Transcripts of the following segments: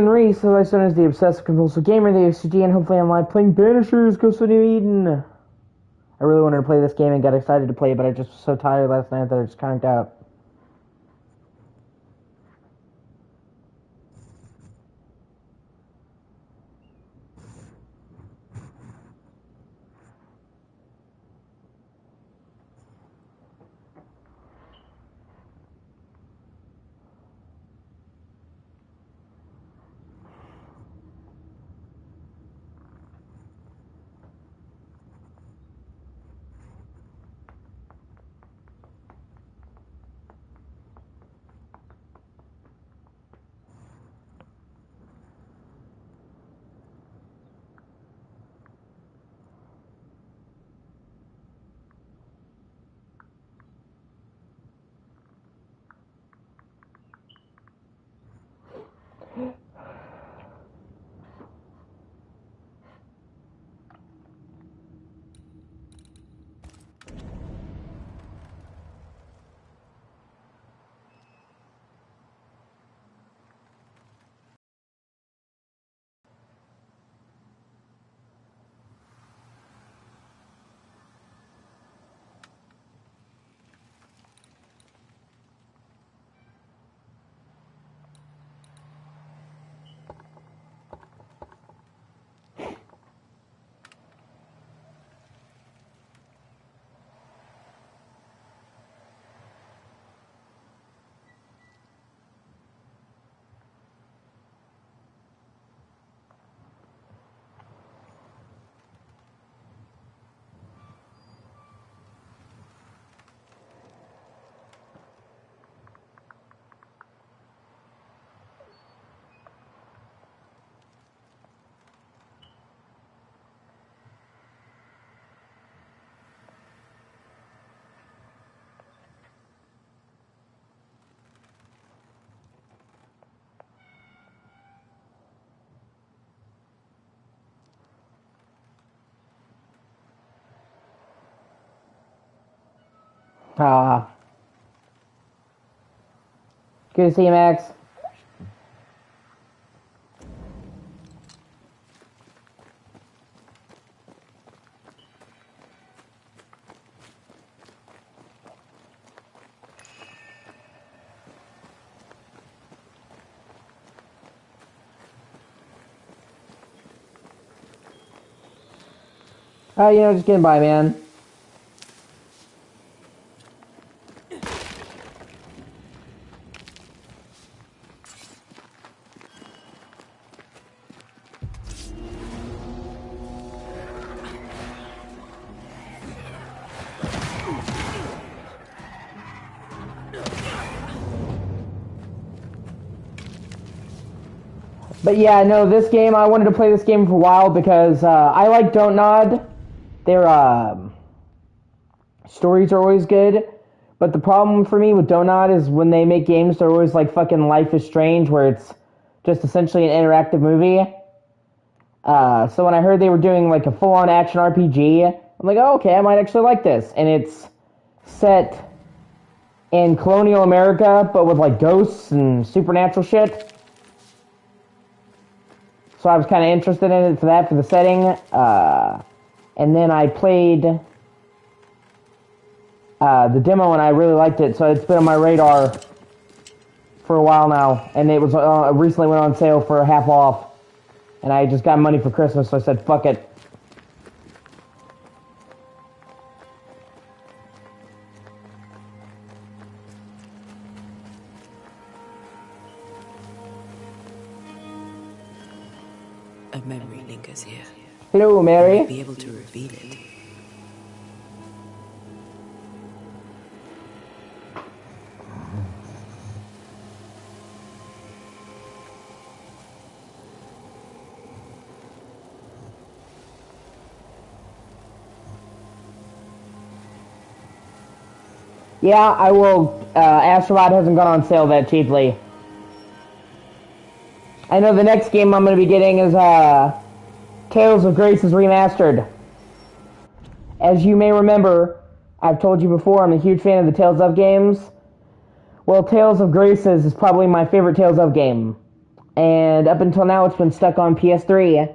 Reese, otherwise known as the Obsessive Compulsive Gamer, the O.C.G, and hopefully I'm live playing Banishers, Ghost of New Eden. I really wanted to play this game and got excited to play it, but I just was so tired last night that I just conked out. Good to see you, Max. Just getting by, man. But yeah, no, this game, I wanted to play this game for a while because I like Don't Nod. Their stories are always good. But the problem for me with Don't Nod is when they make games, they're always like fucking Life is Strange, where it's just essentially an interactive movie. So when I heard they were doing like a full-on action RPG, I'm like, oh, okay, I might actually like this. And it's set in colonial America, but with like ghosts and supernatural shit. So I was kind of interested in it for the setting. And then I played the demo and I really liked it, so it's been on my radar for a while now. And it was recently went on sale for half off. And I just got money for Christmas, so I said, fuck it. A memory lingers here. Hello, Mary. I'll be able to reveal it. Yeah, I will. Astrobot hasn't gone on sale that cheaply. I know the next game I'm going to be getting is Tales of Graces Remastered. As you may remember, I've told you before, I'm a huge fan of the Tales of games. Well, Tales of Graces is probably my favorite Tales of game. and up until now it's been stuck on PS3,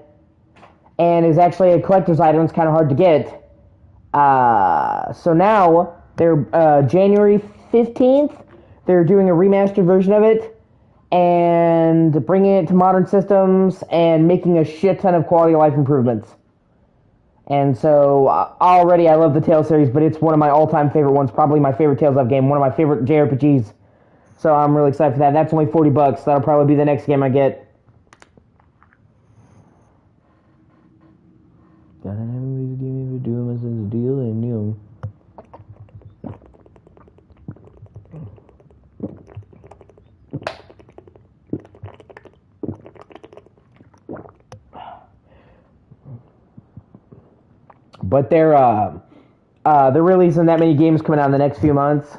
and is actually a collector's item. It's kind of hard to get. So now they're January 15th. They're doing a remastered version of it and bringing it to modern systems and making a shit ton of quality of life improvements. And so already I love the Tales series, but it's one of my all-time favorite ones. Probably my favorite Tales of game. One of my favorite JRPGs. So I'm really excited for that. That's only $40. That'll probably be the next game I get. But they're really isn't that many games coming out in the next few months.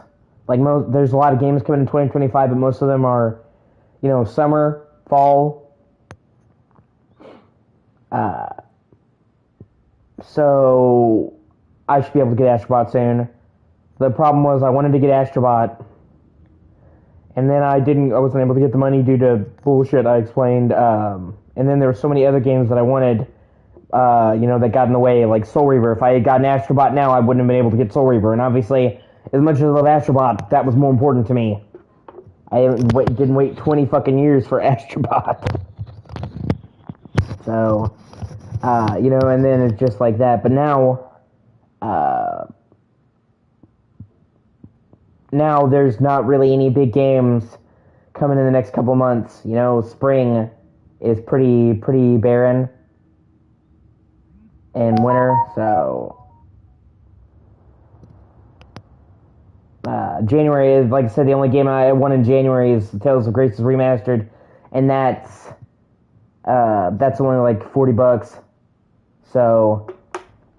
Like there's a lot of games coming in 2025, but most of them are, summer, fall. So I should be able to get Astrobot soon. The problem was I wanted to get Astrobot, and then I wasn't able to get the money due to bullshit I explained. And then there were so many other games that I wanted, that got in the way, like Soul Reaver. If I had gotten Astrobot now, I wouldn't have been able to get Soul Reaver. And obviously, as much as I love Astrobot, that was more important to me. I didn't wait 20 fucking years for Astrobot. So, and then it's just like that. But now there's not really any big games coming in the next couple months. Spring is pretty barren. And winter, so January is, like I said, the only game I won in January is Tales of Graces Remastered, and that's only like $40. So,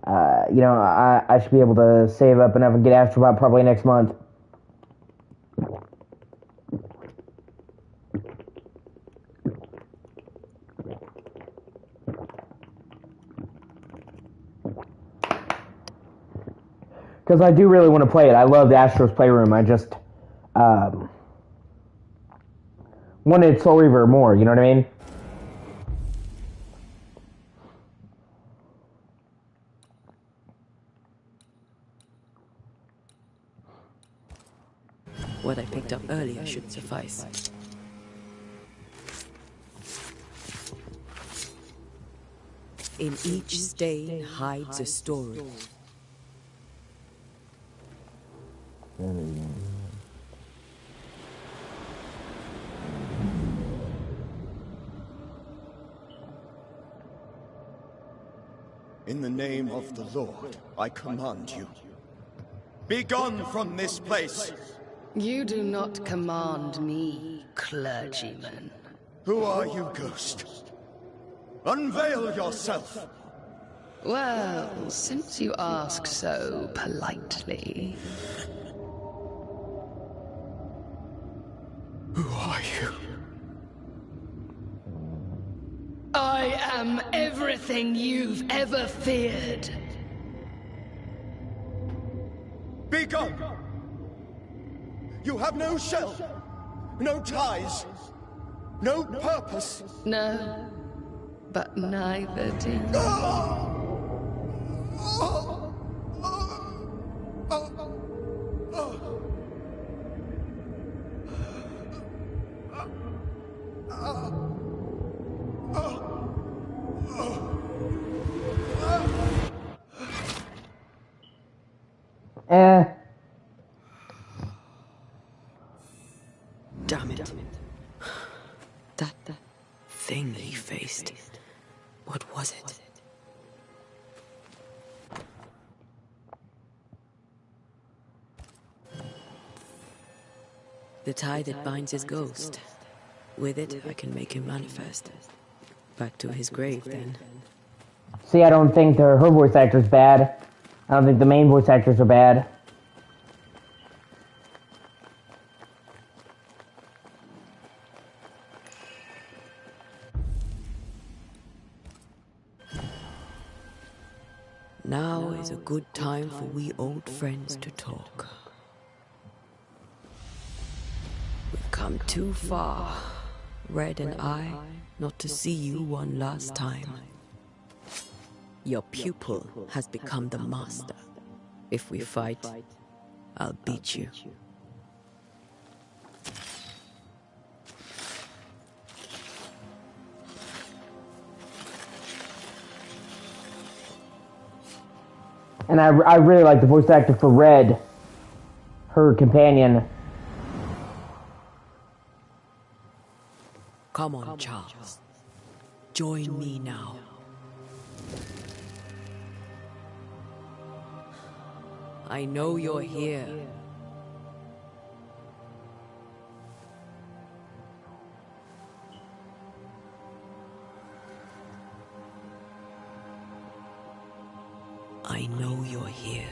I should be able to save up enough and get Astrobot probably next month. Because I do really want to play it. I love the Astro's Playroom. I just wanted Soul Reaver more, you know what I mean? What I picked up earlier should suffice. In each stain hides a story. In the name of the Lord, I command you. Be gone from this place! You do not command me, clergyman. Who are you, ghost? Unveil yourself! Well, since you ask so politely... Who are you? I am everything you've ever feared. Be gone! You have no shell, no ties, no purpose. No, but neither do you. Damn it. That thing he faced. What was it? The tie that binds his ghost. With it, I can make him manifest. Back to his grave, then. See, I don't think her voice actor's bad. I don't think the main voice actors are bad. Now is a good time for we old friends to talk. We've come too far, Red and I, not to see you one last time. Your pupil has become the master. If we fight, I'll beat you. And I really like the voice actor for Red, her companion. Come on, Charles. Join me now. I know you're here. I know you're here.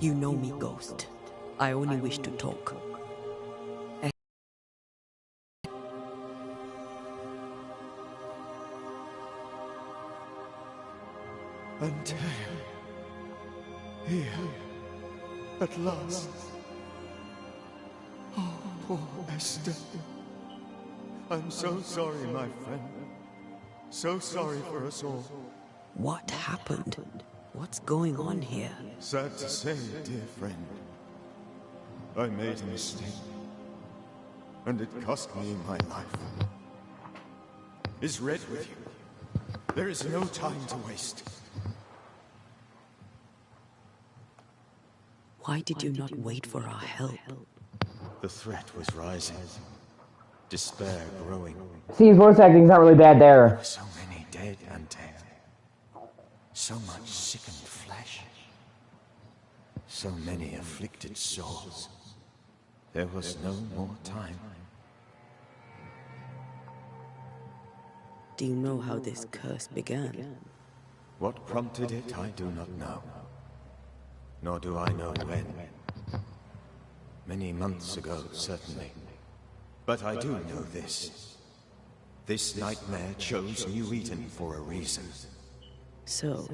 You know me, Ghost. I only wish to talk. Antea, here, at last. Oh, poor Esther. I'm so sorry, my friend. So sorry for us all. What happened? What's going on here? Sad to say, dear friend. I made a mistake. And it cost me my life. Is Red with you? There is no time to waste. Why did you not wait for our help? The threat was rising. Despair growing. See, his voice acting's not really bad there. So many dead, Antea. So much sickened flesh. So many afflicted souls. There was no more time. Do you know how this curse began? What prompted it, I do not know. Nor do I know when. Many months ago, certainly. But I do know this. This nightmare chose New Eden for a reason. So,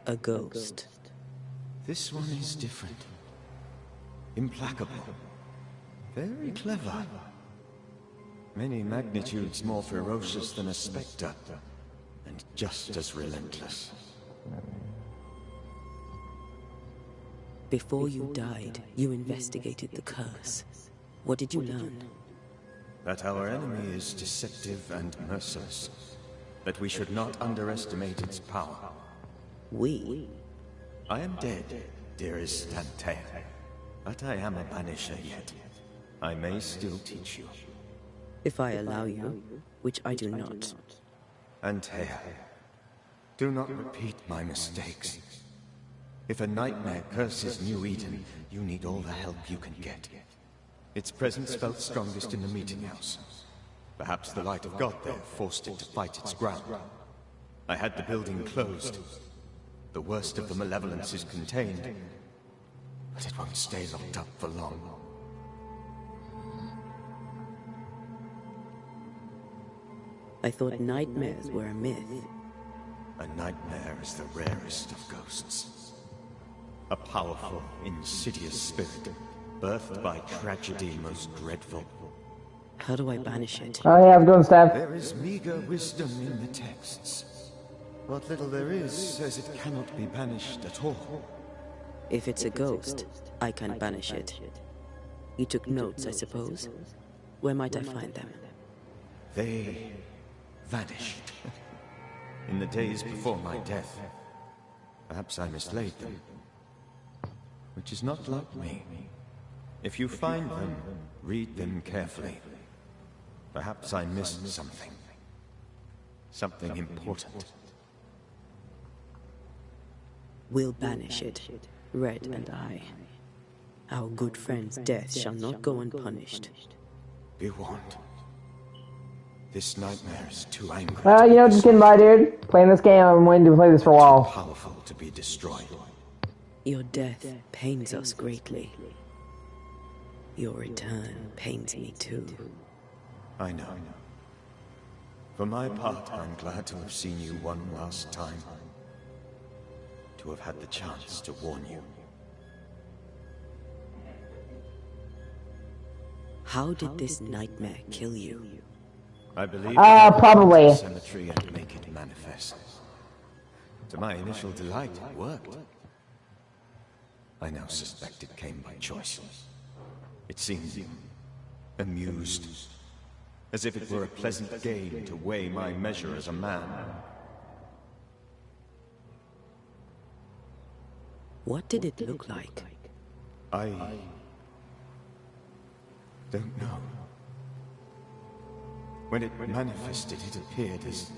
a ghost. This one is different. Implacable. Very clever. Many magnitudes more ferocious than a spectre. And just as relentless. Before you died, you investigated the curse. What did you learn? That our enemy is deceptive and merciless. That we should not underestimate its power. We? I am dead, dearest Antea. But I am a Banisher yet. I may still teach you. If I allow you, which I do not. Antea, do not repeat my mistakes. If a nightmare curses New Eden, you need all the help you can get. Its presence felt strongest in the meeting house. Perhaps the light of God there forced it to fight its ground. I had the building closed. The worst of the malevolence is contained, but it won't stay locked up for long. I thought nightmares were a myth. A nightmare is the rarest of ghosts. A powerful, insidious spirit, birthed by tragedy most dreadful. How do I banish it? Oh, yeah, how's it going, Steph? There is meager wisdom in the texts. What little there is says it cannot be banished at all. If it's a ghost, I can banish it. You took notes, I suppose? Where might I find them? They vanished. In the days before my death. Perhaps I mislaid them. Which is not like me. If you find them, read them carefully. Perhaps I missed something. Something important. We'll banish it, Red and I. Our good friend's death shall not go unpunished. Be warned. This nightmare is too angry. You know, just getting by, dude. Playing this game, I'm waiting to play this for a while. Powerful to be destroyed. Your death pains us greatly. Your return pains me too. I know. For my part, I'm glad to have seen you one last time. To have had the chance to warn you. How did this nightmare kill you? I believe that probably. the cemetery and make it manifest. To my initial delight, it worked. I now suspect it came by choice. It seemed amused, as if it were a pleasant game to weigh my measure as a man. What did it look like? I don't know. When it manifested, it appeared as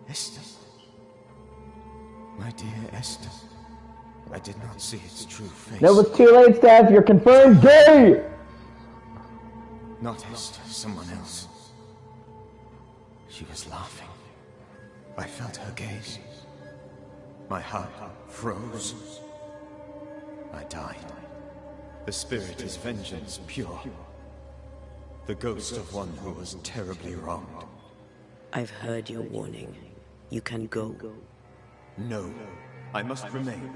Esther. My dear Esther. I did not see its true face. That was too late, Steph. You're confirmed gay! Not Esther, someone else. She was laughing. I felt her gaze. My heart froze. I died. The spirit is vengeance pure. The ghost of one who was terribly wronged. I've heard your warning. You can go. No, I must remain.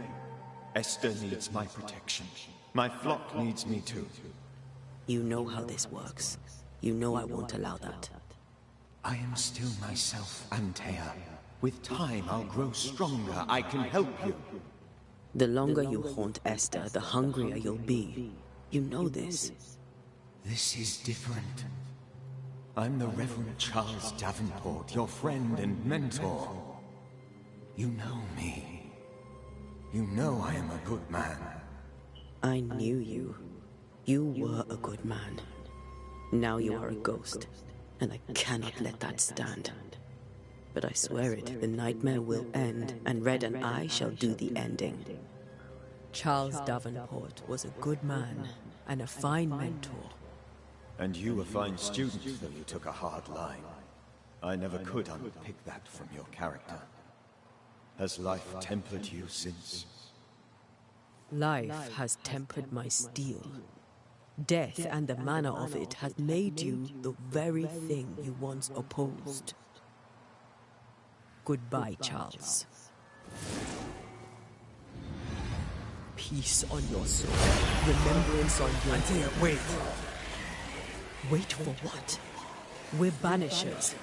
Esther needs my protection. My flock needs me too. You know how this works. You know I won't allow that. I am still myself, Antea. With time, I'll grow stronger. I can help you. The longer you haunt Esther, the hungrier you'll be. You know this. This is different. I'm the Reverend Charles Davenport, your friend and mentor. You know me. You know I am a good man. I knew you. You were a good man. Now you are a ghost, and I cannot let that stand. But I swear it, the nightmare will end, and Red and I shall do the ending. Charles Davenport was a good man, and a fine mentor. And you a fine student, though you took a hard line. I never could unpick that from your character. Has life tempered you since? Life has tempered my steel. Death and the manner of it has made you the very thing you once opposed. Goodbye, Charles. Peace on your soul. Remembrance on your... Antea, wait! Wait for what? We're Banishers.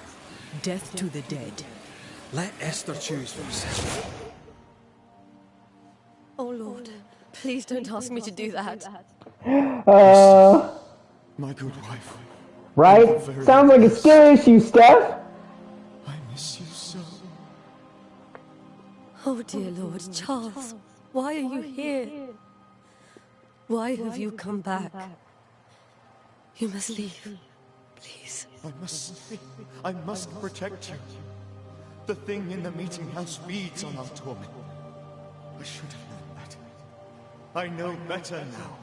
Death to the dead. Let Esther choose for herself. Oh Lord, please don't ask me to do that. My good wife. Right? Sounds like a scary issue, Steph. I miss you so. Oh dear Lord, Charles, why are you here? Why have you come back? You must leave, please. I must stay. I must protect you. The thing in the meeting house feeds on our torment. I should have known better. I know better now.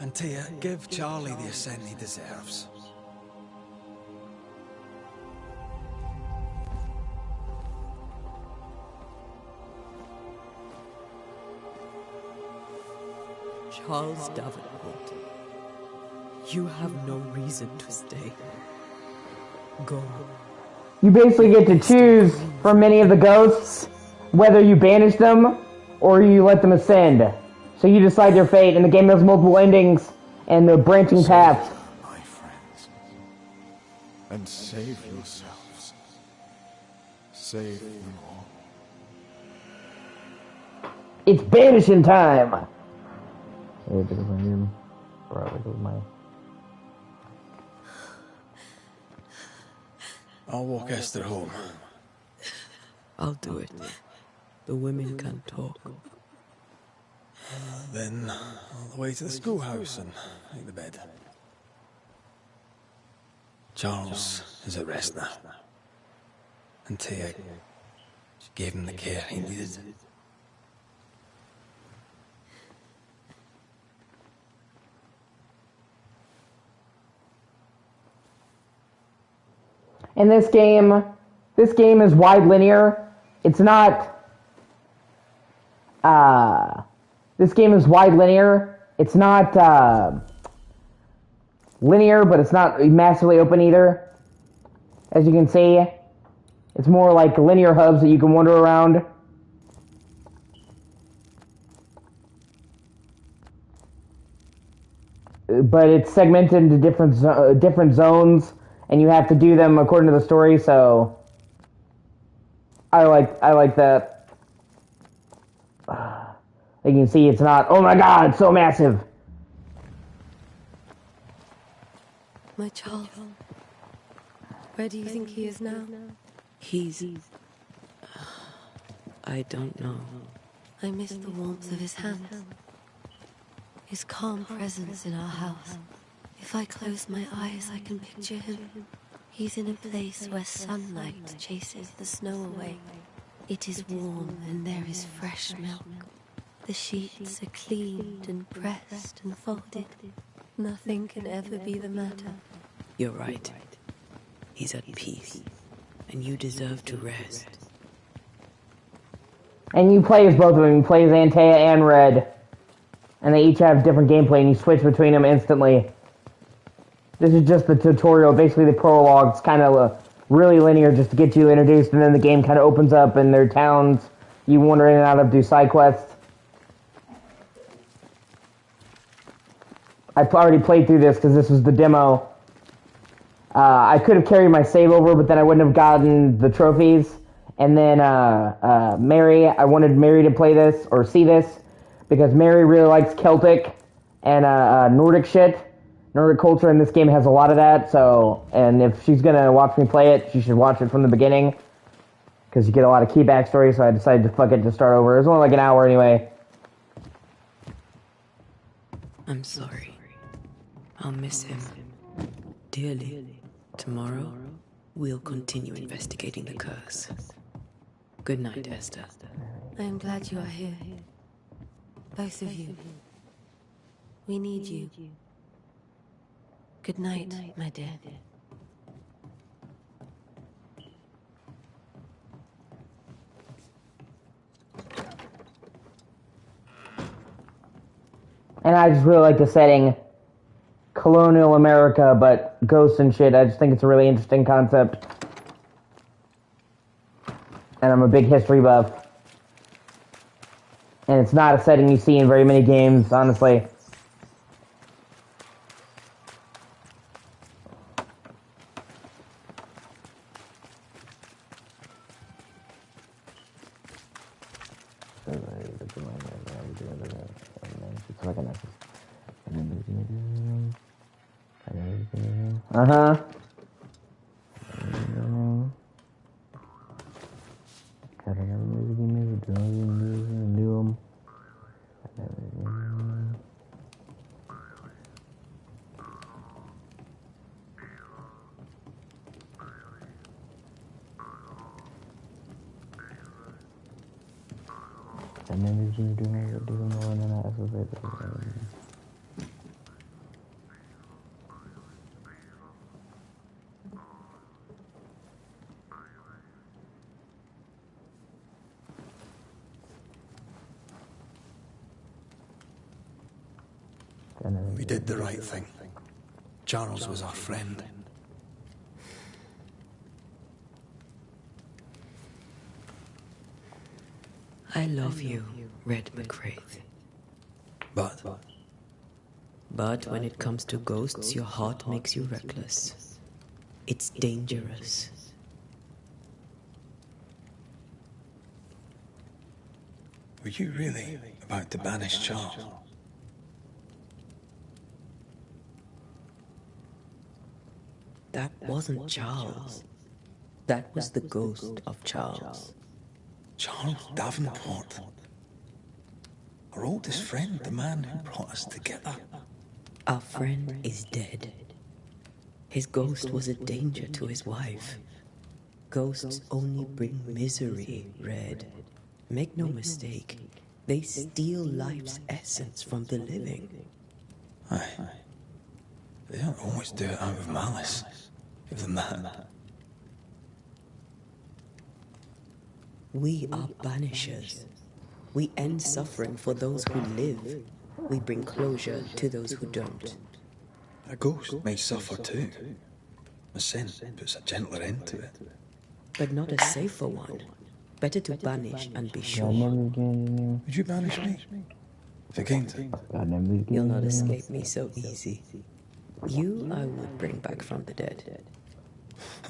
Antea, give Charlie the ascent he deserves. Charles Davenport, you have no reason to stay. Go. You basically get to choose from many of the ghosts whether you banish them or you let them ascend. So you decide your fate, and the game has multiple endings and the branching paths. My friends. And save yourselves. Save them all. It's banishing time! I'll walk Esther home. I'll do it. The women can talk. Then, all the way to the schoolhouse and make the bed. Charles is at rest now. Antea, she gave him the care he needed. In this game is wide linear. It's not, this game is wide linear. It's not, linear, but it's not massively open either. As you can see, it's more like linear hubs that you can wander around. but it's segmented into different zones, and you have to do them according to the story. So I like that. You can see it's not. Oh my God, it's so massive. My Charles. Where do you think he is now? He's... I don't know. I miss the warmth of his hands. His calm presence in our house. If I close my eyes, I can picture him. He's in a place where sunlight chases the snow away. It is warm and there is fresh milk. The sheets are cleaned and pressed and folded. Nothing can ever be the matter. You're right. He's at peace, and you deserve to rest. And you play as both of them. You play as Antea and Red. And they each have different gameplay, and you switch between them instantly. This is just the tutorial, basically the prologue. It's kind of really linear just to get you introduced, and then the game kind of opens up, and their towns you wander in and out of, do side quests. I already played through this because this was the demo. I could have carried my save over, but then I wouldn't have gotten the trophies. And then Mary, I wanted Mary to play this, or see this, because Mary really likes Celtic and Nordic shit. Nordic culture in this game has a lot of that, so, and if she's gonna watch me play it, she should watch it from the beginning, because you get a lot of key backstory, so I decided to fuck it to start over. It was only like an hour anyway. I'm sorry. I'll miss him dearly. Tomorrow, we'll continue investigating the curse. Good night, Esther. I am glad you are here. Both of you. We need you. Good night, my dear. And I just really like the setting. Colonial America, but ghosts and shit. I just think it's a really interesting concept. And I'm a big history buff. And it's not a setting you see in very many games, honestly. Uh-huh. We did the right thing. Charles was our friend. I love you, Red McCraith. But when it comes to ghosts, your heart makes you reckless. It's dangerous. Were you really about to banish Charles? That wasn't Charles. That was the ghost of Charles. Charles Davenport. Our oldest friend, the man who brought us together. Our friend is dead. His ghost was a danger to his wife. Ghosts only bring misery, Red. Make no mistake, they steal life's essence from the living. Aye. They don't always do it out of malice. If the man... We are banishers. We end suffering for those who live. We bring closure to those who don't. A ghost may suffer too. A sin puts a gentler end to it. But not a safer one. Better to banish and be sure. Would you banish me? Vergeten. You'll not escape me so easy. You I would bring back from the dead.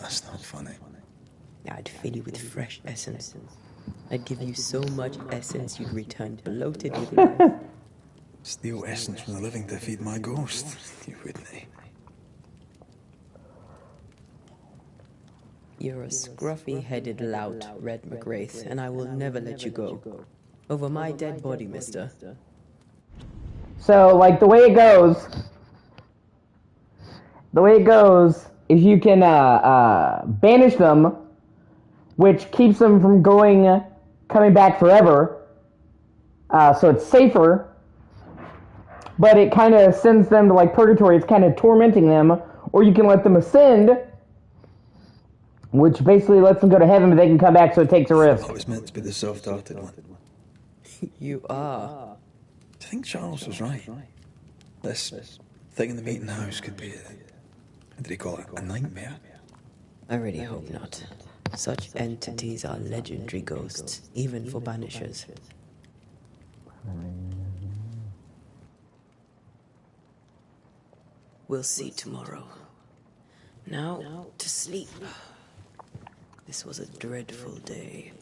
That's not funny. I'd fill you with fresh essence. I'd give you so much essence you'd return bloated with life. Steal essence from the living to feed my ghost. You wouldn't, eh? You're a scruffy-headed lout, Red McGrath, and I will never let you go. Over my dead body, mister. So, like, the way it goes is you can banish them, which keeps them from coming back forever. So it's safer, but it kind of sends them to, like, purgatory. It's kind of tormenting them. Or you can let them ascend, which basically lets them go to heaven, but they can come back, so it takes a risk. I was meant to be the soft-hearted one. You are. Do you think Charles was right? This thing in the meeting house could be, what did he call it, a nightmare? I really hope not. Such entities are legendary ghosts, even for Banishers. We'll see tomorrow. Now, to sleep. This was a dreadful day.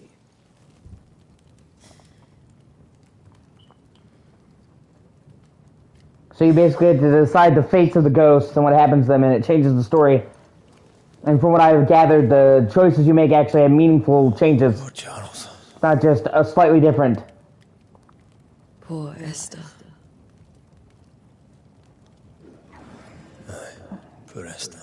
So you basically have to decide the fates of the ghosts and what happens to them, and it changes the story. And from what I've gathered, the choices you make actually have meaningful changes. Oh, Charles. It's not just a slightly different. Poor Esther. Poor Esther.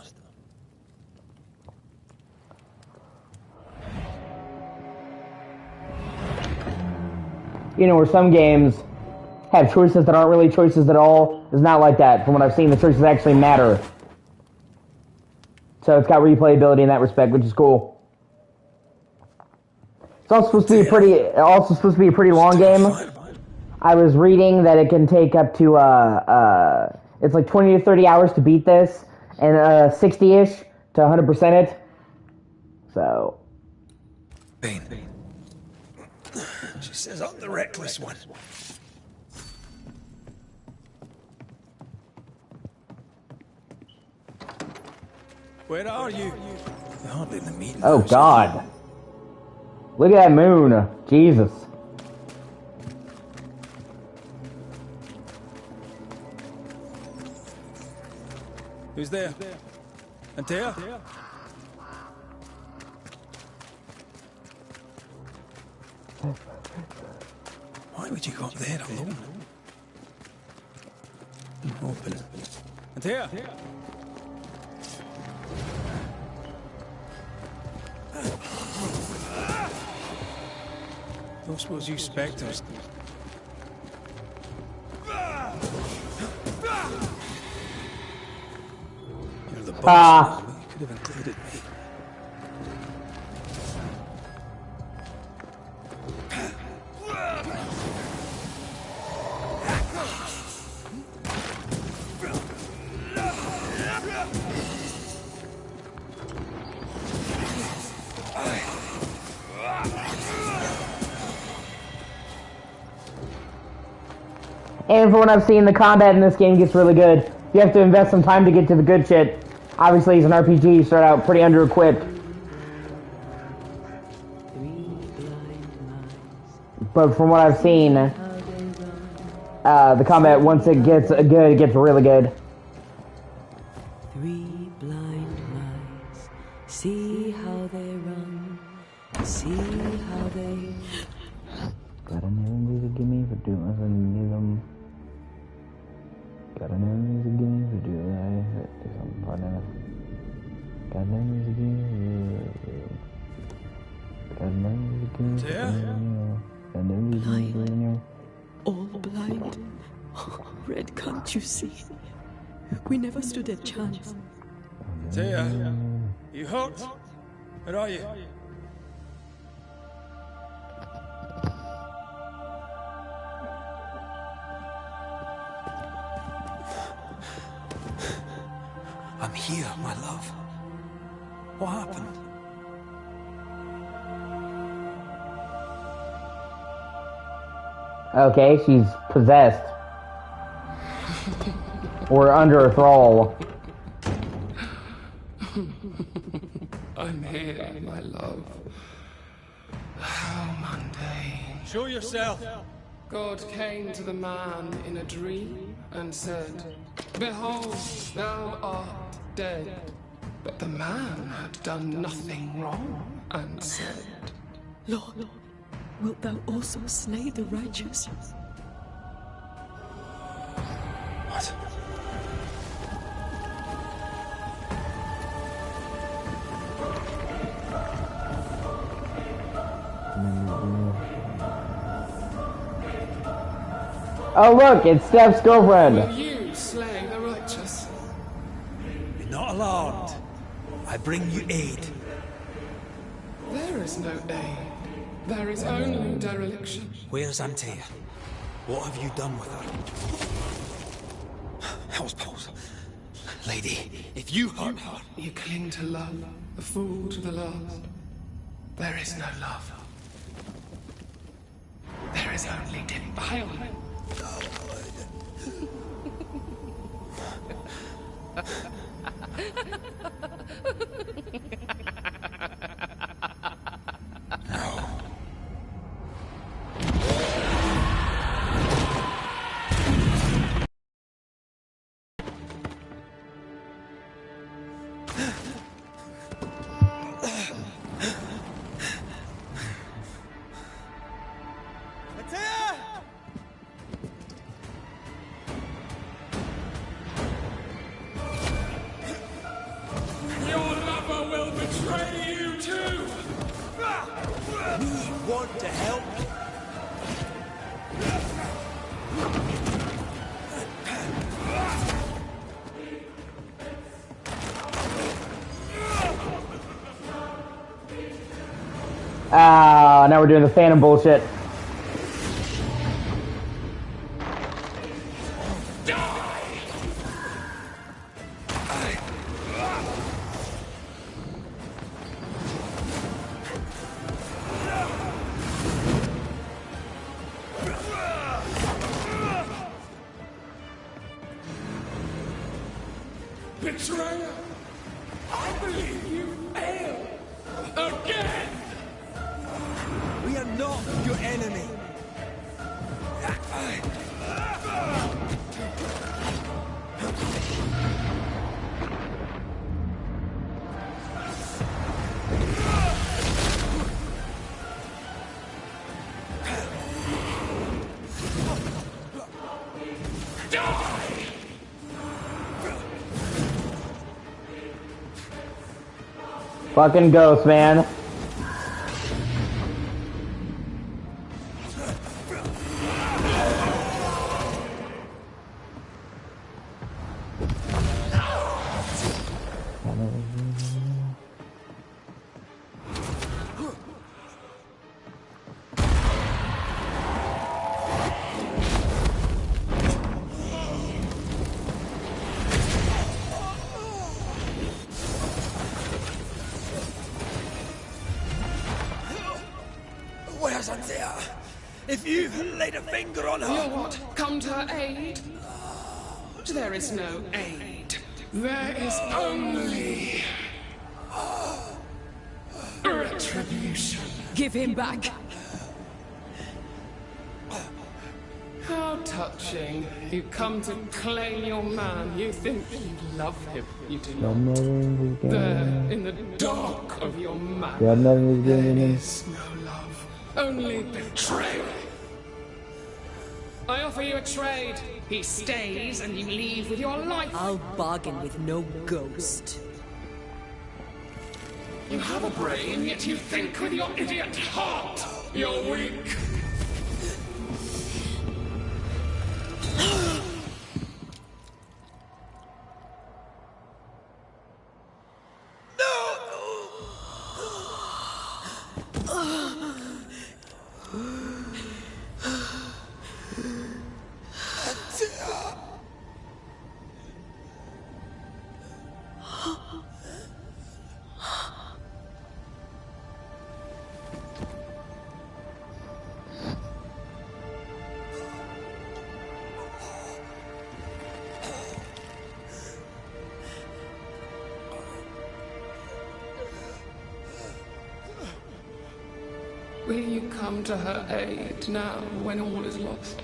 You know, where some games have choices that aren't really choices at all. It's not like that. From what I've seen, the choices actually matter. So it's got replayability in that respect, which is cool. It's also supposed to be a pretty long game. I was reading that it can take up to it's like 20 to 30 hours to beat this, and 60-ish to 100% it. So. Bane. She says I'm the reckless one. Where are you? They're hardly in the meeting. Oh God! Look at that moon, Jesus! Who's there? Antea? Why would you go up there alone? Open. Antea! Don't suppose you specters. You're the boss. You could have included me. And from what I've seen, the combat in this game gets really good. You have to invest some time to get to the good shit. Obviously, as an RPG, you start out pretty under-equipped. But from what I've seen, the combat, once it gets good, it gets really good. Three blind mice, see how they run, see how they... Gotta never need to give me for doing them. Gotta never need to give me for doing that. Gotta never need to give me. Gotta never need to give me. Gotta never need to give me. All blind. Red, can't you see? We never stood a chance. Tia, you hurt? Where are you? I'm here, my love. What happened? Okay, she's possessed. Or under a thrall. I'm here, my love. How mundane. Show yourself! God came to the man in a dream and said, "Behold, thou art dead." But the man had done nothing wrong and said, Lord, wilt thou also slay the righteous? What? Oh look, it's Steph's girlfriend. "Will you slay the righteous?" Be not alarmed. I bring you aid. There is no aid. There is only dereliction. Where's Antea? What have you done with her? Hell's pulse. Lady. If you hurt her, You cling to love, a fool to the last. There is no love. There is only defilement. Your lover will betray you too! we want to help. Ah, now we're doing the Phantom bullshit. Betrayer! I believe you fail! Again! We are not your enemy. Fucking ghost, man. Where's Antea? If you laid a finger on You'll her... what? Come to her aid? There is no aid. There is only... retribution. Give him back! How touching. You come to claim your man. You think you love him. You do not. There, in the dark of your man, there is no love. Only betrayal. I offer you a trade. He stays and you leave with your life. I'll bargain with no ghost. You have a brain, yet you think with your idiot heart. You're weak. Will you come to her aid now, when all is lost?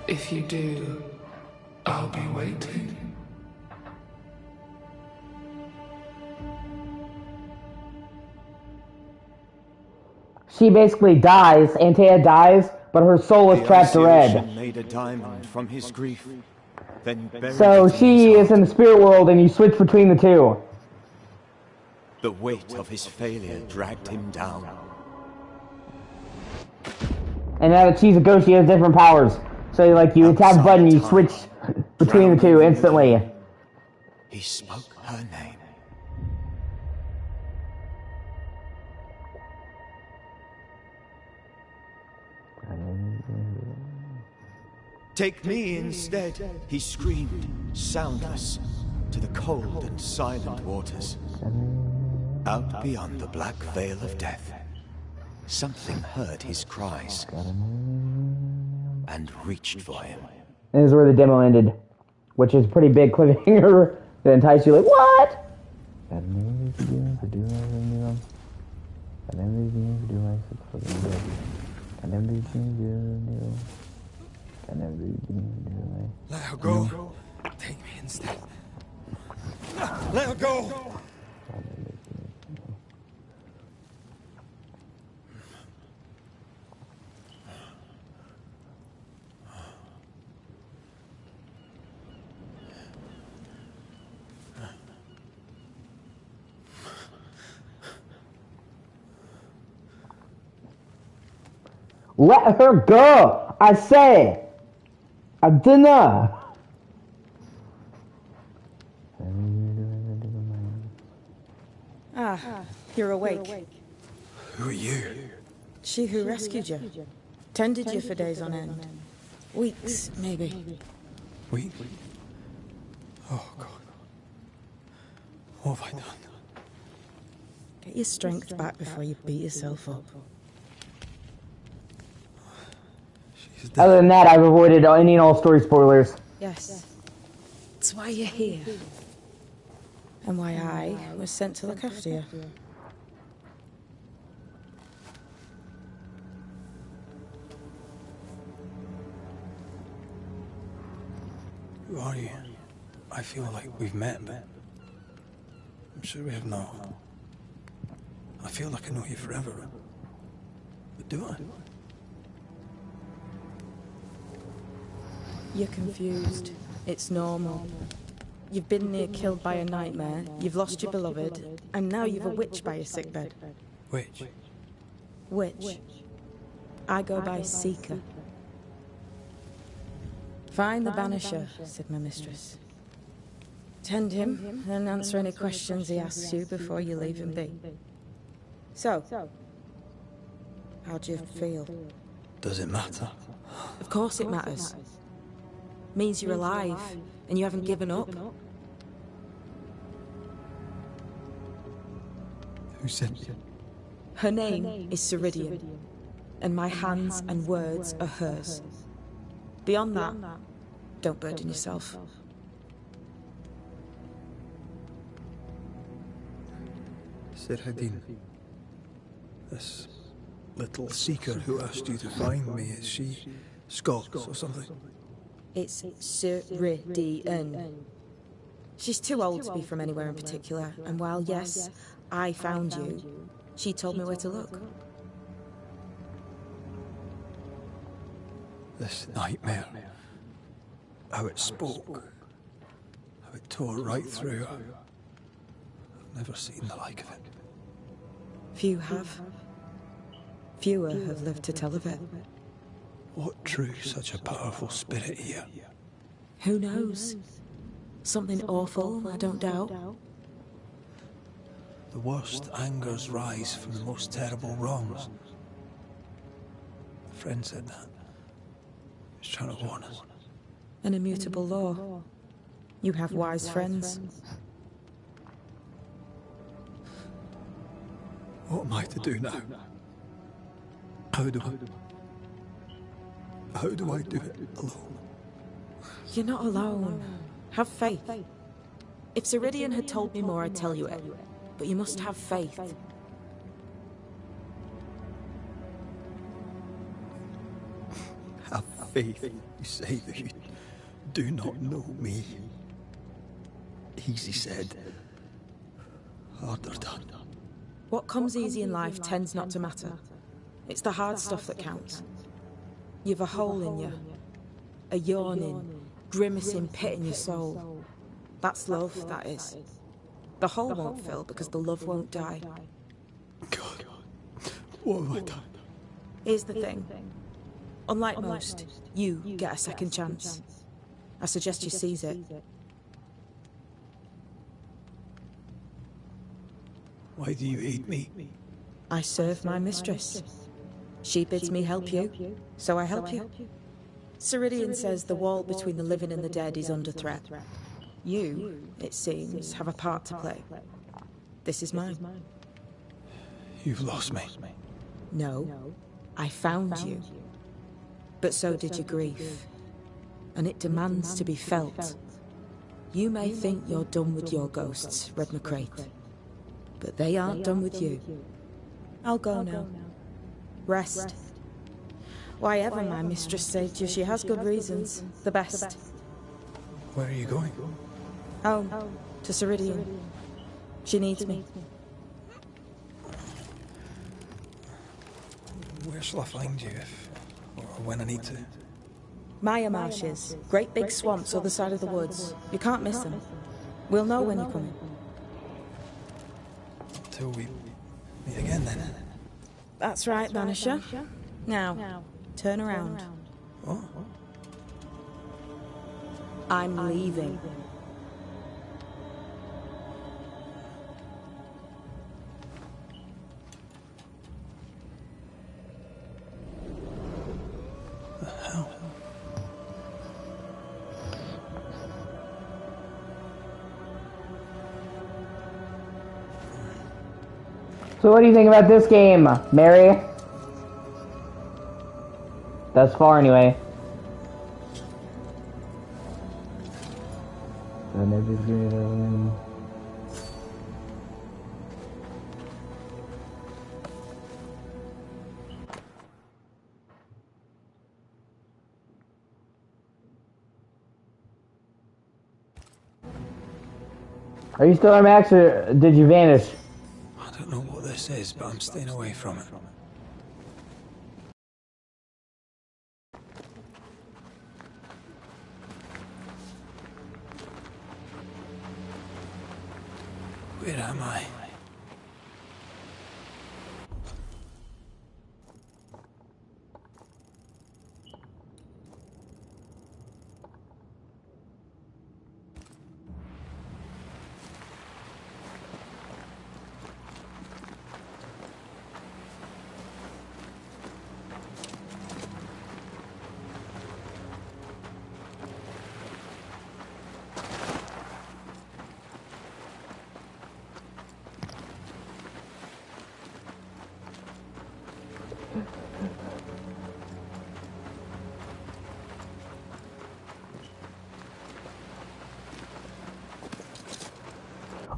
If you do, I'll be waiting. She basically dies, Antea dies, but her soul is trapped to Red. Made a diamond from his grief, then so she is in the spirit world and you switch between the two. The weight of his failure dragged him down. And now that she's a ghost, she has different powers. So like you tap a button, you switch between the two instantly. He spoke her name. Take me instead, he screamed, soundless, to the cold and silent waters. Out beyond the black veil of death, something heard his cries and reached for him. And this is where the demo ended, which is a pretty big cliffhanger that entices you like, what? Let her go. Take me instead. Let her go. Let her go! I say! I dunno! Ah, you're awake. Who are you? She who rescued you. Tended you for days on end. Weeks, maybe. Weeks? Oh, God. What have I done? Get your strength back before you beat yourself up. Other than that, I've avoided any and all story spoilers. Yes. That's why you're here. And why I was sent to look after you. Who are you? I feel like we've met, but I'm sure we have not. I feel like I know you forever. But do I? You're confused. It's normal. You've been near killed by a nightmare, you've lost your beloved, and now you've a witch by your sickbed. Witch? Witch. I go by Seeker. Find the Banisher, said my mistress. Tend him, and answer any questions he asks you before you leave him be. So, how do you feel? Does it matter? Of course it matters. Means you're alive, and you haven't given up. Who sent you? Her name is Ceridian, and my hands and words are hers. Beyond that, don't burden yourself. Ceridian. This little seeker who asked you to find me, is she Scots or something? It's Ceridian. She's too old to be from anywhere in particular, and while, yes, I found you, she told me where to look. This nightmare. How it spoke. How it tore right through. I've never seen the like of it. Few have. Fewer have lived to tell of it. What drew such a powerful spirit here? Who knows? Something awful, I don't doubt. The worst angers rise from the most terrible wrongs. A friend said that. He was trying to warn us. An immutable law. You have wise friends. What am I to do now? How do I do it alone? You're not alone. Have faith. If Ceridian had told me more, I'd tell you it. But you must have faith. Have faith. You say that you do not know me. Easy said. Harder done. What comes easy in life tends not to matter. It's the hard stuff that counts. You've a hole in you. A yawning, grimacing pit in your soul. That's love, that is. The hole won't fill because the love won't die. God, what have I done? Here's the thing. Unlike most, you get a second chance. I suggest you seize it. Why do you hate me? I serve my mistress. She bids me help you, so I help you. Ceridian says the wall between the living and the dead is under threat. You, it seems, have a part to play. This is mine. You've lost me. No, I found you. But so did your grief. And it demands to be felt. You may think you're done with your ghosts, Red McCrate. But they aren't done with you. I'll go now. Rest. Why ever my mistress saved you, she has good reasons. The best. Where are you going? Home. To Ceridian. She needs me. Where shall I find you if... or when I need to? Maya marshes. Great big swamps other side of the woods. You can't miss them. We'll know when you're coming. Till we meet again then. That's right, Banisher. Now, turn around. What? I'm leaving. The hell? So what do you think about this game, Mary? Thus far, anyway. Are you still on Max, or did you vanish? I don't know what this is, but I'm staying away from it. Where am I?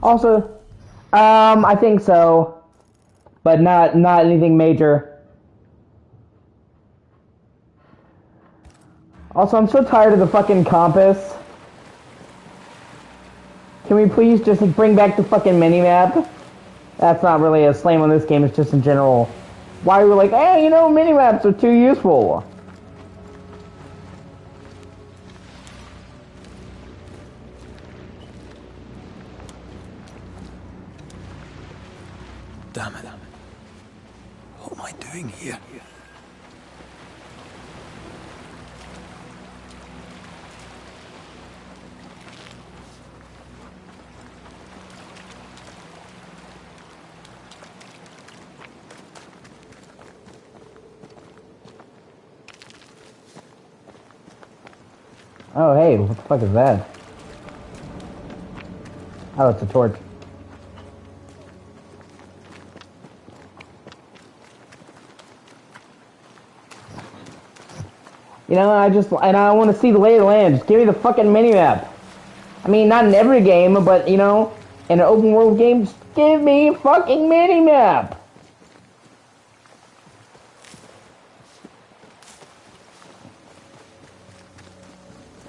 Also, I think so, but not anything major. Also, I'm so tired of the fucking compass. Can we please just bring back the fucking minimap? That's not really a slam on this game, it's just in general. Why we're like, hey, you know, minimaps are too useful. Damn it. What am I doing here? Oh, hey, what the fuck is that? Oh, it's a torch. You know, I want to see the lay of the land. Just give me the fucking minimap. I mean, not in every game, but, you know, in an open world game, just give me a fucking mini-map!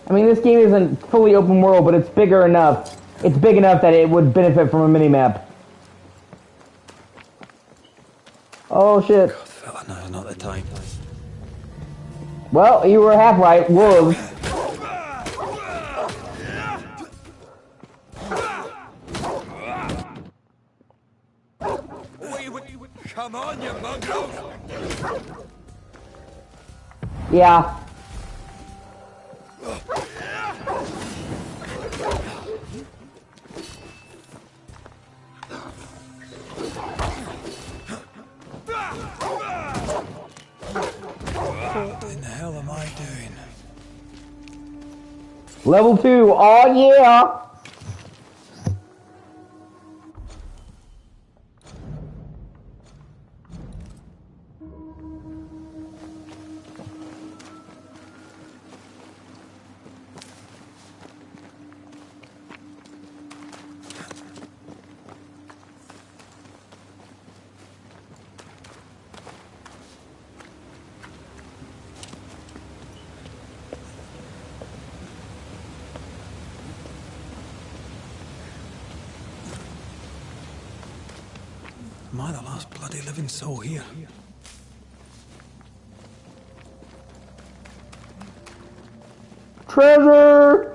I mean, this game isn't fully open world, but it's bigger enough. It's big enough that it would benefit from a mini-map. Oh, shit. God, fella, now's not the time. Well, you were half right. Wolves. Come on, you mongrels! Yeah. What in the hell am I doing? Level 2. Oh, yeah. Am I the last bloody living soul here? Treasure.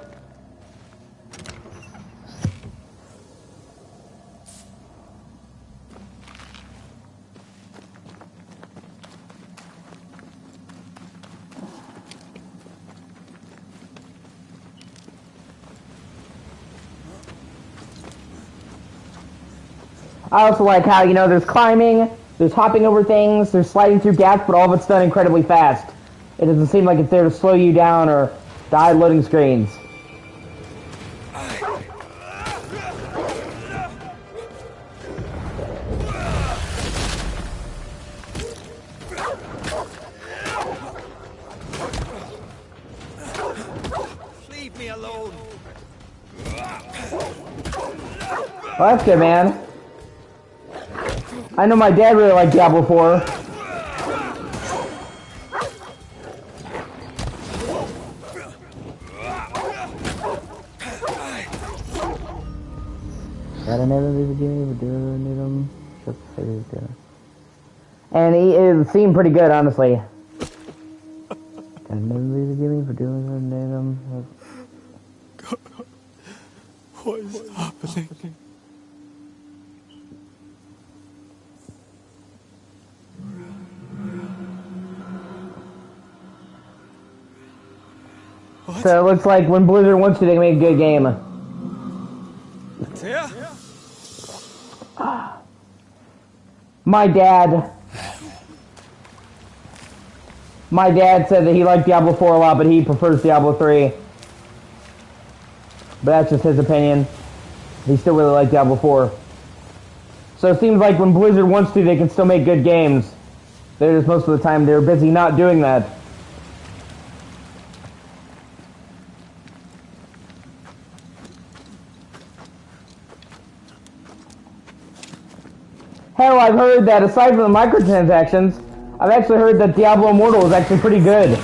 I also like how, you know, there's climbing, there's hopping over things, there's sliding through gaps, but all of it's done incredibly fast. It doesn't seem like it's there to slow you down or to hide loading screens. Leave me alone! Well, that's good, man. I know my dad really liked Diablo 4. And it seemed pretty good, honestly. What is happening? So it looks like when Blizzard wants to, they can make a good game. Yeah? My dad said that he liked Diablo 4 a lot, but he prefers Diablo 3. But that's just his opinion. He still really liked Diablo 4. So it seems like when Blizzard wants to, they can still make good games. They're just most of the time they're busy not doing that. Hell, I've heard that aside from the microtransactions, I've actually heard that Diablo Immortal is actually pretty good.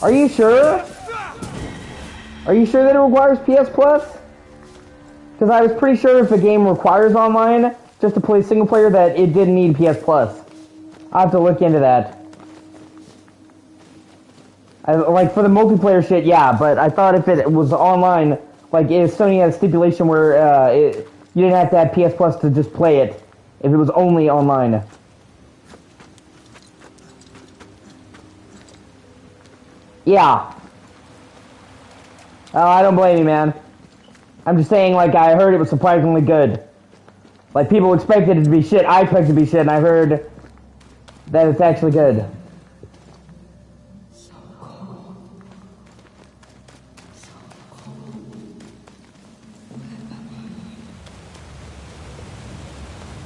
Are you sure? Are you sure that it requires PS Plus? Because I was pretty sure if a game requires online, just to play single player, that it didn't need PS Plus. I'll have to look into that. Like, for the multiplayer shit, yeah, but I thought if it was online, like, Sony had a stipulation where you didn't have to have PS Plus to just play it, if it was only online. Yeah. Oh, I don't blame you, man. I'm just saying, like, I heard it was surprisingly good. Like, people expected it to be shit, I expected it to be shit, and I heard that it's actually good.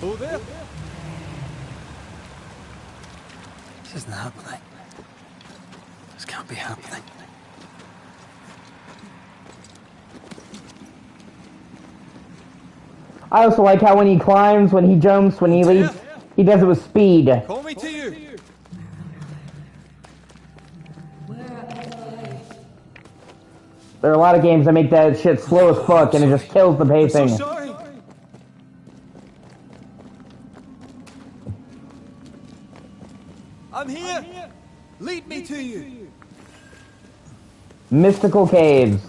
go there? This isn't happening. This can't be happening. I also like how when he climbs, when he jumps, when he leaps, he does it with speed. Call me to you. There are a lot of games that make that shit slow as fuck, and it just kills the I'm so pacing. sorry. I'm here. Lead me to you. Mystical caves.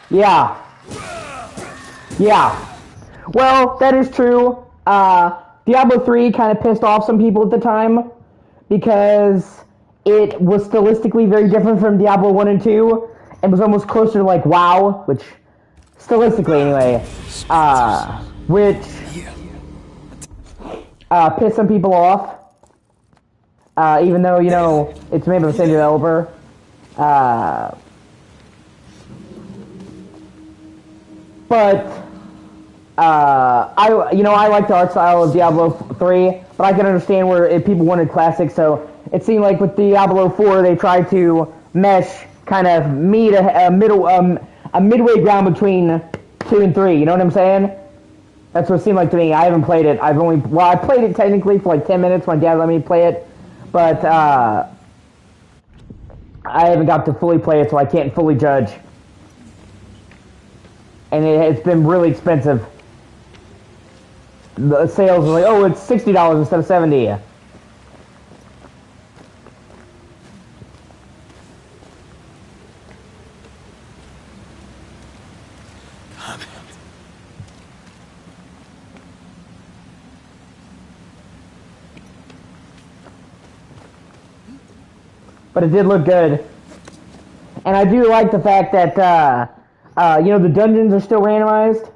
Yeah. Yeah. Well, that is true. Diablo 3 kind of pissed off some people at the time because it was stylistically very different from Diablo 1 and 2 and was almost closer to like WoW, which stylistically anyway, which pissed some people off. Even though, you know, it's made by the same developer. But I like the art style of Diablo 3, but I can understand where if people wanted classics. So it seemed like with Diablo 4, they tried to mesh, kind of meet a midway ground between 2 and 3. You know what I'm saying? That's what it seemed like to me. I haven't played it. I played it technically for like 10 minutes. My dad let me play it, but I haven't got to fully play it, so I can't fully judge. And it's been really expensive. The sales are like, oh, it's $60 instead of $70. But it did look good. And I do like the fact that, the dungeons are still randomized.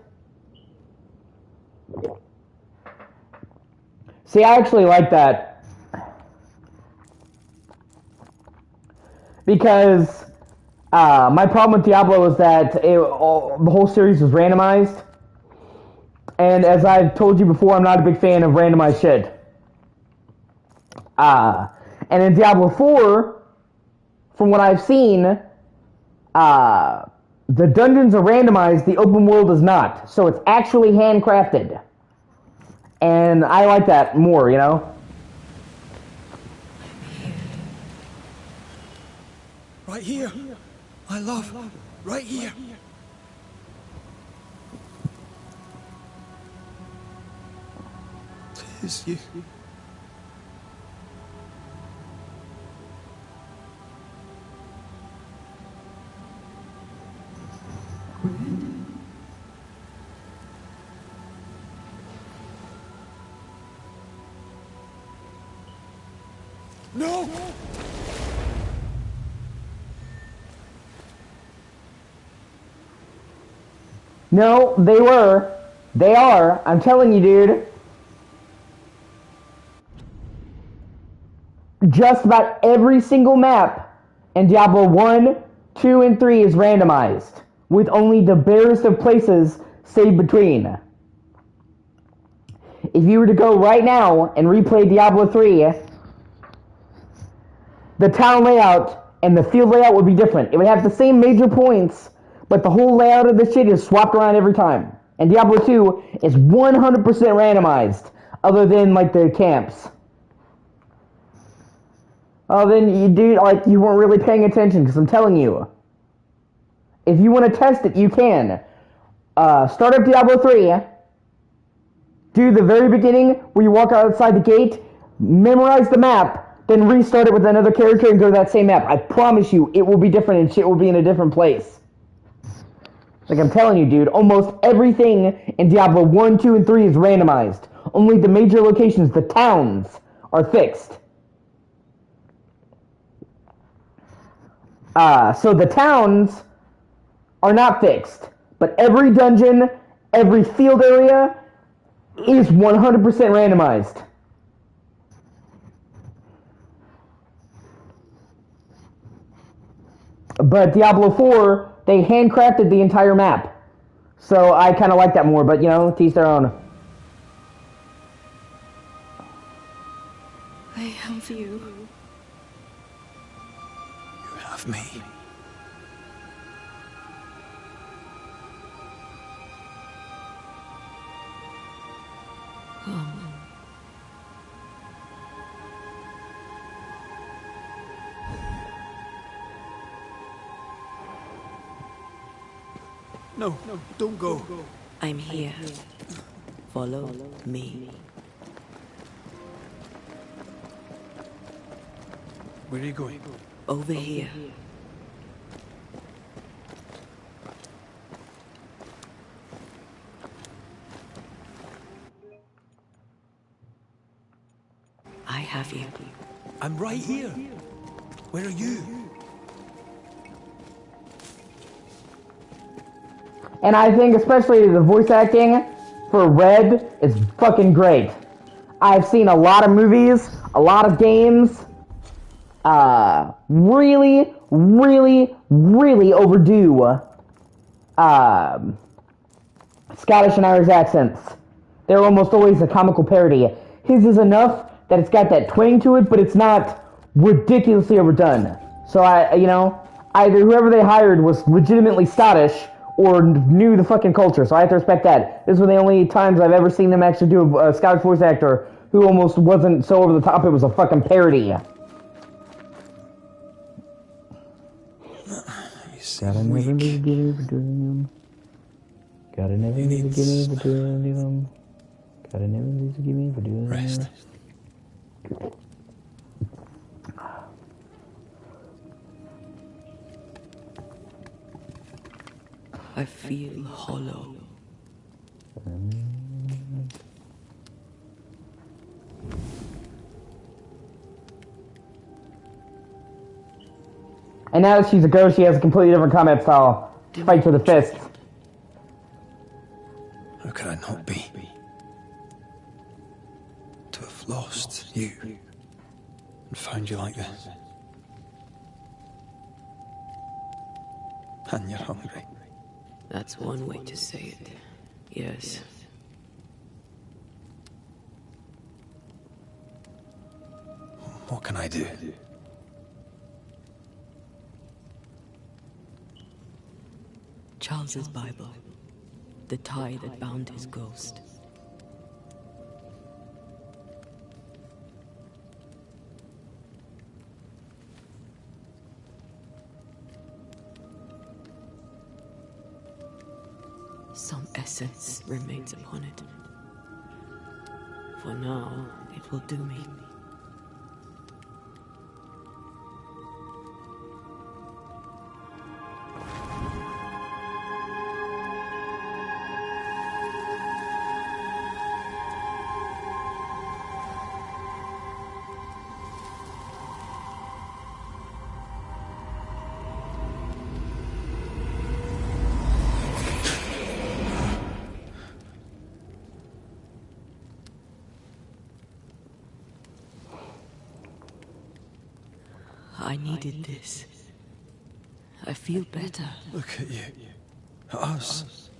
See, I actually like that. Because my problem with Diablo is that the whole series was randomized. And as I've told you before, I'm not a big fan of randomized shit. And in Diablo 4, from what I've seen, the dungeons are randomized, the open world is not. So it's actually handcrafted. And I like that more, you know? Right here. My love. Right here. Tis you. No! No, they were. They are. I'm telling you, dude. Just about every single map in Diablo 1, 2, and 3 is randomized, with only the barest of places saved between. If you were to go right now and replay Diablo 3, the town layout and the field layout would be different. It would have the same major points, but the whole layout of the shit is swapped around every time. And Diablo 2 is 100% randomized, other than, like, the camps. Oh, then you weren't really paying attention, because I'm telling you. If you want to test it, you can. Start up Diablo 3, do the very beginning, where you walk outside the gate, memorize the map, then restart it with another character and go to that same map. I promise you, it will be different and shit will be in a different place. Like I'm telling you, dude, almost everything in Diablo 1, 2, and 3 is randomized. Only the major locations, the towns, are fixed. So the towns are not fixed. But every dungeon, every field area is 100% randomized. But Diablo 4, they handcrafted the entire map. So I kind of like that more, but, you know, to each their own. I have you. You have me. No, don't go. I'm here. Follow me. Where are you going? Over here. I have you. I'm right here. Where are you? And I think especially the voice acting for Red is fucking great. I've seen a lot of movies, a lot of games. Really, really, really overdue Scottish and Irish accents. They're almost always a comical parody. His is enough that it's got that twang to it, but it's not ridiculously overdone. So either whoever they hired was legitimately Scottish or knew the fucking culture. So I have to respect that. This was the only times I've ever seen them actually do a Scottish voice actor who almost wasn't so over the top it was a fucking parody. Gotta never forgive me for doing them. Gotta never forgive me for doing them. Gotta never forgive me for doing them. Rest. I feel hollow. And now that she's a ghost, she has a completely different combat style. Fight to the fist. How could I not be? To have lost you and found you like this. And you're hungry. That's one way to say it. Yes. What can I do? Charles's Bible. The tie that bound his ghost. Some essence remains upon it. For now, it will do me. I needed this. I feel better. Look at you. At us.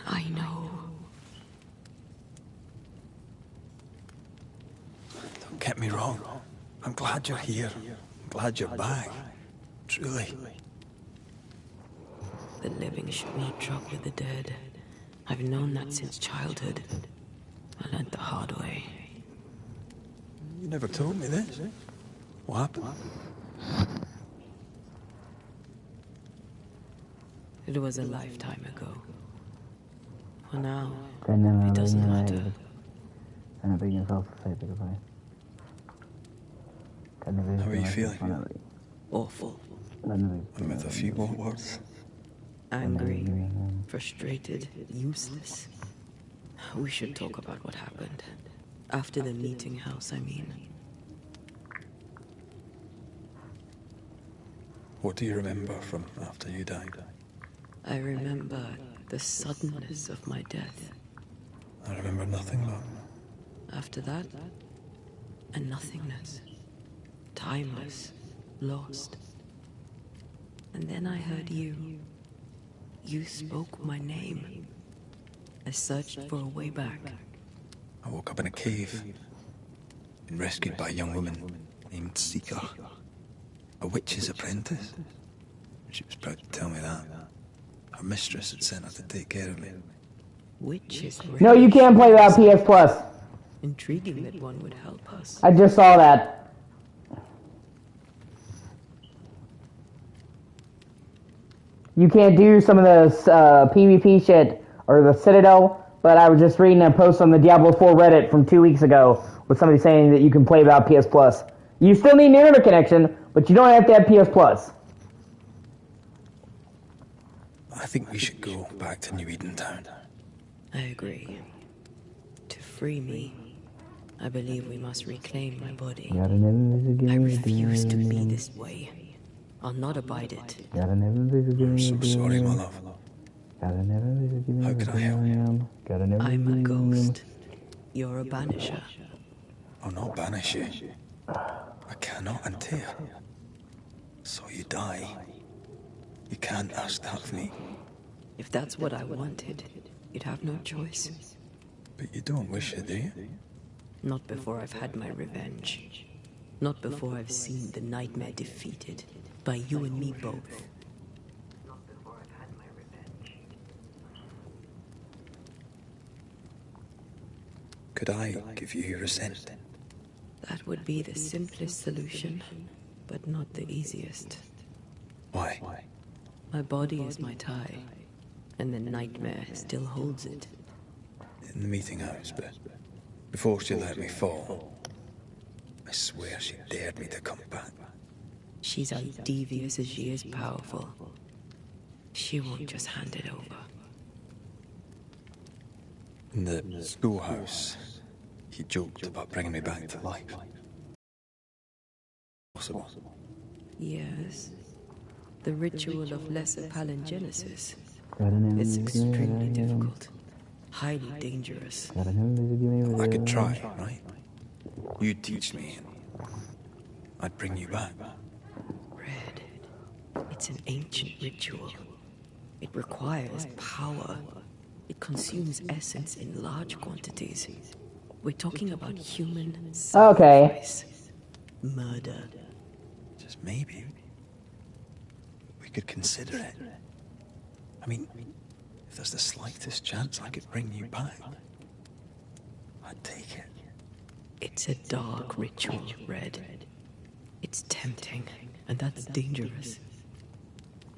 I know. Don't get me wrong. I'm glad you're here. I'm glad you're back. Truly. The living should not drop with the dead. I've known that since childhood. I learned the hard way. You never told me this. What happened? It was a lifetime ago. For now, it doesn't matter. How are you feeling? Awful. And with a few more words? Angry, frustrated, useless. We should talk about what happened. After the meeting house, I mean. What do you remember from after you died? I remember the suddenness of my death. I remember nothing, but... After that, a nothingness. Timeless. Lost. And then I heard you. You spoke my name. I searched for a way back. I woke up in a cave. Been rescued by a young woman named Seeker. A witch's apprentice. She was proud to tell me that. Her mistress had sent her to take care of me. Witches. No, you can't play without PS Plus. Intriguing that one would help us. I just saw that. You can't do some of the PvP shit or the Citadel, but I was just reading a post on the Diablo 4 Reddit from 2 weeks ago with somebody saying that you can play without PS Plus. You still need an internet connection, but you don't have to have PS Plus. I think we should go back to New Eden Town. I agree. To free me, I believe we must reclaim my body. I refuse to be this way. I'll not abide it. I'm so sorry, my love. How can I help you? I'm a ghost. You're a banisher. I'll not banish you. I cannot until. So you die. You can't ask that of me. If that's what I wanted, you'd have no choice. But you don't wish it, do you? Not before I've had my revenge. Not before I've seen the nightmare defeated by you and me both. Not before I've had my revenge. Could I give you your assent? That would be the simplest solution, but not the easiest. Why? My body is my tie, and the nightmare still holds it. In the meeting house, but before she let me fall, I swear she dared me to come back. She's as devious as she is powerful. She won't just hand it over. In the schoolhouse, he joked about bringing me back to life. Possible. Yes. The ritual of lesser palingenesis. It's extremely difficult. Highly dangerous. I could try, right? You'd teach me, and I'd bring you back. Red. It's an ancient ritual. It requires power. It consumes essence in large quantities. We're talking about human sacrifice. Murder. Just maybe. We could consider it. I mean, if there's the slightest chance I could bring you back, I'd take it. It's a dark ritual, Red. It's tempting, and that's dangerous.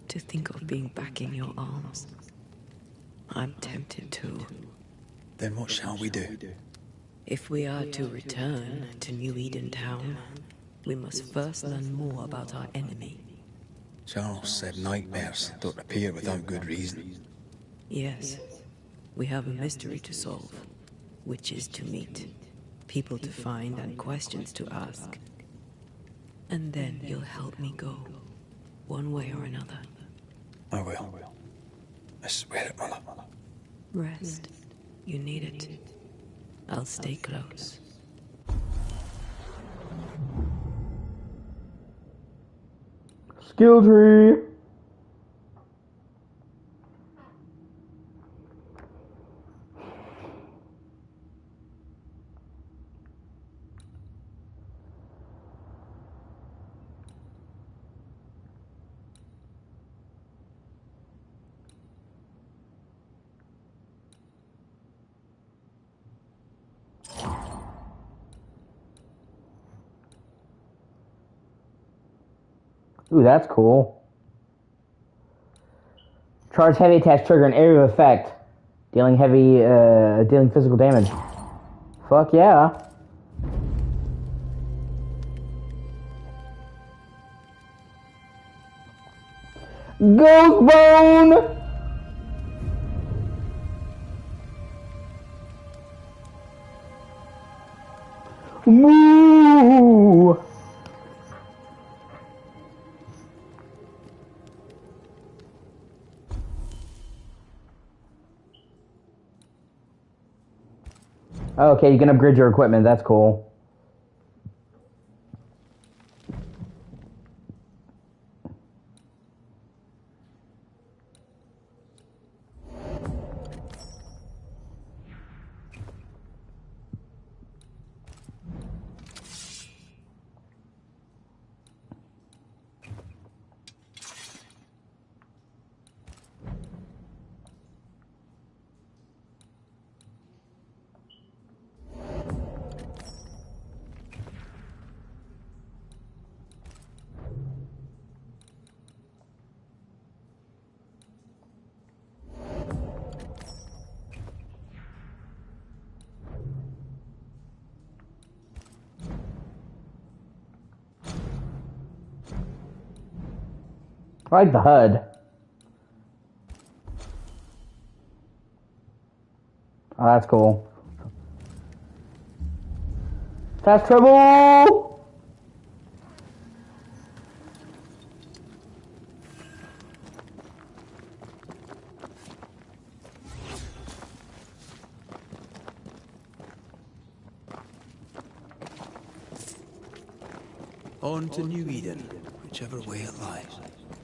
To think of being back in your arms. I'm tempted too. Then what shall we do? If we are to return to New Eden Town, we must first learn more about our enemy. Charles said nightmares don't appear without good reason. Yes, we have a mystery to solve, witches to meet, people to find, and questions to ask. And then you'll help me go, one way or another. I will. I swear it, Mother. Rest. You need it. I'll stay close. Skill tree. Ooh, that's cool. Charge heavy attacks trigger an area of effect, dealing physical damage. Fuck yeah. Ghost bone. Moo. Okay, you can upgrade your equipment. That's cool. I like the HUD. Oh, that's cool. Fast travel! On to New Eden, whichever way it lies.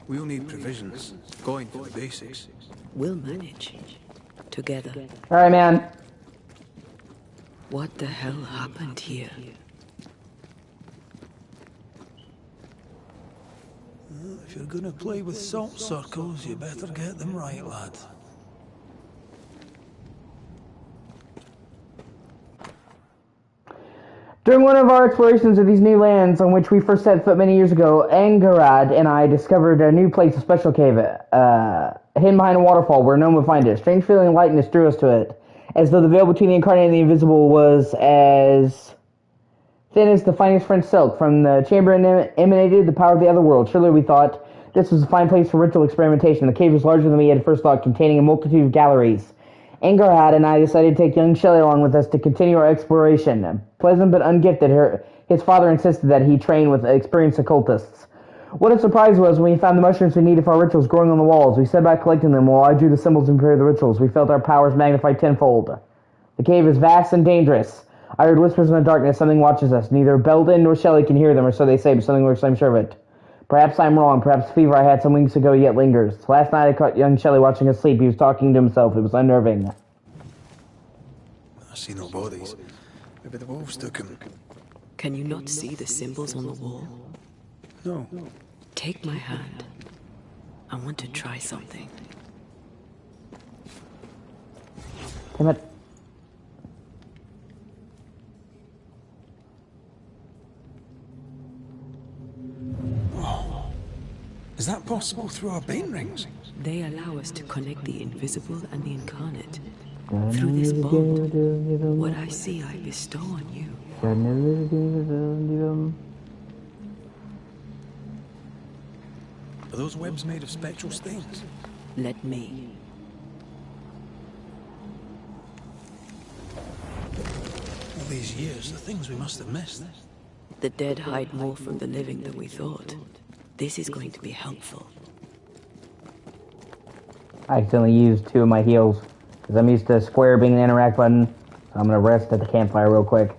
We'll need provisions, going for the basics. We'll manage. Together. Alright, man. What the hell happened here? If you're gonna play with salt circles, you better get them right, lad. During one of our explorations of these new lands on which we first set foot many years ago, Angarad and I discovered a new place, a special cave, hidden behind a waterfall where no one would find it. A strange feeling of lightness drew us to it, as though the veil between the incarnate and the invisible was as thin as the finest French silk. From the chamber emanated the power of the other world. Surely, we thought, this was a fine place for ritual experimentation. The cave was larger than we had first thought, containing a multitude of galleries. Angarad and I decided to take young Shelley along with us to continue our exploration. Pleasant but ungifted, his father insisted that he train with experienced occultists. What a surprise was when we found the mushrooms we needed for our rituals growing on the walls. We set about collecting them while I drew the symbols and prepared the rituals. We felt our powers magnified tenfold. The cave is vast and dangerous. I heard whispers in the darkness. Something watches us. Neither Belden nor Shelley can hear them, or so they say, but something works, I'm sure of it. Perhaps I'm wrong. Perhaps the fever I had some weeks ago yet lingers. Last night I caught young Shelley watching us sleep. He was talking to himself. It was unnerving. I see no bodies. Maybe the wolves took him. Can you not see the symbols on the wall? No. Take my hand. I want to try something. Damn it. Is that possible through our bane rings? They allow us to connect the invisible and the incarnate. Through this bond, what I see I bestow on you. Are those webs made of spectral stains? Let me. All these years, the things we must have missed. The dead hide more from the living than we thought. This is going to be helpful. I accidentally used 2 of my heals, because I'm used to square being the interact button. So I'm going to rest at the campfire real quick.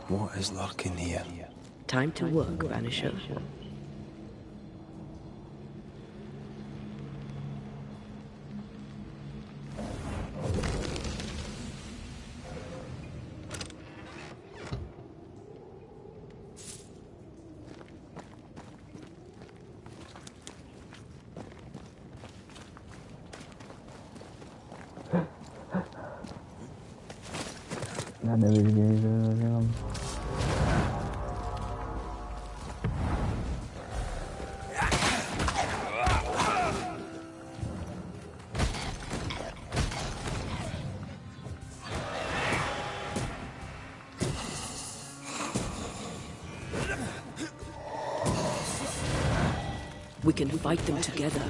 What is lurking here? Time to work, Banisher. We can fight them together.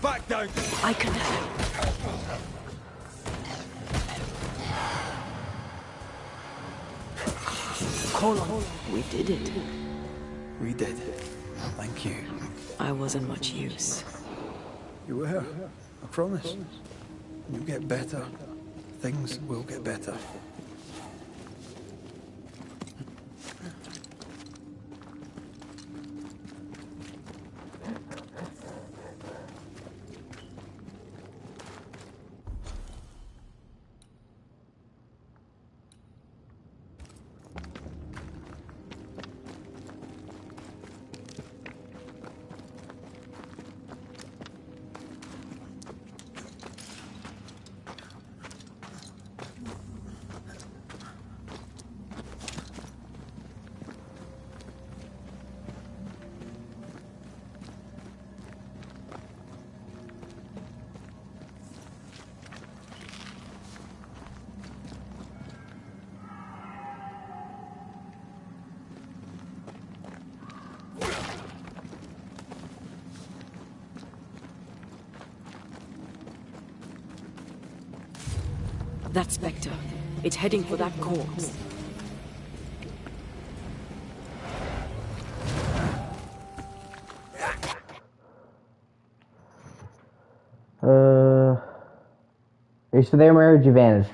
Back down! I can help. Colin, we did it. We did. Thank you. I wasn't much use. You were. I promise. You'll get better. Things will get better. That Spectre. It's heading for that corpse. Are you still there, Mary, or did you vanish?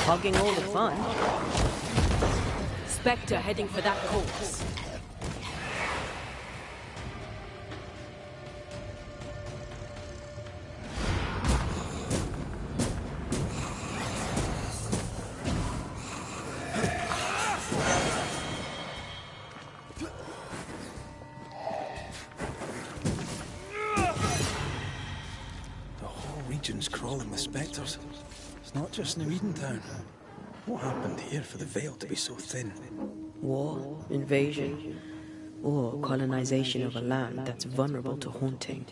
Hogging all the fun. Spectre heading for that corpse. The whole region's crawling with spectres. It's not just New Edentown. What happened here for the veil to be so thin? War, invasion, or colonization of a land that's vulnerable to haunting.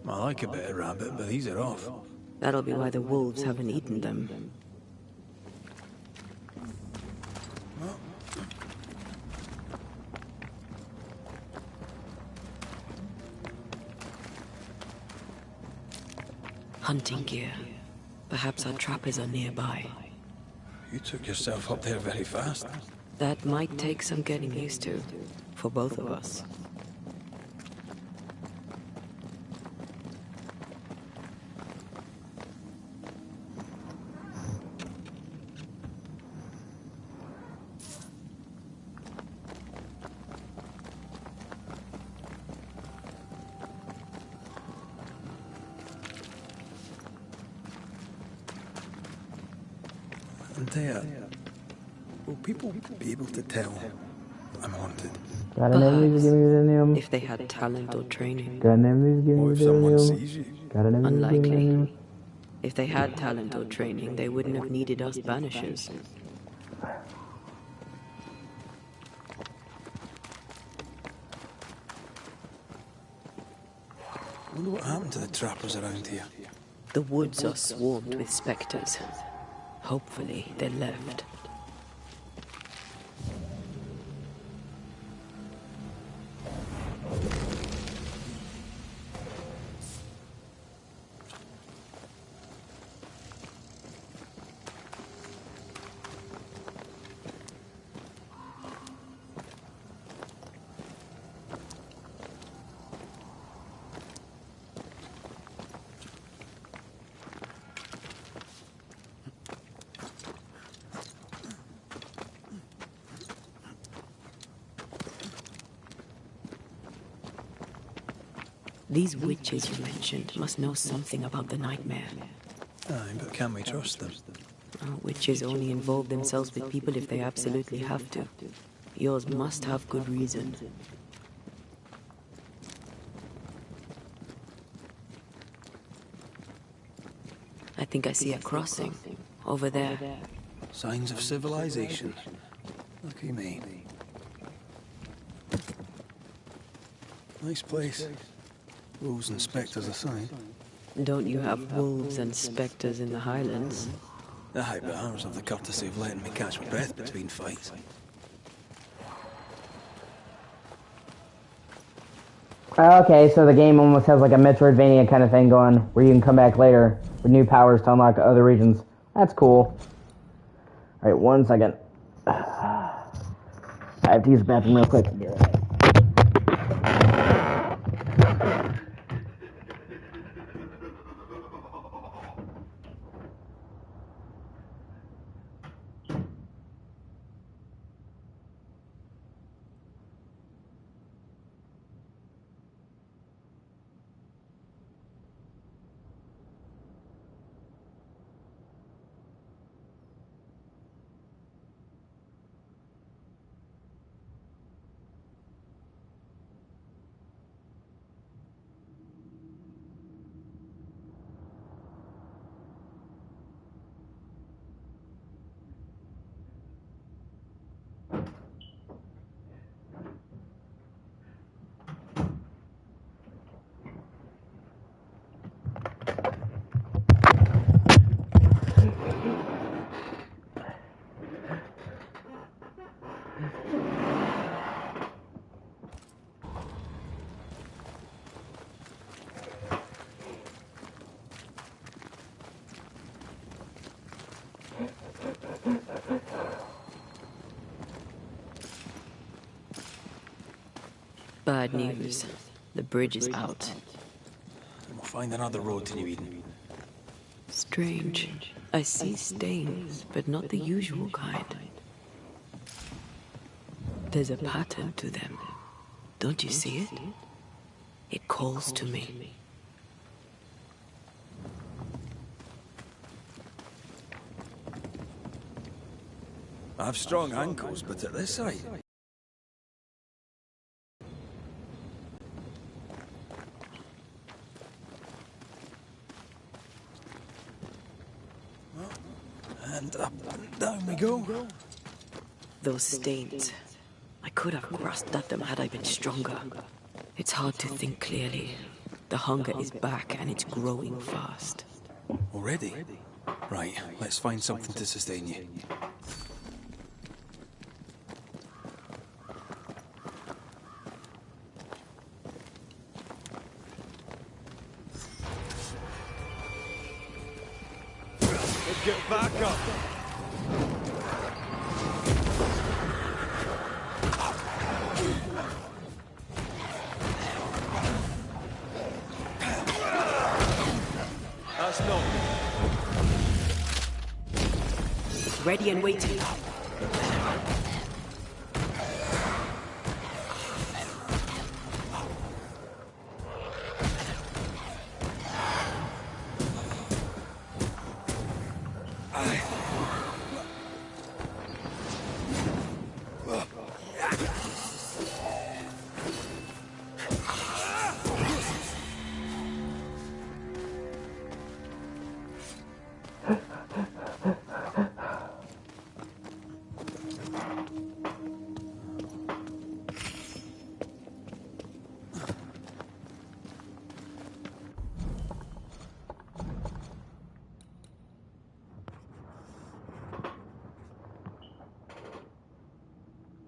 I like a bit of rabbit, but these are off. That'll be why the wolves haven't eaten them. Hunting gear. Perhaps our trappers are nearby. You took yourself up there very fast. That might take some getting used to, for both of us. Antea, will people be able to tell I'm haunted? Got a name, please give me the name. If they had talent or training. Got a name, please give What me if the someone name. sees you? Got a name, please give me the Unlikely. name. If they had talent or training, they wouldn't have needed us Banishers. I wonder what happened to the trappers around here. The woods are swarmed with spectres. Hopefully, they left. These witches you mentioned must know something about the nightmare. Aye, but can we trust them? Witches only involve themselves with people if they absolutely have to. Yours must have good reason. I think I see a crossing over there. Signs of civilization. Lucky me. Nice place. Wolves and spectres aside. Don't you have wolves and spectres in the Highlands? Aye, but ours have the courtesy of letting me catch my breath between fights. Okay, so the game almost has like a Metroidvania kind of thing going, where you can come back later with new powers to unlock other regions. That's cool. Alright, 1 second. I have to use the bathroom real quick. Bad news. The bridge is out. Then we'll find another road to New Eden. Strange. I see stains, but not the usual kind. There's a pattern to them. Don't you see it? It calls to me. I have strong ankles, but at this height... And up and down we go. Those stains. I could have grasped at them had I been stronger. It's hard to think clearly. The hunger is back and it's growing fast. Already? Right, let's find something to sustain you. Get back up! That's not... Ready and waiting.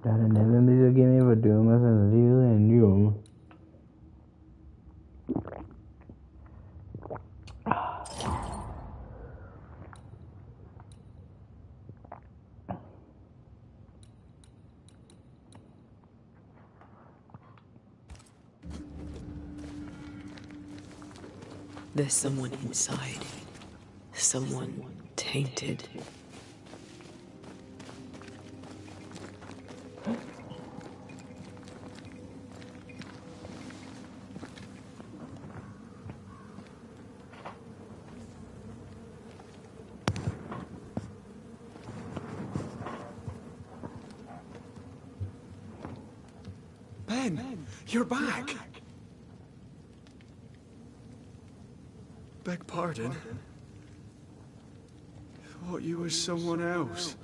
Gotta never be to give me for doing myself you and you. There's someone inside. Someone tainted. Ben, you're back. Beg pardon. Thought you was someone else.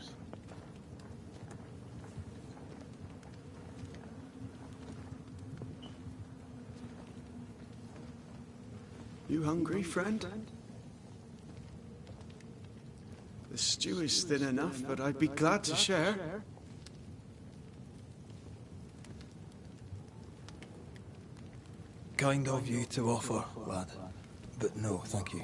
You hungry, friend? The stew is thin enough, but I'd be glad to share. Kind of you to offer, lad. But no, thank you.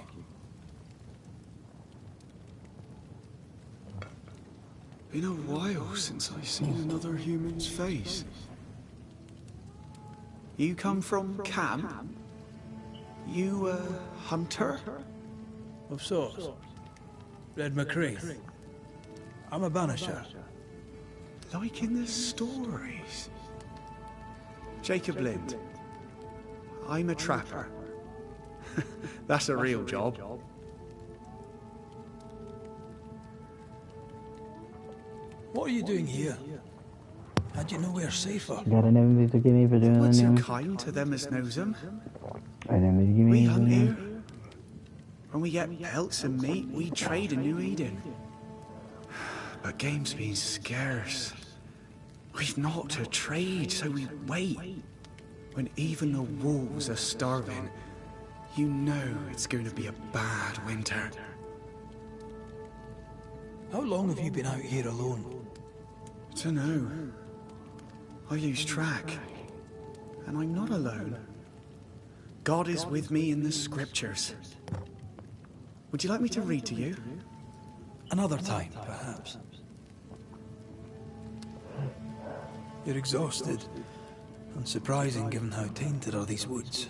Been a while since I've seen another human's face. You come from camp? You a hunter? Of sorts. Red McCree. I'm a banisher. Like in the stories. Jacob Lind. I'm a trapper. That's a real job. What are you doing here? Had you nowhere safer? Got an enemy to give me for doing Woods that. are kind to them as knows them. An enemy to give me We for hunt doing here. When we get pelts and meat, we trade in New Eden. But game's been scarce. We've naught to trade, so we wait. When even the wolves are starving, you know it's going to be a bad winter. How long have you been out here alone? Dunno. I lose track. And I'm not alone. God is with me in the scriptures. Would you like me to read to you? Another time, perhaps. You're exhausted. Unsurprising given how tainted are these woods.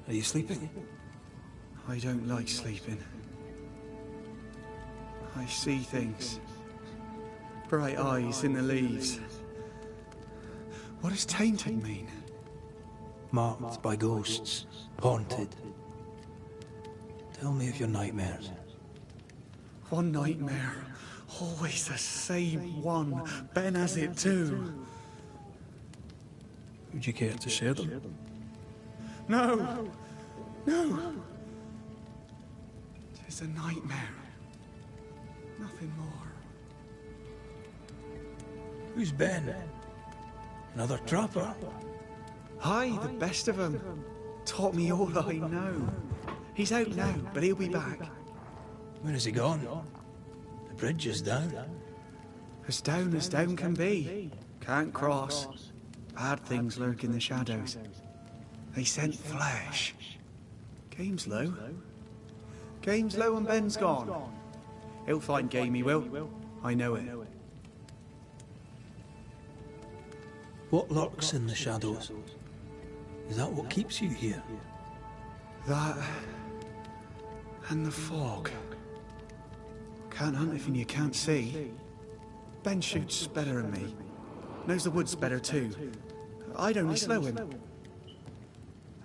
Are you sleeping? I don't like sleeping. I see things. Bright eyes in the leaves. What does tainted mean? Marked by ghosts. Haunted. Tell me of your nightmares. One nightmare. Always the same one. Ben has it too. Would you care to share them? No! No! Tis a nightmare. Nothing more. Who's Ben? Another trapper? Aye, the best of them. Taught me all I know. He's out now, but he'll be back. Where has he gone? The bridge is down. As down can be. Can't cross. Bad things lurk in the shadows. They scent flesh. Game's low. Game's low and Ben's gone. He'll find game, he will. I know it. What lurks in the shadows? Is that what keeps you here? That... and the fog. Can't hunt if you can't see. Ben shoots better than me. Knows the woods better too. I'd only slow him.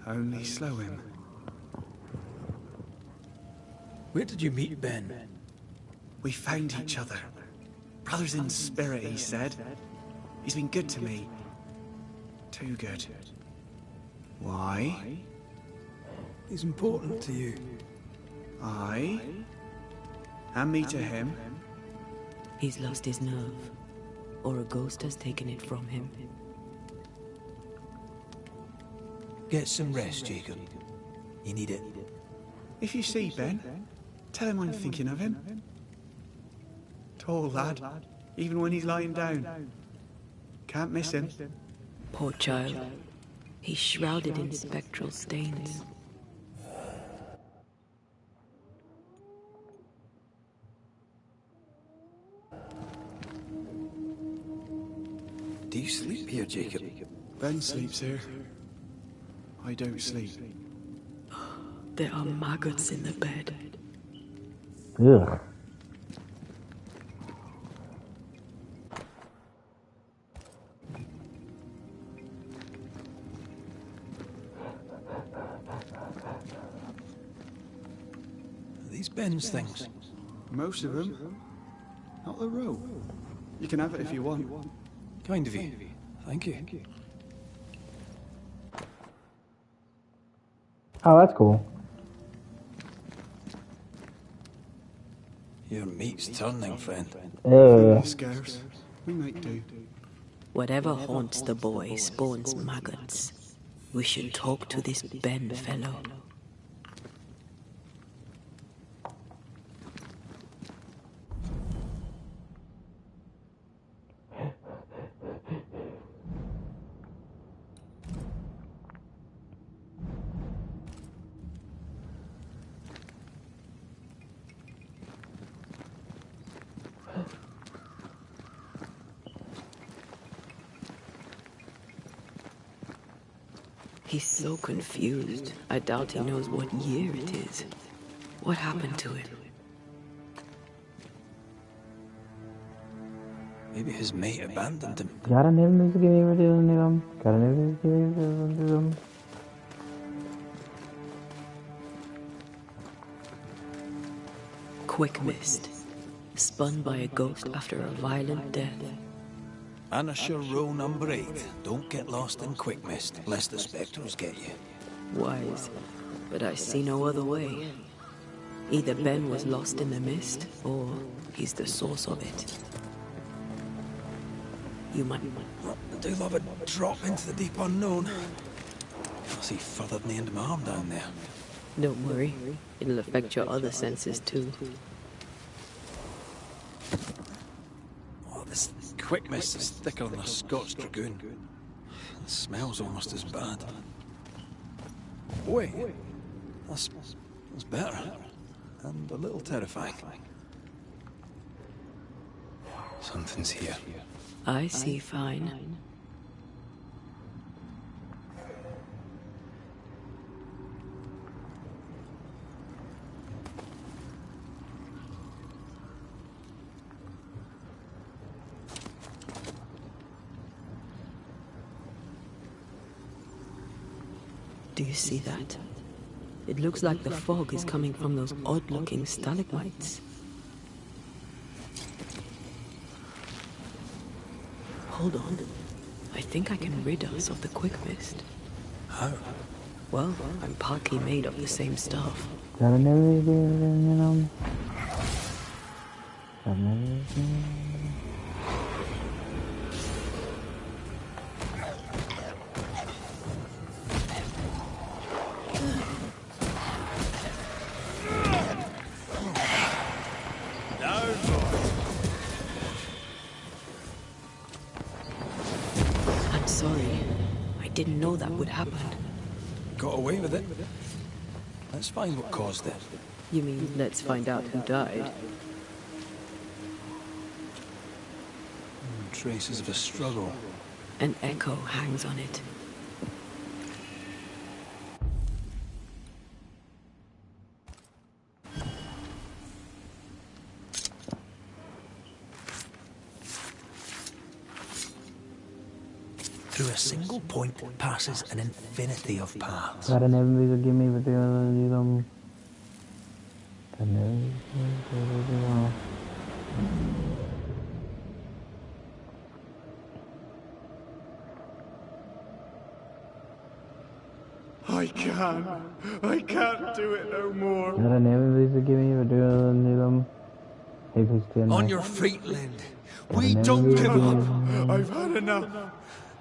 Only slow him. Where did you meet Ben? We found each other. Brothers in spirit, he said. He's been good to me. Too good. Why? He's important to you. I? And me to him? He's lost his nerve, or a ghost has taken it from him. Get some rest, Jacob. You need it. If you see Ben, tell him I'm thinking of him. Tall lad, even when he's lying down. Can't miss him. Poor child. He's shrouded in spectral stains. Do you sleep here, Jacob? Ben sleeps here. I don't sleep. There are maggots in the bed. Ugh. These Ben's things. Most of them. Not the rope. You can have it if you want. Kind of you. Thank you. Oh, that's cool. Your meat's turning, friend. Scarce. We might do. Whatever haunts the boy spawns maggots. We should talk to this Ben fellow. He's so confused. I doubt he knows what year it is. What happened to him? Maybe his mate abandoned him. Gotta never miss a game with them. Gotta never miss a game with them. Quick mist. Spun by a ghost after a violent death. Banisher rule number 8. Don't get lost in quick mist, lest the spectres get you. Wise, but I see no other way. Either Ben was lost in the mist, or he's the source of it. You might... I do love a drop into the deep unknown. I see further than the end of my arm down there. Don't worry, it'll affect your other senses too. Oh, this quick mist is thicker than a Scots dragoon. It smells almost as bad. Wait, that's better. And a little terrifying. Something's here. I see fine. Do you see that? It looks like the fog is coming from those odd-looking stalagmites. Hold on. I think I can rid us of the quick mist. How? Well, I'm partly made of the same stuff. Gotta never miss a game with them. Gotta never miss a game. I'm sorry. I didn't know that would happen. Got away with it. Let's find what caused it. You mean, let's find out who died? Traces of a struggle. An echo hangs on it. Through a single point passes an infinity of paths. Gotta never miss a game with them. Gotta never miss a game. I can't do it no more. Gotta never miss a game with them. Hey, please tell me. On your feet, Lind. We don't give up. I've had enough.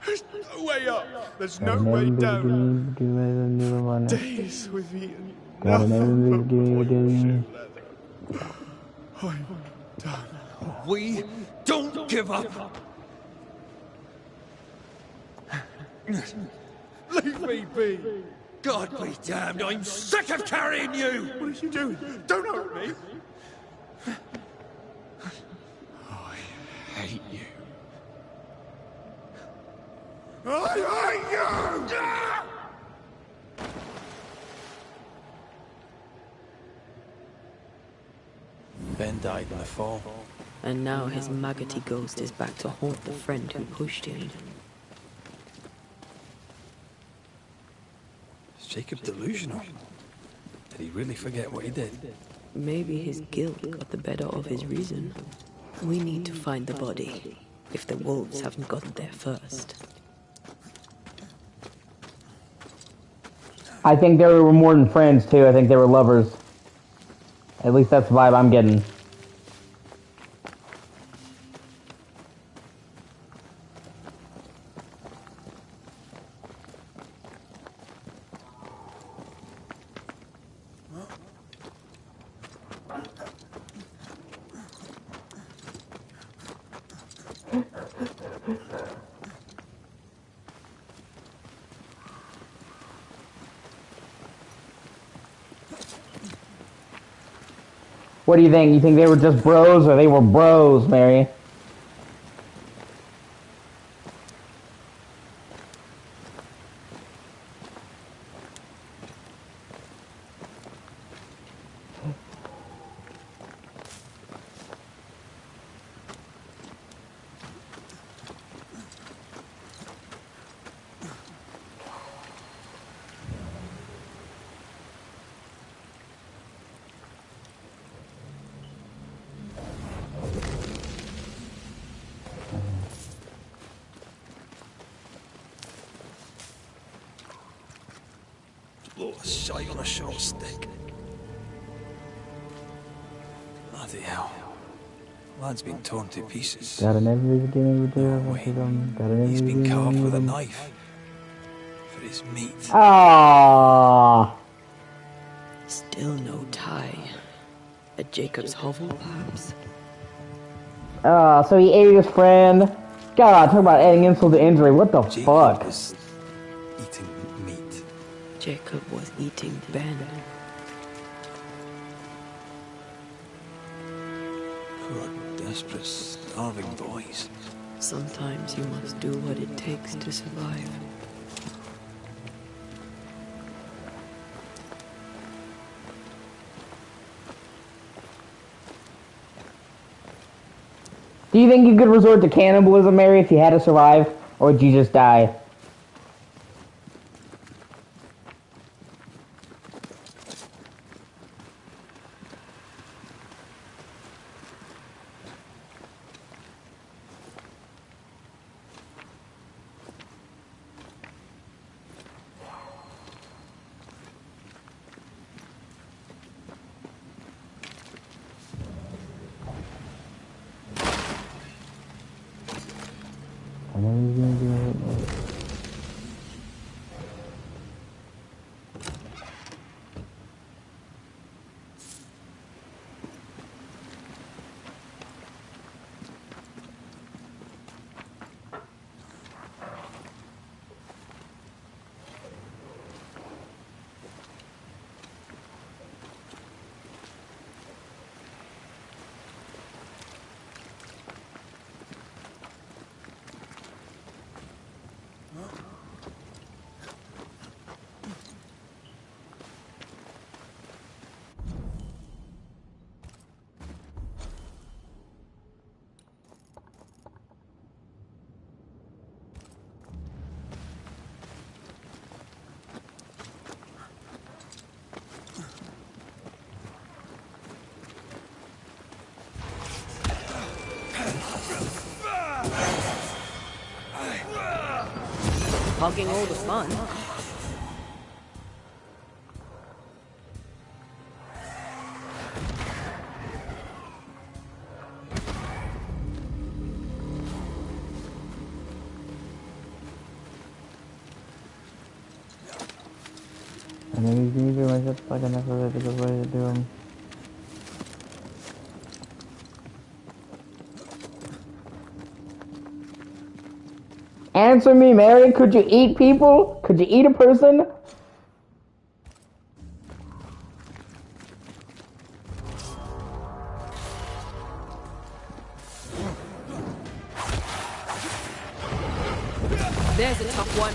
There's no way up. There's no way down. Days with eaten nothing but bullshit. I'm done. We don't give up. Leave me be. God be damned, I'm sick of carrying you! What are you doing? Don't hurt me. I hate you. I hate you! Ben died in the fall. And now his maggoty ghost is back to haunt the friend who pushed him. Is Jacob delusional? Did he really forget what he did? Maybe his guilt got the better of his reason. We need to find the body, if the wolves haven't gotten there first. I think they were more than friends, too. I think they were lovers. At least that's the vibe I'm getting. What do you think? You think they were just bros or they were bros, Mary? Blow a shite on a short stick. Bloody hell. Lad's been torn to pieces. Got an every beginning He's been carved with a knife. For his meat. Aww. Still no tie. At Jacob's hovel, perhaps? So he ate his friend. God, talk about adding insult to injury. What the Jacob fuck? was eating meat. Jacob was eating Ben. Poor, desperate, starving boys. Sometimes you must do what it takes to survive. Do you think you could resort to cannibalism, Mary, if you had to survive? Or would you just die? Hogging all the fun. And then he's gonna do like that's like enough of it, a good way to do him. Answer me, Mary. Could you eat people? Could you eat a person? There's a tough one.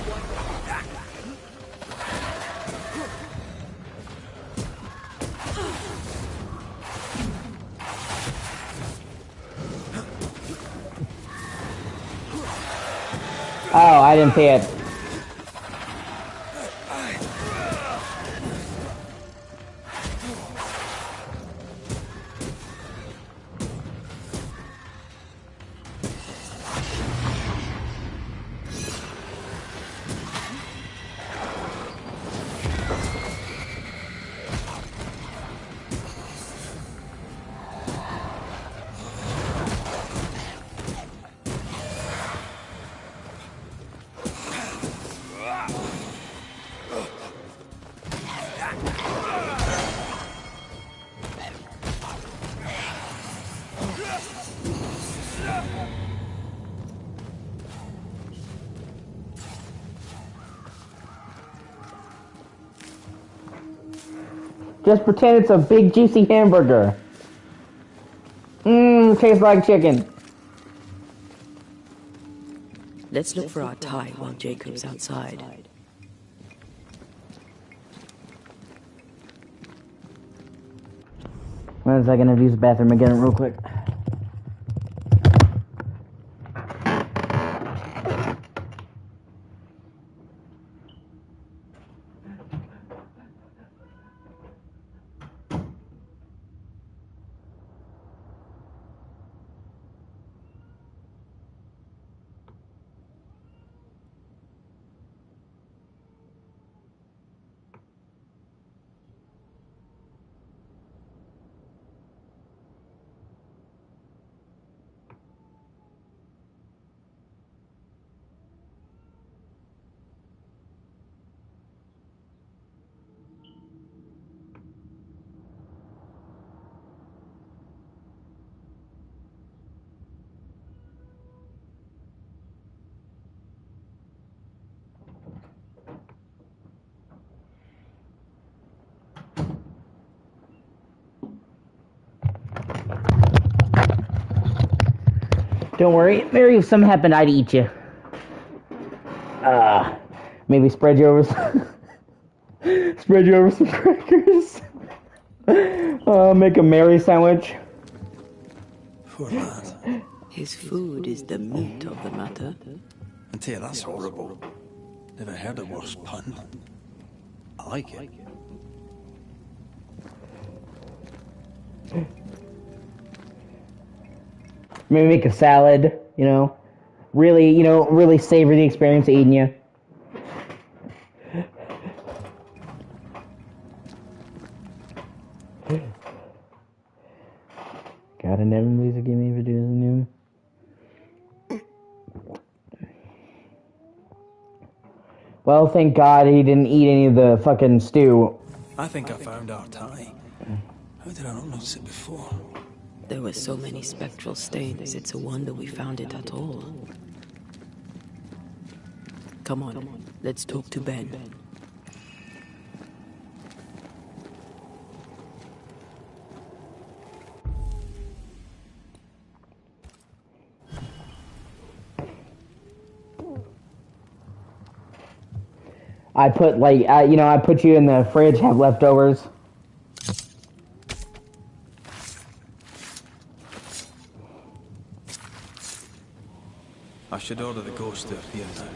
Oh, I didn't see it. Just pretend it's a big juicy hamburger. Tastes like chicken. Let's look for our tie while Jacob's outside. One second, I'll use the bathroom again real quick. Don't worry, Mary, if something happened, I'd eat you. Maybe spread you over some crackers. Make a Mary sandwich. Poor lad. His food is the meat of the matter. I tell you, that's horrible. Never heard a worse pun. I like it. Maybe make a salad, really savor the experience of eating you. God, I never please give me videos new. Well, thank God he didn't eat any of the fucking stew. I think I found our tie. How did I not notice it before? There were so many spectral stains, it's a wonder we found it at all. Come on, let's talk to Ben. I put I put you in the fridge, have leftovers. I should order the ghost to appear now.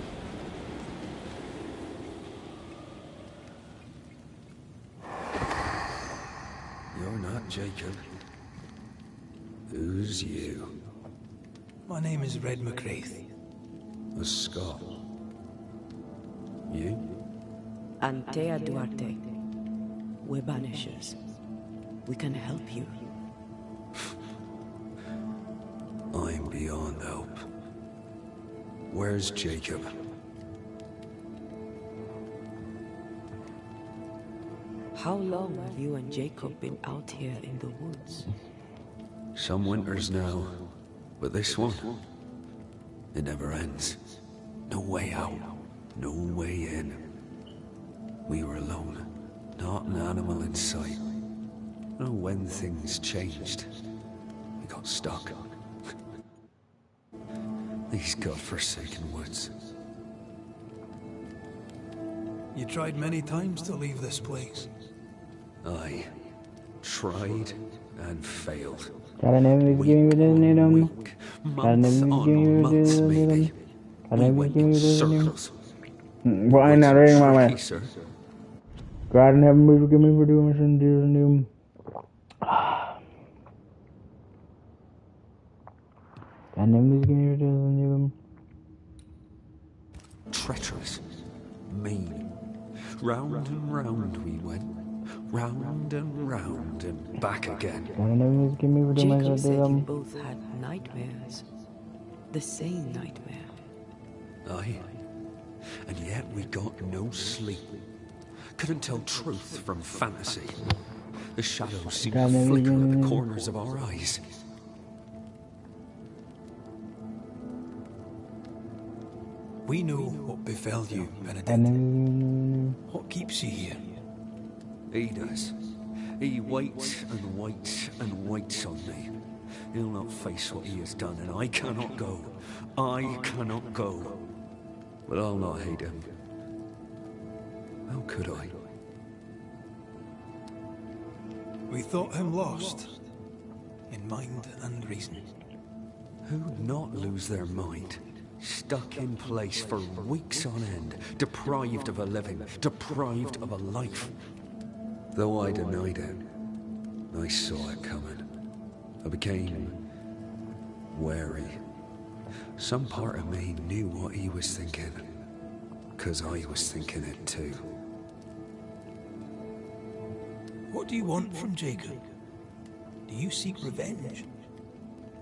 You're not Jacob. Who's you? My name is Red McCraith. A Scot. You? Antea Duarte. We're Banishers. We can help you. I'm beyond help. Where's Jacob? How long have you and Jacob been out here in the woods? Some winters now, but this one, it never ends. No way out, no way in. We were alone, not an animal in sight. Know when things changed, we got stuck. These godforsaken woods. You tried many times to leave this place. I tried and failed. Gotta never give you the needle. Months on months, maybe. We went in circles. Why not reading my way? Sir. God in heaven, please forgive me for doing this and do the new. God never please give me for doing the new. Treacherous, mean. Round and round we went. Round and back again. God never please give me for doing my Jacob said you damn. both had nightmares. The same nightmare. Aye. And yet we got no sleep. Couldn't tell truth from fantasy. The shadows seemed to flicker at the corners of our eyes. We know what befell you, Benedict. What keeps you here? He does. He waits and waits and waits on me. He'll not face what he has done, and I cannot go. I cannot go. But I'll not hate him. How could I? We thought him lost, in mind and reason. Who'd not lose their mind? Stuck in place for weeks on end, deprived of a living, deprived of a life. Though I denied it, I saw it coming. I became wary. Some part of me knew what he was thinking, 'cause I was thinking it too. What do you want from Jacob? Do you seek revenge?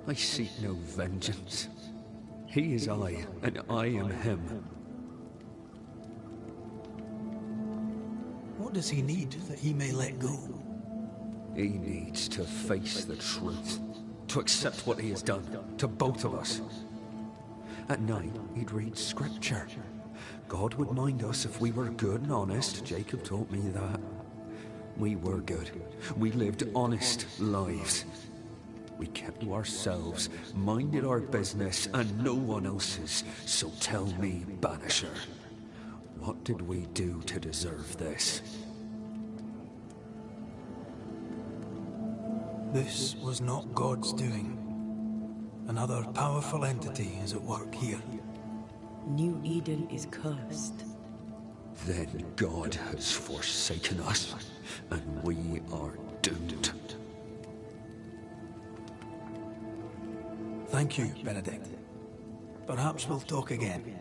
I seek no vengeance. He is I, and I am him. What does he need that he may let go? He needs to face the truth, to accept what he has done, to both of us. At night, he'd read scripture. God would mind us if we were good and honest. Jacob taught me that. We were good. We lived honest lives. We kept to ourselves, minded our business and no one else's. So tell me, Banisher, what did we do to deserve this? This was not God's doing. Another powerful entity is at work here. New Eden is cursed. Then God has forsaken us, and we are doomed. Thank you, Benedict. Perhaps we'll talk again.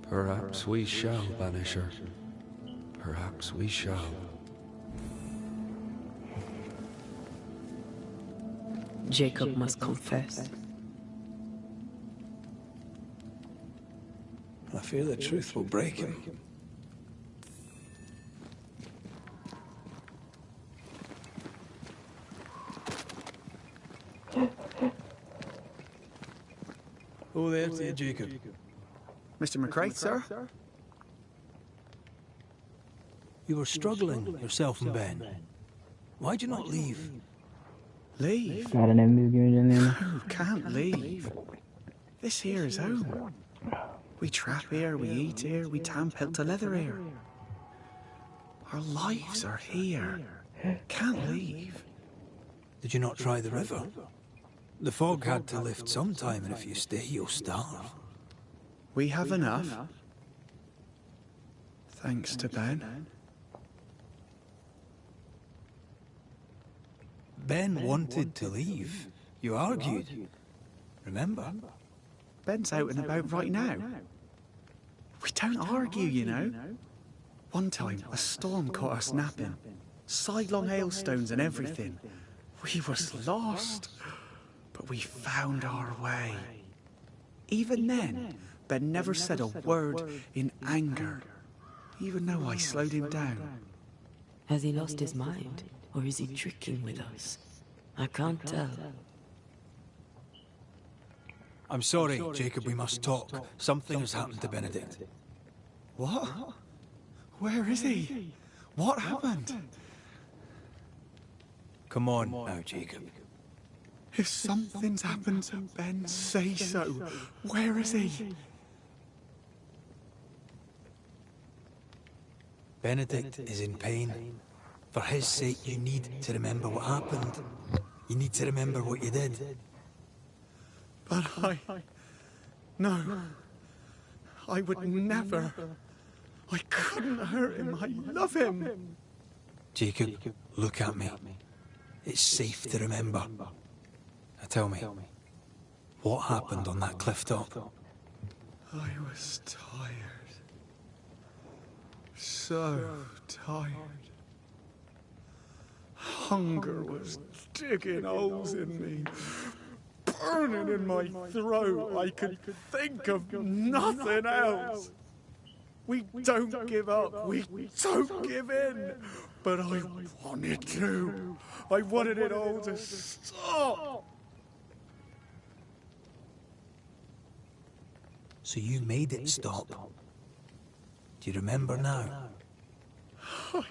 Perhaps we shall, Banisher. Perhaps we shall. Jacob must confess. I fear the truth will break him. Oh, there to you, Jacob. Mr. McCrae, sir? You were struggling, yourself and Ben. Why'd you not leave? Leave? Got an MV in there. No, can't leave. This here is home. We trap here, we eat here, we tan pelt to leather here. Our lives are here. Can't leave. Did you not try the river? The fog had to lift sometime, and if you stay, you'll starve. We have enough. Thanks to Ben. Ben wanted to leave. You argued. Remember? Ben's out and about right now. We don't argue, you know. One time, a storm caught us napping. Sidelong hailstones and everything. We was lost. But we found our way. Even then, Ben never said a word in anger. Even though I slowed him down. Has he lost his mind? Or is he tricking with us? I can't tell. I'm sorry, Jacob, we must talk. Something has happened to Benedict. What? Where is he? What happened? Come on now, Jacob. If something's happened to Ben, say so. Where is he? Benedict is in pain. For his sake, you need to remember what happened. You need to remember what you did. But No. I would never. I couldn't hurt him. I love him. Jacob, look at me. It's safe to remember. Now tell me, what happened on that cliff top? I was tired. So tired. Hunger was digging holes in me, burning in my throat. I could think of nothing else. We don't give up. We don't give in. But I wanted to. I wanted it all to stop. So you made it stop. Do you remember now? I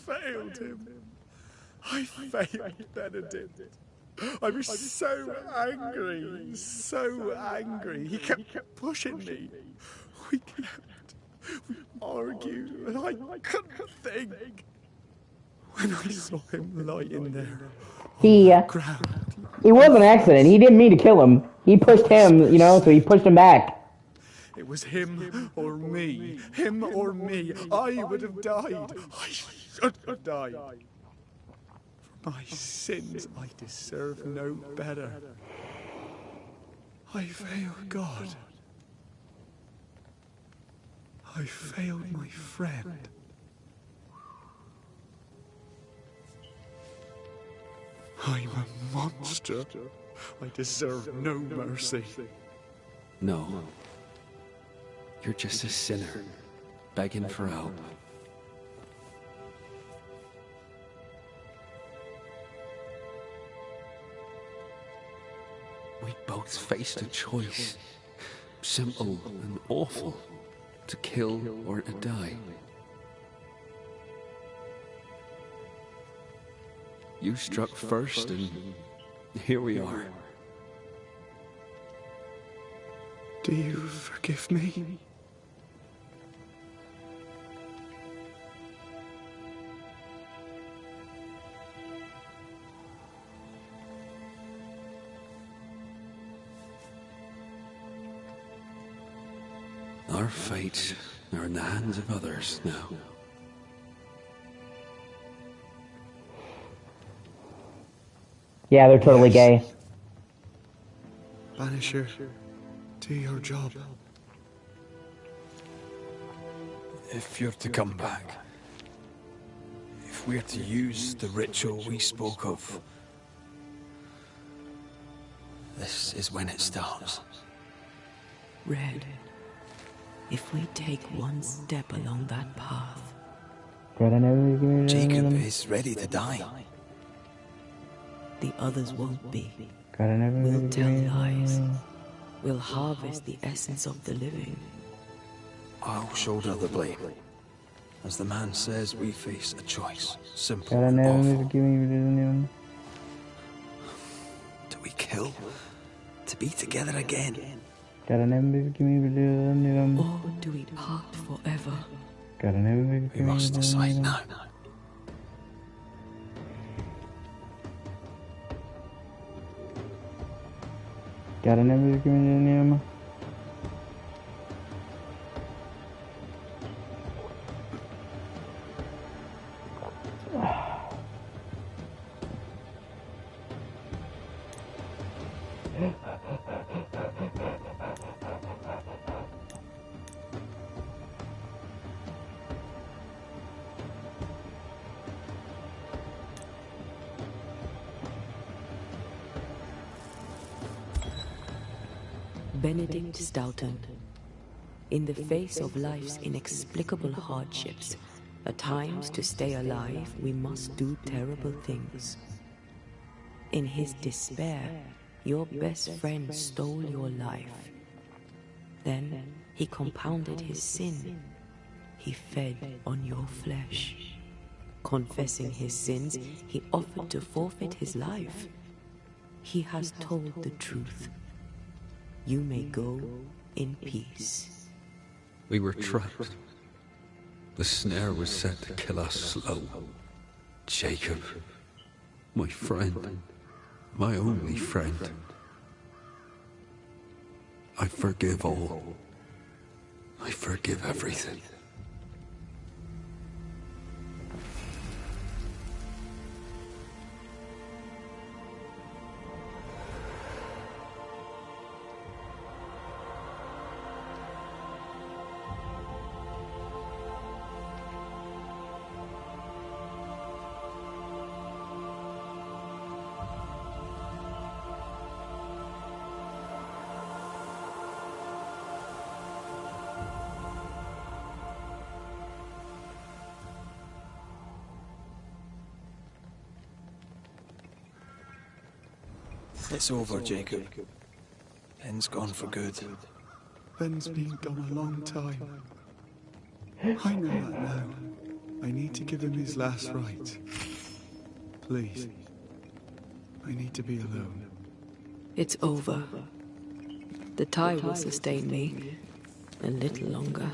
failed him. I failed, Benedict. I was so angry, so angry. He kept pushing me. We argued, and I couldn't think. When I saw him lying there on the ground... It was an accident. He didn't mean to kill him. He pushed him, you know, so he pushed him back. It was him or me. Him or me. I would have died. I should have died. For my sins, I deserve no better. I failed God. I failed my friend. I'm a monster. I deserve no mercy. No. You're just a sinner, begging for help. We both faced a choice, simple and awful, to kill or to die. You struck first, and here we are. Do you forgive me? Our fates are in the hands of others now. Yeah, they're totally gay. Banisher, do your job. If you're to come back, if we're to use the ritual we spoke of, this is when it starts. Red, if we take one step along that path... Jacob is ready to die. The others won't be. We'll tell lies. We'll harvest the essence of the living. I'll shoulder the blame. As the man says, we face a choice. Simple and awful. Do we kill? To be together again? Or do we part forever? We must decide now. Got an image communion. Benedict Stoughton. In the face of life's inexplicable hardships, at times to stay alive, we must do terrible things. In his despair, your best friend stole your life. Then he compounded his sin. He fed on your flesh. Confessing his sins, he offered to forfeit his life. He has told the truth. You may go in peace. We were trapped. The snare was set to kill us slow. Jacob, my friend, my only friend. I forgive all. I forgive everything. It's over, Jacob. Ben's gone for good. Ben's been gone a long time. I know that now. I need to give him his last right. Please. I need to be alone. It's over. The tie will sustain me a little longer.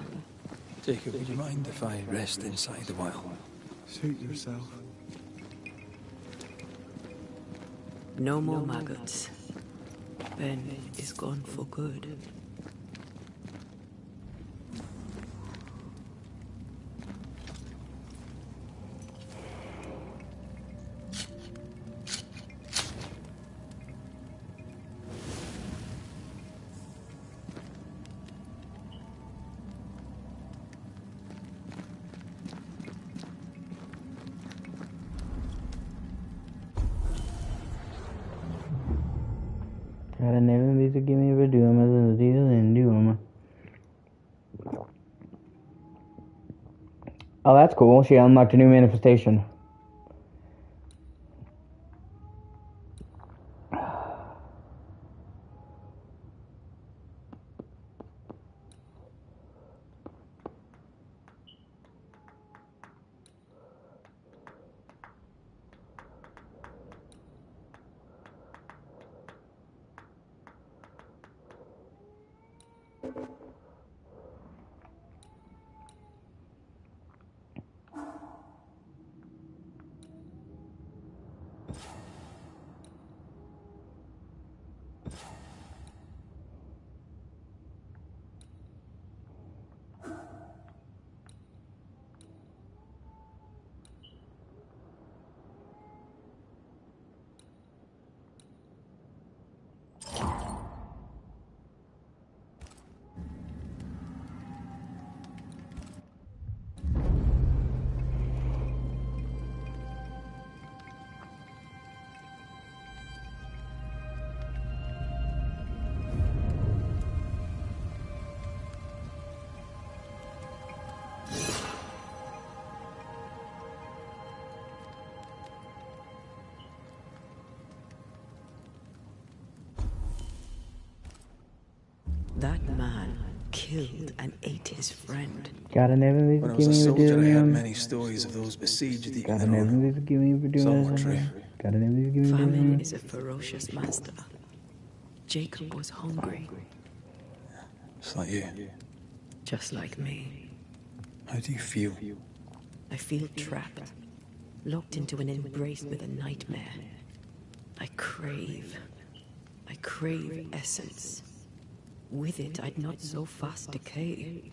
Jacob, would you mind if I rest inside a while? Suit yourself. No more maggots. Ben is gone for good. Gotta never be to give me for doing my little deal and do them. Oh, that's cool. She unlocked a new manifestation. That man killed and ate his friend. Gotta never be When to I give was a me for soldier, I doing heard them. many stories of those besieged eating Gotta their never own. be to give me for doing Some were something. true. Gotta never be to give me for doing Famine them. is a ferocious master. Jacob was hungry, Just like you. just like me. How do you feel? I feel trapped, locked into an embrace with a nightmare. I crave essence. With it, I'd not so fast decay.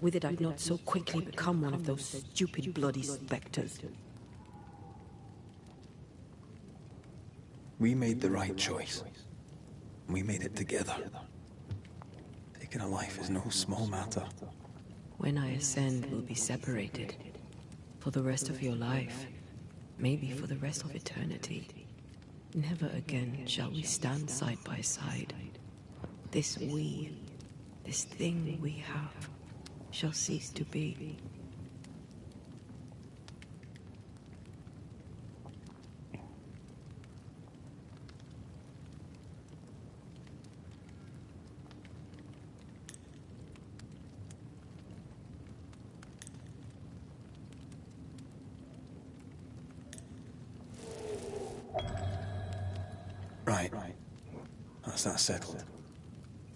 With it, I'd not so quickly become one of those stupid bloody specters. We made the right choice. We made it together. Taking a life is no small matter. When I ascend, we'll be separated. For the rest of your life. Maybe for the rest of eternity. Never again shall we stand side by side. This thing we have, shall cease to be. Right. That's that settled.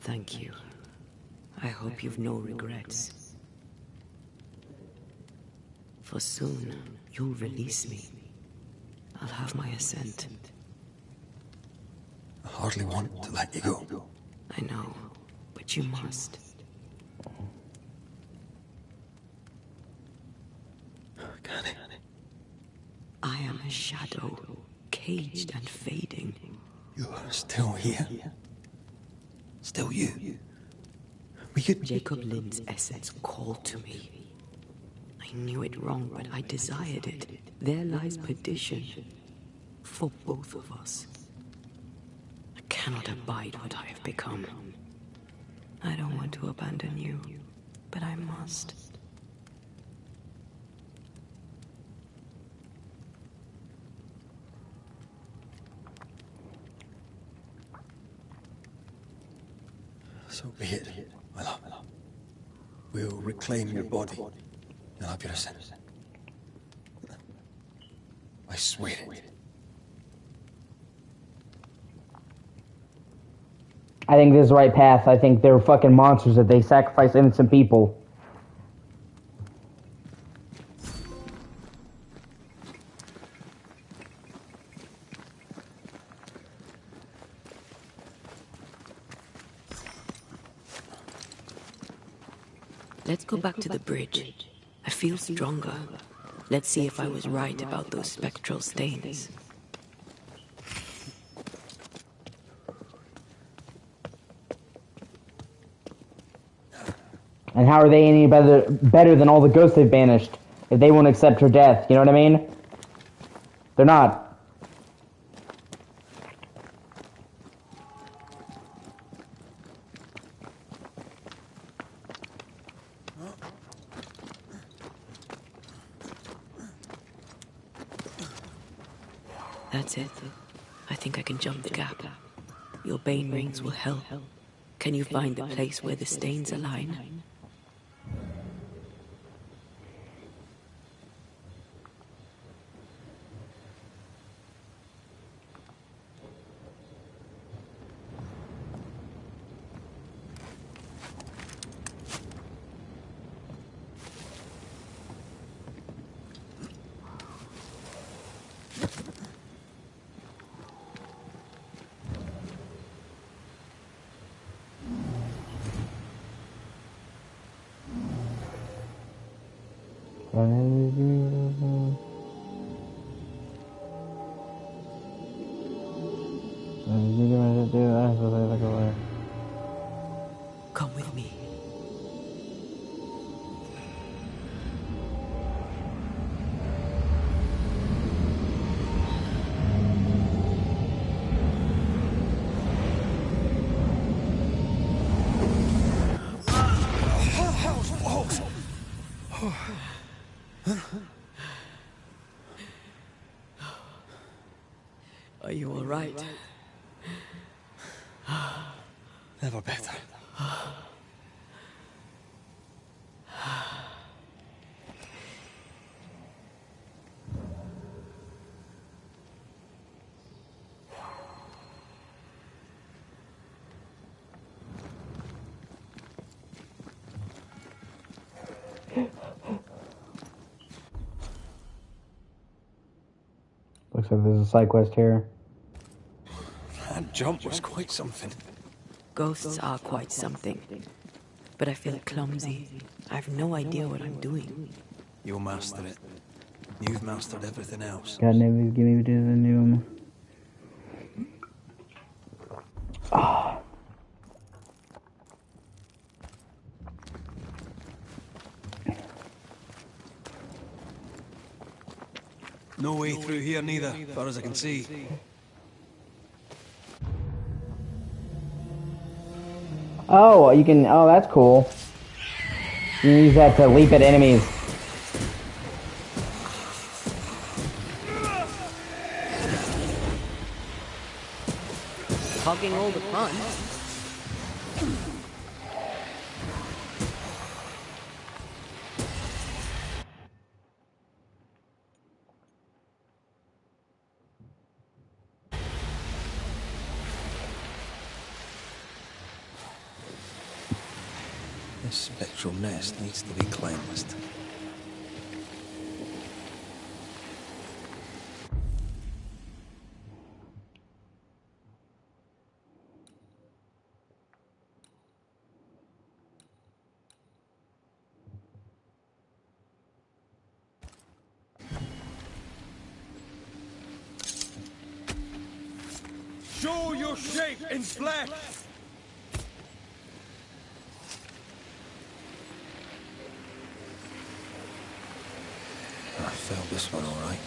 Thank you. I hope you've no regrets. For soon, you'll release me. I'll have my ascent. I hardly want to let you go. I know, but you must. Can it? I am a shadow, caged and fading. You're still here. Still you. We could... Jacob Lynn's essence called to me. I knew it wrong, but I desired it. There lies perdition. For both of us. I cannot abide what I have become. I don't want to abandon you, but I must. So be it, my love. We'll reclaim your body. You'll have your ascent. I swear it. I think this is the right path. I think they're fucking monsters that they sacrifice innocent people. Let's go back to the bridge. I feel stronger. Let's see if I was right about those spectral stains. And how are they any better than all the ghosts they've banished if they won't accept her death? You know what I mean? They're not. That's it. I think I can jump the gap. Your bane rings will help. Can you find the place where the stains align? Come with me. Are you all right? Never better. Looks like there's a side quest here. That jump was quite something. Ghosts are quite something. But I feel clumsy. I have no idea what I'm doing. You'll master it. You've mastered everything else. God never give me to the new. Ah. No way through here neither, as far as I can see. Oh, you can. Oh, that's cool. You can use that to leap at enemies. Hogging all the fun. This spectral nest needs to be cleansed. Show your shape in flesh! I failed this one all right.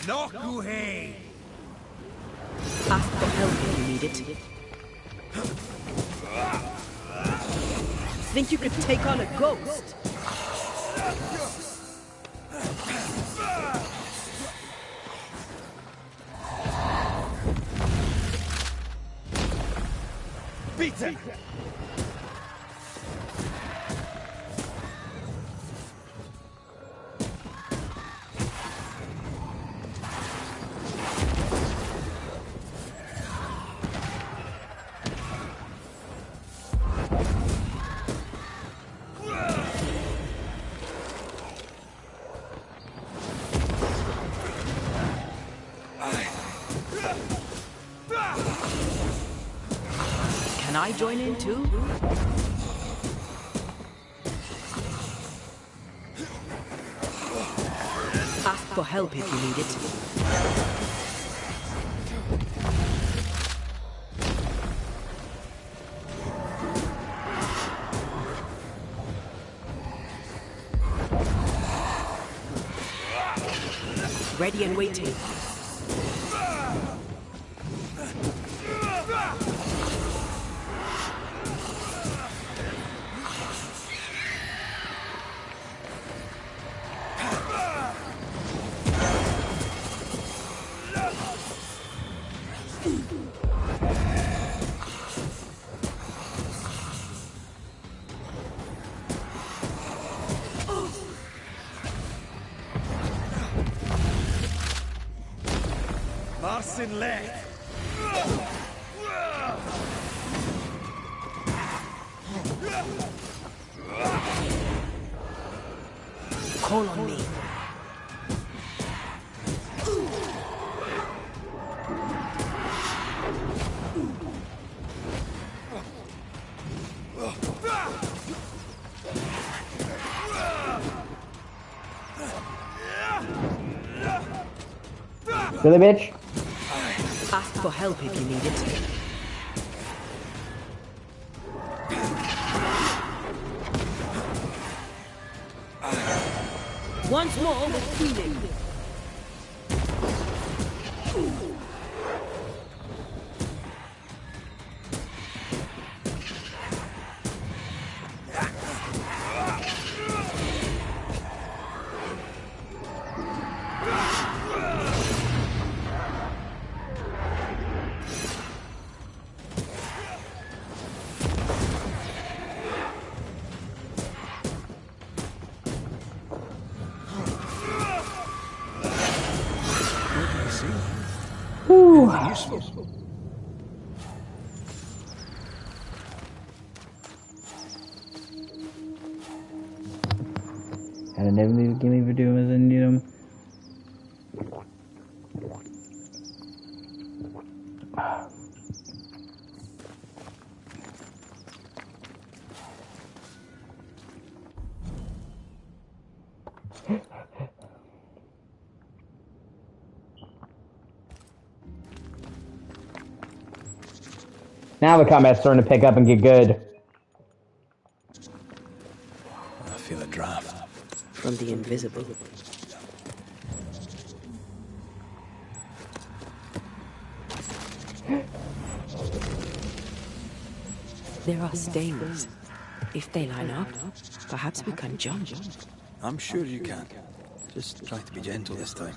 Nokuhei! Ask for help if you need it. Think you could take on a ghost? Beaten! Can I join in too? Ask for help if you need it. Ready and waiting. Marcin left. Call on me. Really, bitch? Ask for help if you need it. Once more with feeling. Useful. And I never leave a game for doing as I need them. Now the combat's starting to pick up and get good. I feel a draft. From the invisible. There are stains. If they line up, perhaps we can jump. I'm sure you can. Just try to be gentle this time.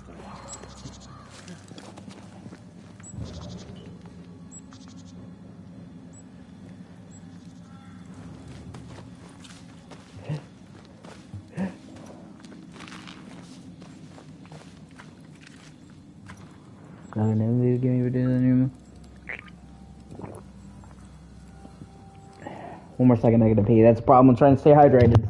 One more second, I gotta pee. That's the problem. I'm trying to stay hydrated.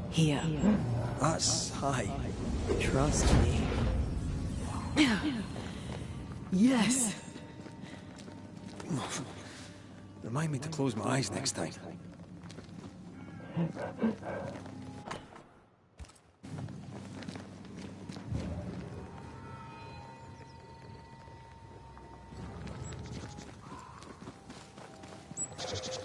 Here. That's high. Trust me. Yes. Remind me to close my eyes next time. Got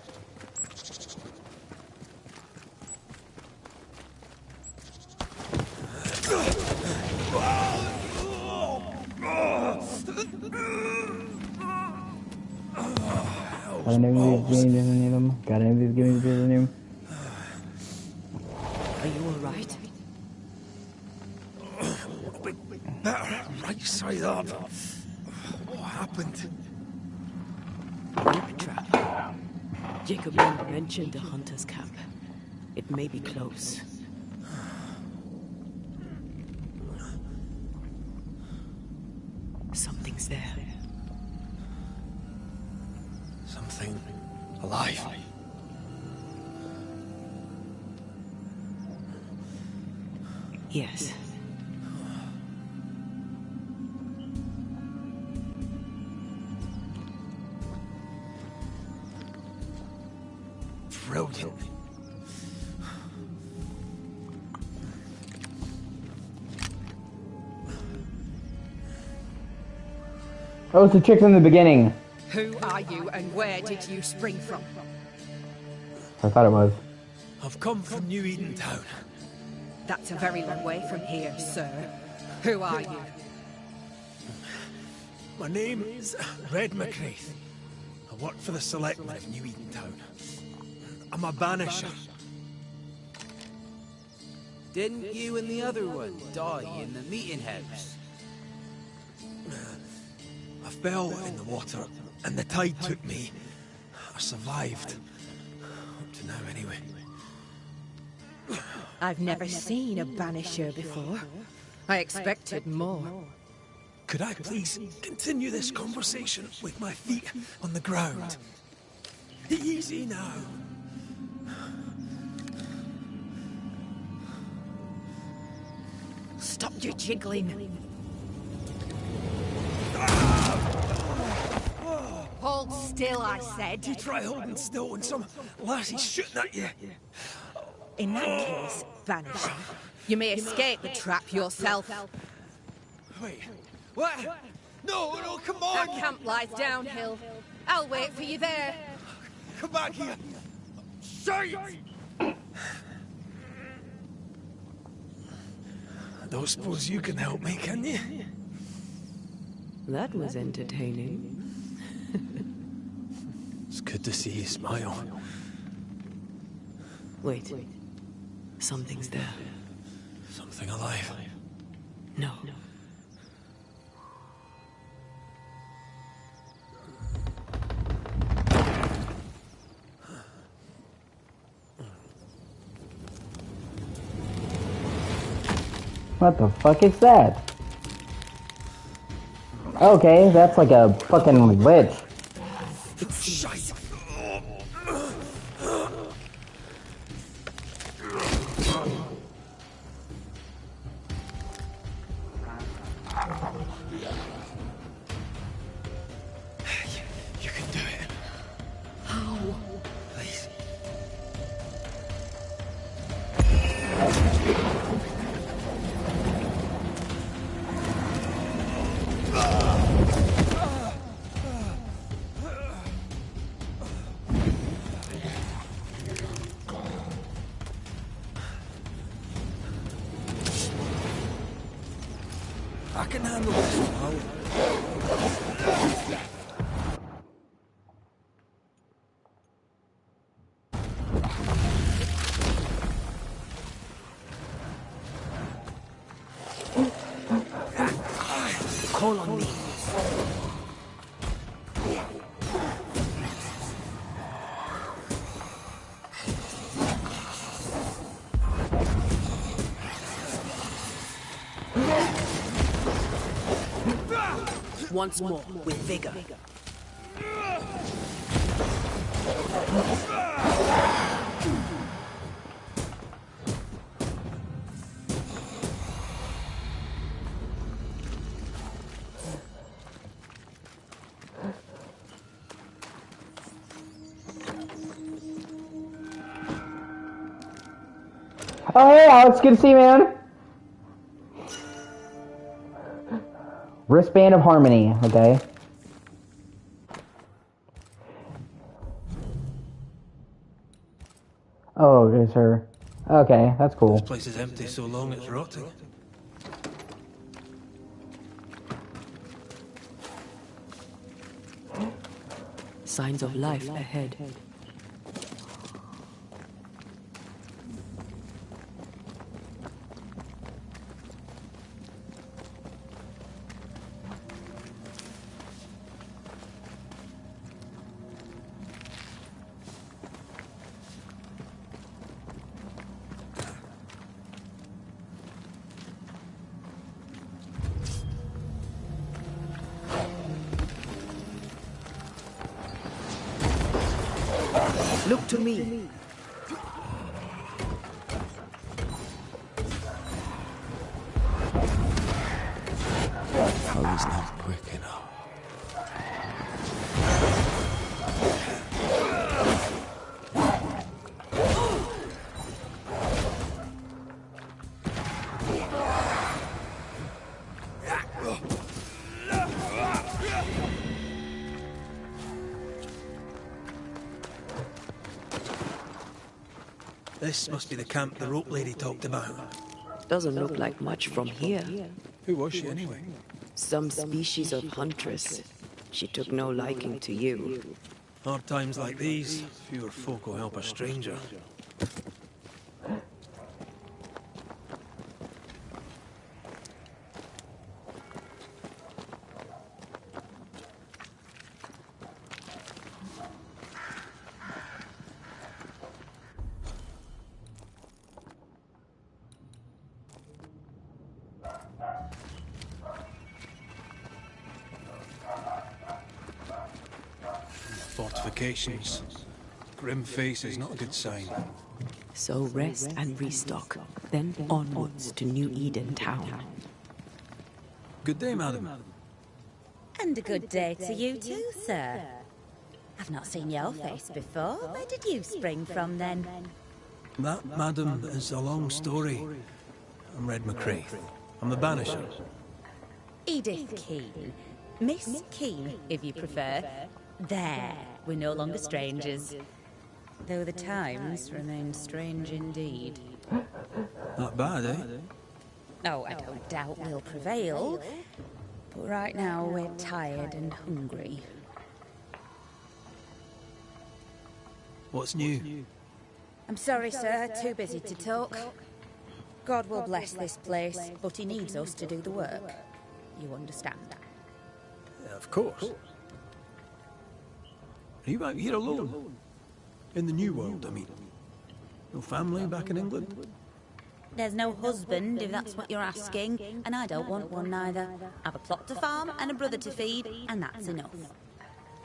an enemy game doesn't need them. Got an enemy game doesn't need them. Are you alright? Better right side up. What happened? Whip trap. Jacobin mentioned a hunter's camp. It may be close. Something's there. Something alive. Yes. Brilliant. Oh, it's the chick from the beginning. Who are you and where did you spring from? I thought it was. I've come from New Eden Town. That's a very long way from here, sir. Who are you? My name is Red McCraith. I work for the Selectmen of New Eden Town. I'm a Banisher. Didn't you and the other one die in the meeting house? I fell in the water, and the tide took me. I survived. Up to now, anyway. I've never seen a Banisher before. I expected more. Could I please continue this conversation with my feet on the ground? Easy now. Stop your jiggling. Hold still, I said. You try holding still when some lassie's shooting at you. In that case, Banisher, you may escape the trap yourself. Wait, what? No, no, come on! That camp lies downhill. I'll wait for you there. Come back here! Shite! I don't suppose you can help me, can you? That was entertaining. It's good to see you smile. Wait. Something's there. Something alive. No. What the fuck is that? Okay, that's like a fucking lich. Shite! You can do it. How? Please. I can handle this now. Call on me. Once more, with vigor. Oh, hey, Alex, good to see you, man. Wristband of Harmony, okay. Oh, it's her. Okay, that's cool. This place is empty so long it's rotting. Signs of life ahead. Look to me. I was not quick enough. This must be the camp the rope lady talked about. Doesn't look like much from here. Who was she anyway? Some species of huntress. She took no liking to you. Hard times like these, fewer folk will help a stranger. Fortifications. Grim face is not a good sign. So rest and restock, then onwards to New Eden town. Good day, madam. And a good day to you too, sir. I've not seen your face before. Where did you spring from then? That, madam, is a long story. I'm Red McCraith. I'm the Banisher. Edith Keane. Miss Keane, if you prefer. There, we're no longer strangers. Though the times remain strange indeed. Not bad, eh? Oh, I don't doubt we'll prevail. But right now we're tired and hungry. What's new? I'm sorry, sir. Too busy to talk. God will bless this place, but he needs us to do the work. You understand? Yeah, of course. Are you out here alone? In the New World, I mean. No family back in England? There's no husband, if that's what you're asking, and I don't want one neither. I've a plot to farm and a brother to feed, and that's enough.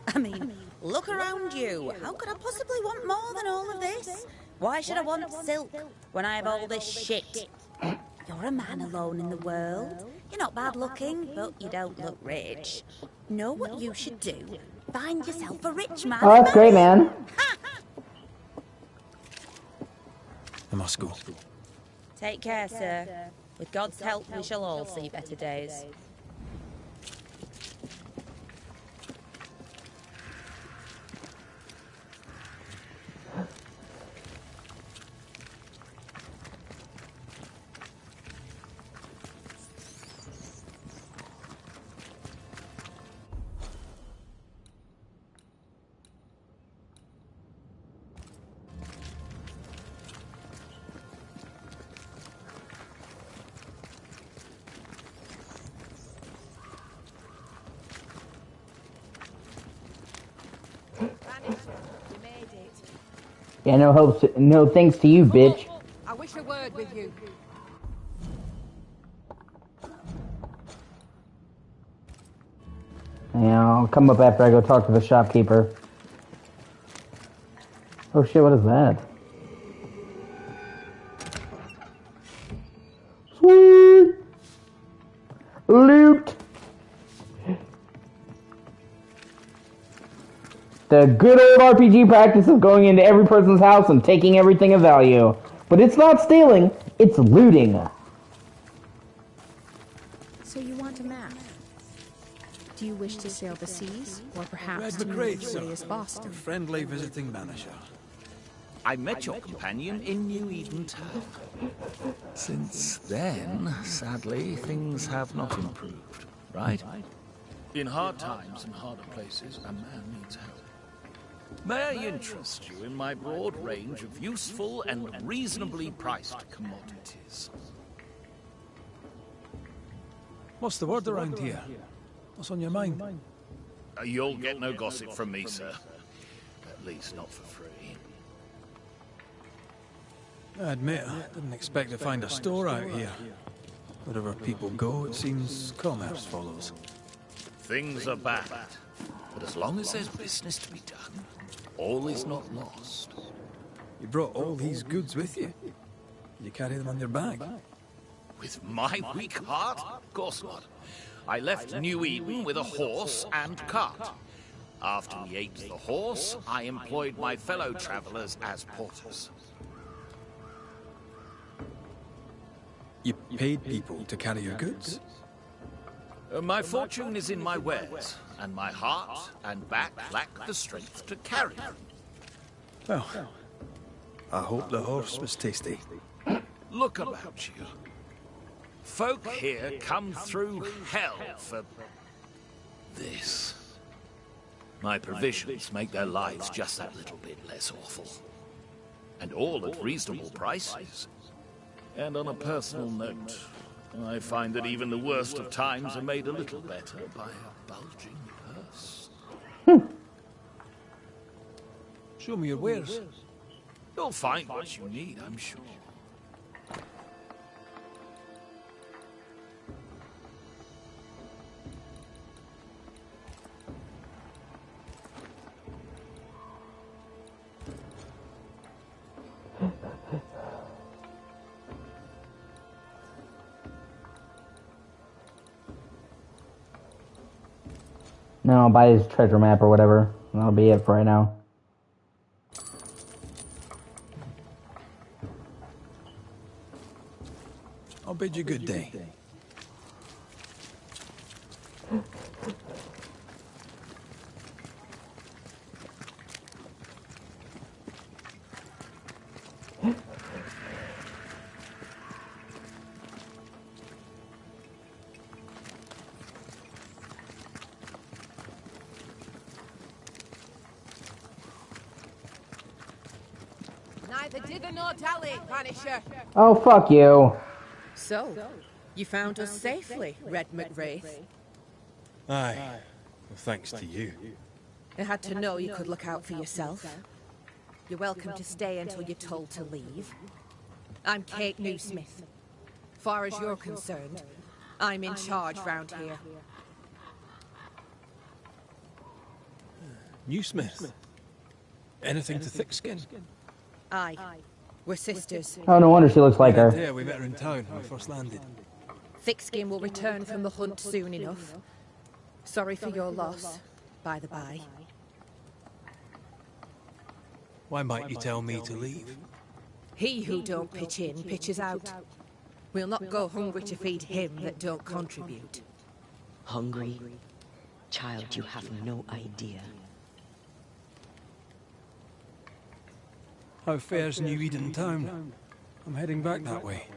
I mean, look around you. How could I possibly want more than all of this? Why should I want silk when I have all this shit? You're a man alone in the world. You're not bad looking, but you don't look rich. Know what you should do? Find yourself a rich man. Oh, that's great, man. I must go. Take care, sir. With God's help, we shall all see better days. Yeah, no hopes, no thanks to you, bitch. I wish a word with you. Yeah, I'll come up after I go talk to the shopkeeper. Oh shit, what is that? Sweet! Loot! The good old RPG practice of going into every person's house and taking everything of value. But it's not stealing, it's looting. So you want a map? Do you wish to sail the seas, or Red perhaps to know McCraith, which way is sir. Boston? Friendly visiting Banisher. I met your companion in New Eden Town. Since then, sadly, things have not improved, right? In hard times and harder places, a man needs help. May I interest you in my broad range of useful and reasonably priced commodities? What's the word around here? What's on your mind? You'll get no gossip from me, sir. At least not for free. I admit, I didn't expect to find a store out here. Wherever people go, it seems commerce follows. Things are bad, but as long as there's business to be done, all is not lost. You brought all these goods with you? You carry them on your back? With my weak heart? Of course not. I left New Eden with a horse and cart. After we ate the horse, I employed my fellow travelers as porters. You paid people to carry your goods? My fortune is in my wares, and my heart and back lack the strength to carry them. Well, I hope the horse was tasty. Look about you. Folk here come through hell for this. My provisions make their lives just that little bit less awful. And all at reasonable prices. And on a personal note, I find that even the worst of times are made a little better by a bulging purse. Show me your wares. You'll find what you need, I'm sure. No, I'll buy his treasure map or whatever. That'll be it for right now. I'll bid you good day. Neither dither nor dally, Banisher. Oh, fuck you. So, you found us safely, Red McWraith. Aye. Well, thanks to you. I had to know you could look out for yourself. You're welcome to stay until you're told to leave. I'm Kate Newsmith. Far as you're concerned, I'm in charge round here. Newsmith? Anything to thick-skin? Aye. We're sisters. Oh, no wonder she looks like her. Yeah, we met her in town when we first landed. Thickskin will return from the hunt soon enough. Sorry for your loss, by the by. Why might you tell me to leave? He who don't pitch in, pitches out. We'll not go hungry to feed him that don't contribute. Hungry? Child, you have no idea. How fares New Eden Town? I'm heading back that way.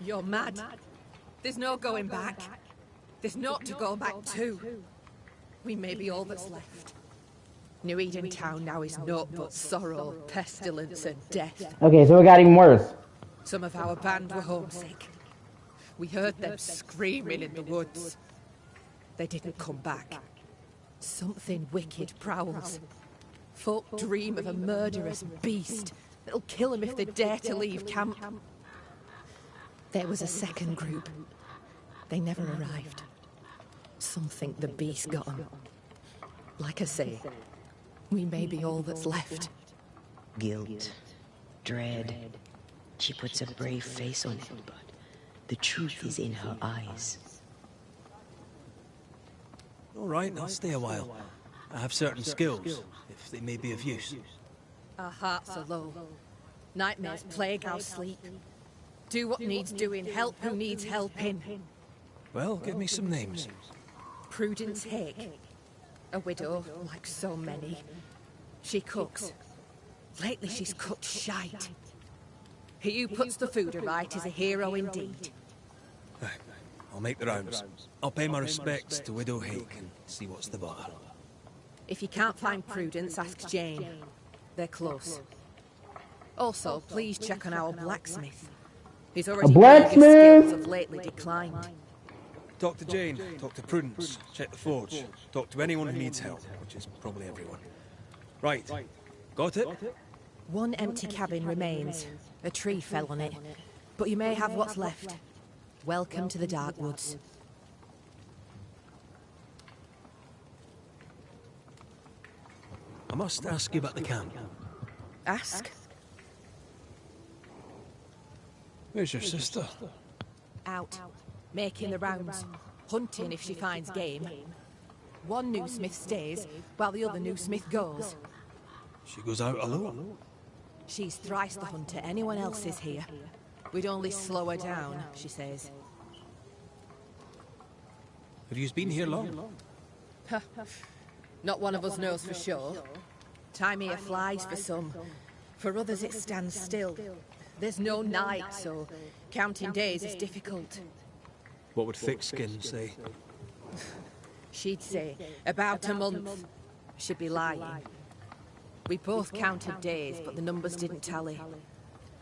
You're mad. There's no going back. There's naught to go back to. We may be all that's left. New Eden Town now is naught but sorrow, pestilence, and death. Okay, so it got even worse. Some of our band were homesick. We heard them screaming in the woods. They didn't come back. Something wicked prowls. Folk dream of a murderous beast that'll kill them if they dare to leave camp. There was a second group. They never arrived. Some think the beast got them. Like I say, we may be all that's left. Guilt, dread. She puts a brave face on it, but the truth is in her eyes. All right, I'll stay a while. I have certain skills, if they may be of use. Our hearts are low. Nightmares plague our sleep. Do what needs doing, help who needs helping. Well, give me some names. Prudence Hake. A widow, like so many. She cooks. Lately she's cooked shite. He who puts the food right is a hero indeed. Aye, I'll make the rounds. I'll pay my respects to Widow Hake and see what's the matter. If you can't find Prudence, ask Jane. They're close. Also, please check on our blacksmith. His already skills have lately declined. Talk to Jane, talk to Prudence, check the forge, talk to anyone who needs help, which is probably everyone. Right, got it? One empty cabin remains. A tree fell on it, but you may have what's left. Welcome to the Dark Woods. I must ask you about the camp. Ask? Where's your sister? Out. Making the rounds. Hunting if she finds game. One new smith stays, while the other new smith goes. She goes out alone? She's thrice the hunter anyone else is here. We'd only slow her down, she says. Have you been here long? Not one of us knows for sure. Time here flies for some. For others it stands still. There's no night, so counting days is difficult. What would Thickskin say? She'd say, about a month. She'd be lying. We both counted days, but the numbers didn't tally.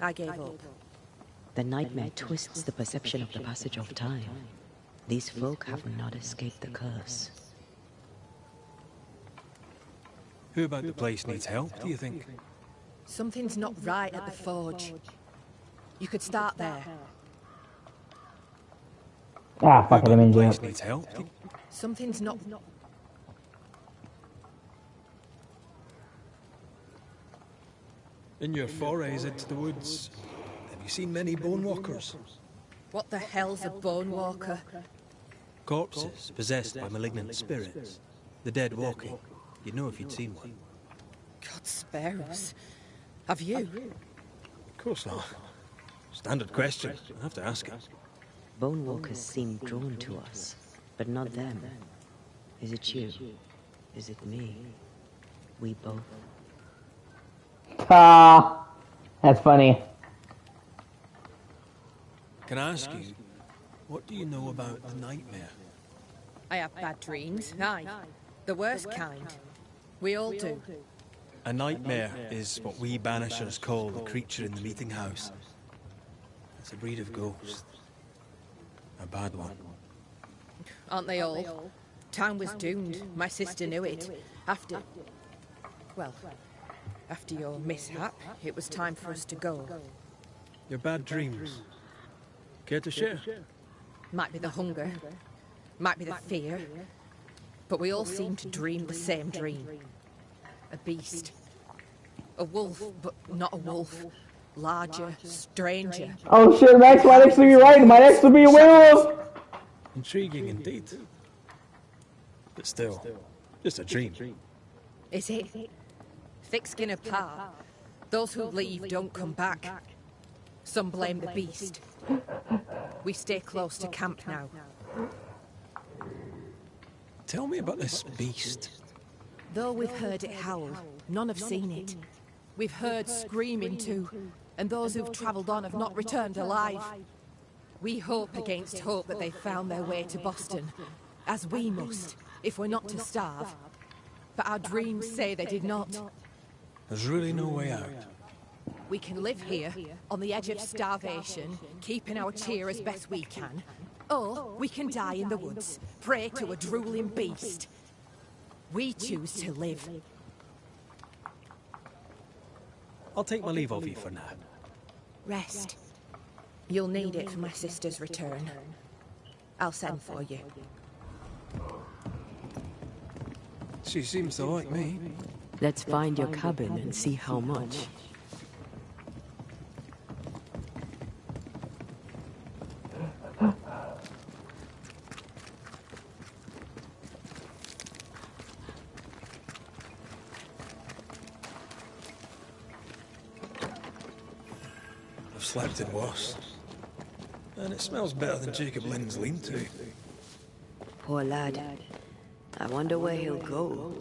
I gave up. The nightmare twists the perception of the passage of time. These folk have not escaped the curse. Who about the place needs help, do you think? Something's not right at the forge. You could start there. Ah, fuck it, I'm in jail. Place needs help. Something's not... In your forays into the woods, have you seen many bone walkers? What the hell's a bone walker? Corpses possessed by malignant spirits. The dead walking. You'd know if you'd seen one. God spare us. Have you? Of course not. Standard question. I have to ask it. Bone walkers seem drawn to us, but not them. Is it you? Is it me? We both. Ah, that's funny. Can I ask you, what do you know about the nightmare? I have bad dreams, aye. The worst kind. We all do. A nightmare is what we Banishers call the creature in the meeting house. It's a breed of ghost. A bad one. Aren't they all? Town was doomed. My sister knew it. After your mishap, it was time for us to go. Your bad dreams. Care to share? Might be the hunger. Might be the fear. But we all seem to dream the same dream. A beast. A wolf, but not a wolf. Larger, stranger. Oh shit, Max might actually be right. Might actually be a werewolf. Intriguing indeed. But still, just a dream. Is it? Thick skin apart. Those who leave don't come back. Some blame the beast. We stay close to camp now. Tell me about this beast. Though we've heard it howl, none have seen it. We've heard screaming too, and those who've travelled on have not returned alive. We hope against hope that they've found their way to Boston, as we must, if we're not to starve. But our dreams say they did not. There's really no way out. We can live here, on the edge of starvation, keeping our cheer as best we can. Or we can die in the woods, prey to a drooling beast. We choose to live. I'll take my leave of you for now. Rest. You'll need it for my sister's return. I'll send for you. She seems to like me. Let's find your cabin and see how much. I've slept in worse. And it smells better than Jacob Lynn's lean-to. Poor lad. I wonder where he'll go.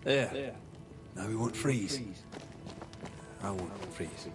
There. Now we won't freeze. I won't freeze.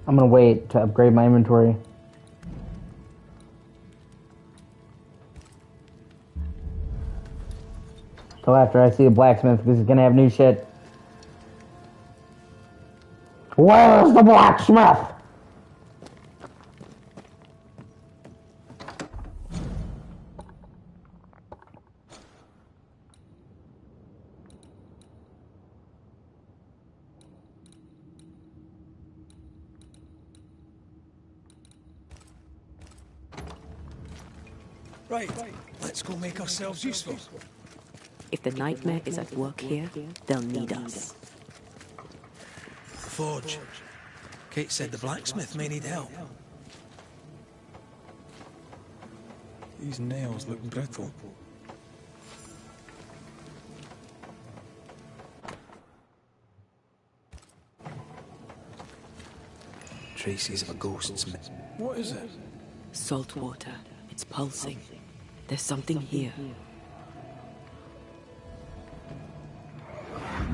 I'm gonna wait to upgrade my inventory. Till after I see the blacksmith, because he's gonna have new shit. Where's the blacksmith? Right, let's go make ourselves useful. If the nightmare is at work here, they'll need us. The forge. Kate said the blacksmith may need help. These nails look brittle. Traces of a ghost's... What is it? Salt water. It's pulsing. There's something here.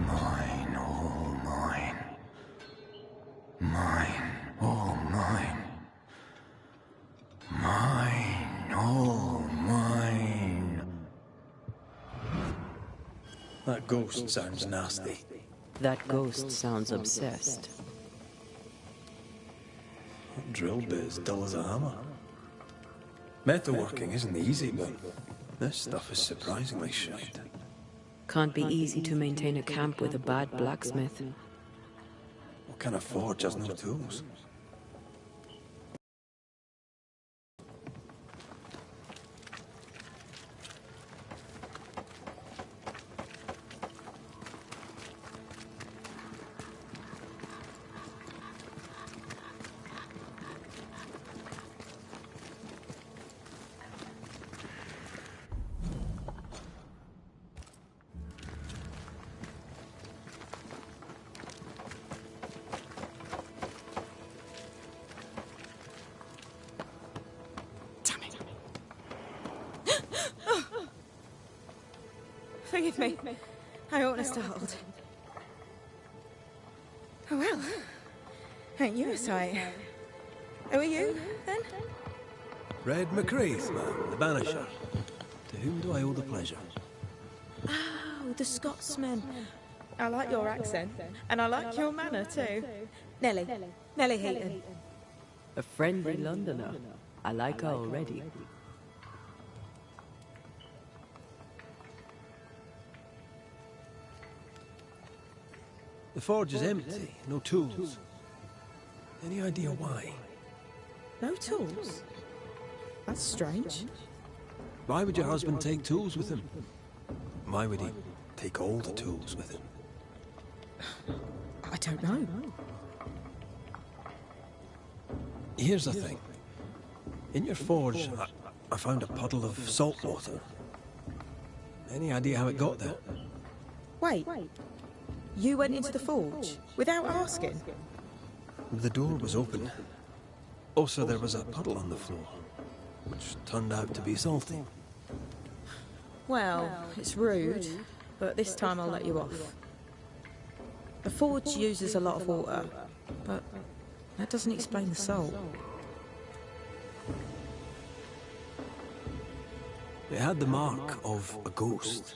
Mine, all mine. Mine, all mine. Mine, all mine. That ghost sounds nasty. That ghost sounds obsessed. That drill bit is dull as a hammer. Metalworking isn't easy, but this stuff is surprisingly shite. Can't be easy to maintain a camp with a bad blacksmith. What kind of forge has no tools? Forgive me. I ought to startled. Oh well. Ain't you a sight? Who are you, then? Red McCreath, ma'am, the Banisher. To whom do I owe the pleasure? Oh, the Scotsman. I like your accent, and I like your manner too. Nellie. Nellie Heaton. A friendly Londoner. I like her already. The forge is empty, no tools. Any idea why? No tools? That's strange. Why would your husband take tools with him? Why would he take all the tools with him? I don't know. Here's the thing. In your forge, I found a puddle of salt water. Any idea how it got there? Wait. You went into the forge without asking? The door was open. Also, there was a puddle on the floor, which turned out to be salty. Well, it's rude, but this time I'll let you off. The forge uses a lot of water, but that doesn't explain the salt. It had the mark of a ghost.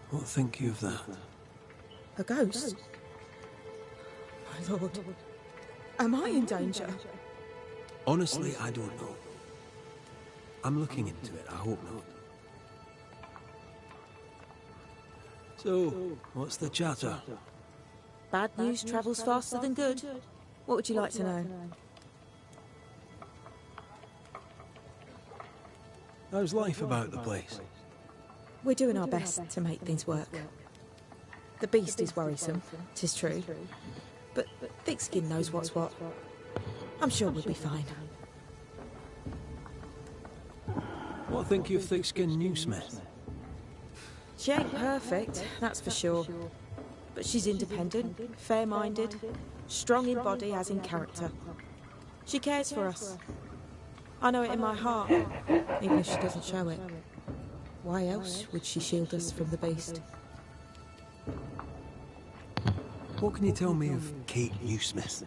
What think you of that? A ghost? My lord, am I in danger? Honestly, I don't know. I'm looking into it, I hope not. So, what's the chatter? Bad news travels faster than good. What would you like to know? How's life about the place? We're doing our best to make things work. The beast is worrisome, 'tis true. But Thickskin knows what's what. I'm sure we'll be fine. What think you of Thickskin Newsmith? She ain't perfect, that's for sure. But she's independent, fair-minded, strong in body as in character. She cares for us. I know it in my heart, even if she doesn't show it. Why else would she shield us from the beast? What can you tell me of Kate Newsmith?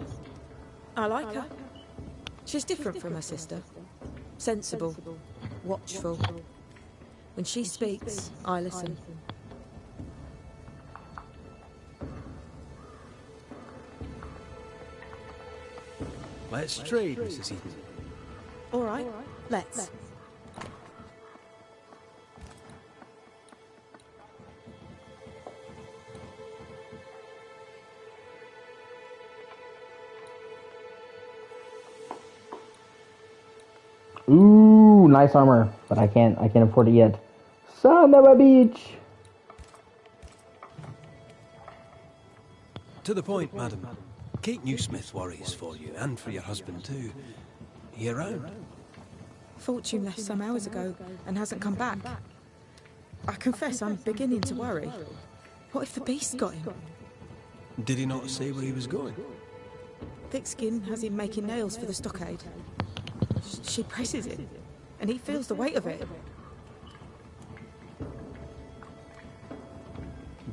I like her. She's different from her sister. Sensible, watchful. When she speaks, I listen. Let's trade, Mrs. Eden. All right, let's. Ooh, nice armor, but I can't afford it yet. Son of a bitch. To the point, madam. Kate Newsmith worries for you, and for your husband too. Are you around? Fortune left some hours ago and hasn't come back. I confess I'm beginning to worry. What if the beast got him? Did he not say where he was going? Thickskin has him making nails for the stockade. She presses it, and he feels the weight of it.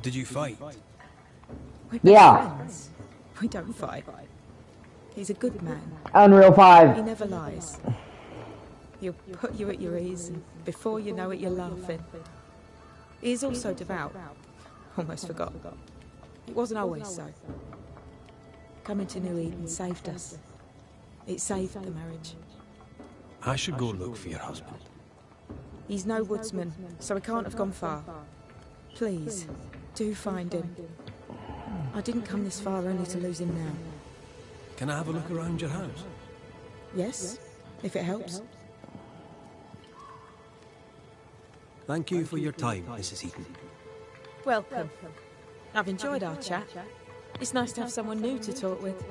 Did you fight? Yeah. Friends. We don't fight. He's a good man. Unreal 5. He never lies. He'll put you at your ease, and before you know it, you're laughing. He is also devout. Almost forgot. It wasn't always so. Coming to New Eden saved us. It saved the marriage. I should go look for your husband. He's no woodsman, so he can't have gone far. Please, do find him. I didn't come this far only to lose him now. Can I have a look around your house? Yes, if it helps. Thank you for your time, Mrs. Eaton. Welcome. I've enjoyed our chat. It's nice to have someone new to talk with.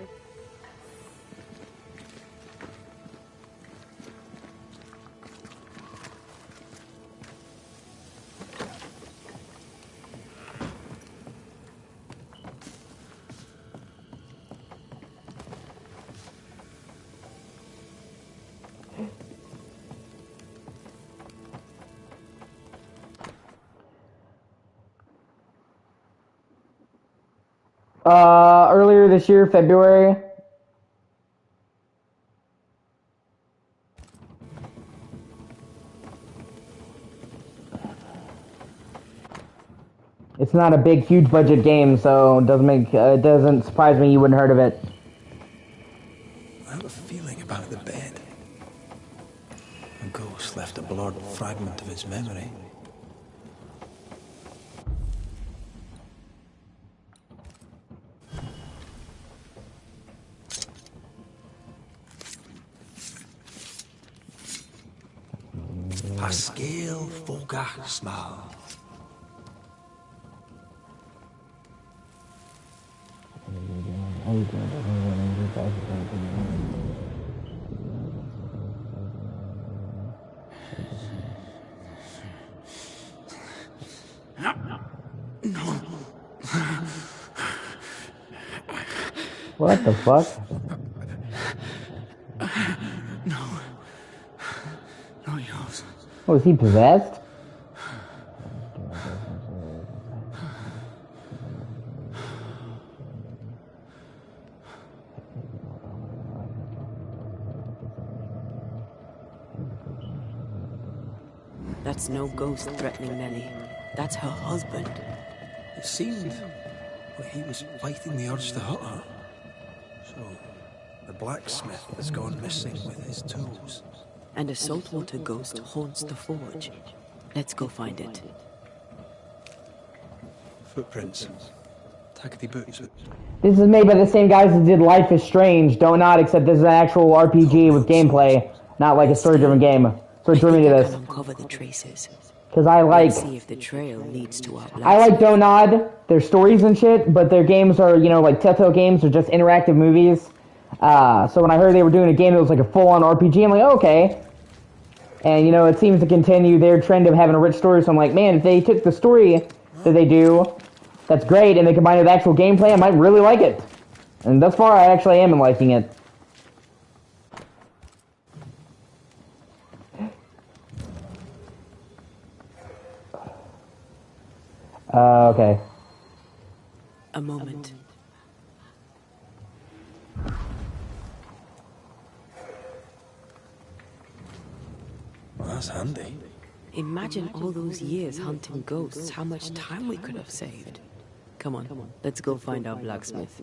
Earlier this year, February. It's not a big, huge budget game, so it doesn't surprise me you wouldn't heard of it. I have a feeling about the bed. A ghost left a blurred fragment of its memory. Pascal Fogach Smile. What the fuck? No use. Oh, is he possessed? That's no ghost threatening Nellie. That's her husband. It seemed like he was fighting the urge to hurt her. So, the blacksmith has gone missing with his tools. And a saltwater ghost haunts the forge. Let's go find it. Footprints. Tackety boots. This is made by the same guys that did Life is Strange. Don't not, except this is an actual RPG with gameplay, not like a story-driven game. So it drew me to I this. can uncover the traces. Because I like... Let's see if the trail leads to our I like Donod, their stories and shit, but their games are, you know, like Telltale games are just interactive movies. So when I heard they were doing a game that was like a full-on RPG, I'm like, oh, okay. And, you know, it seems to continue their trend of having a rich story, so I'm like, man, if they took the story that they do, that's great, and they combine it with actual gameplay, I might really like it. And thus far, I actually am liking it. Okay. A moment. Well, that's handy. Imagine all those years hunting ghosts, how much time we could have saved. Come on, let's go find our blacksmith.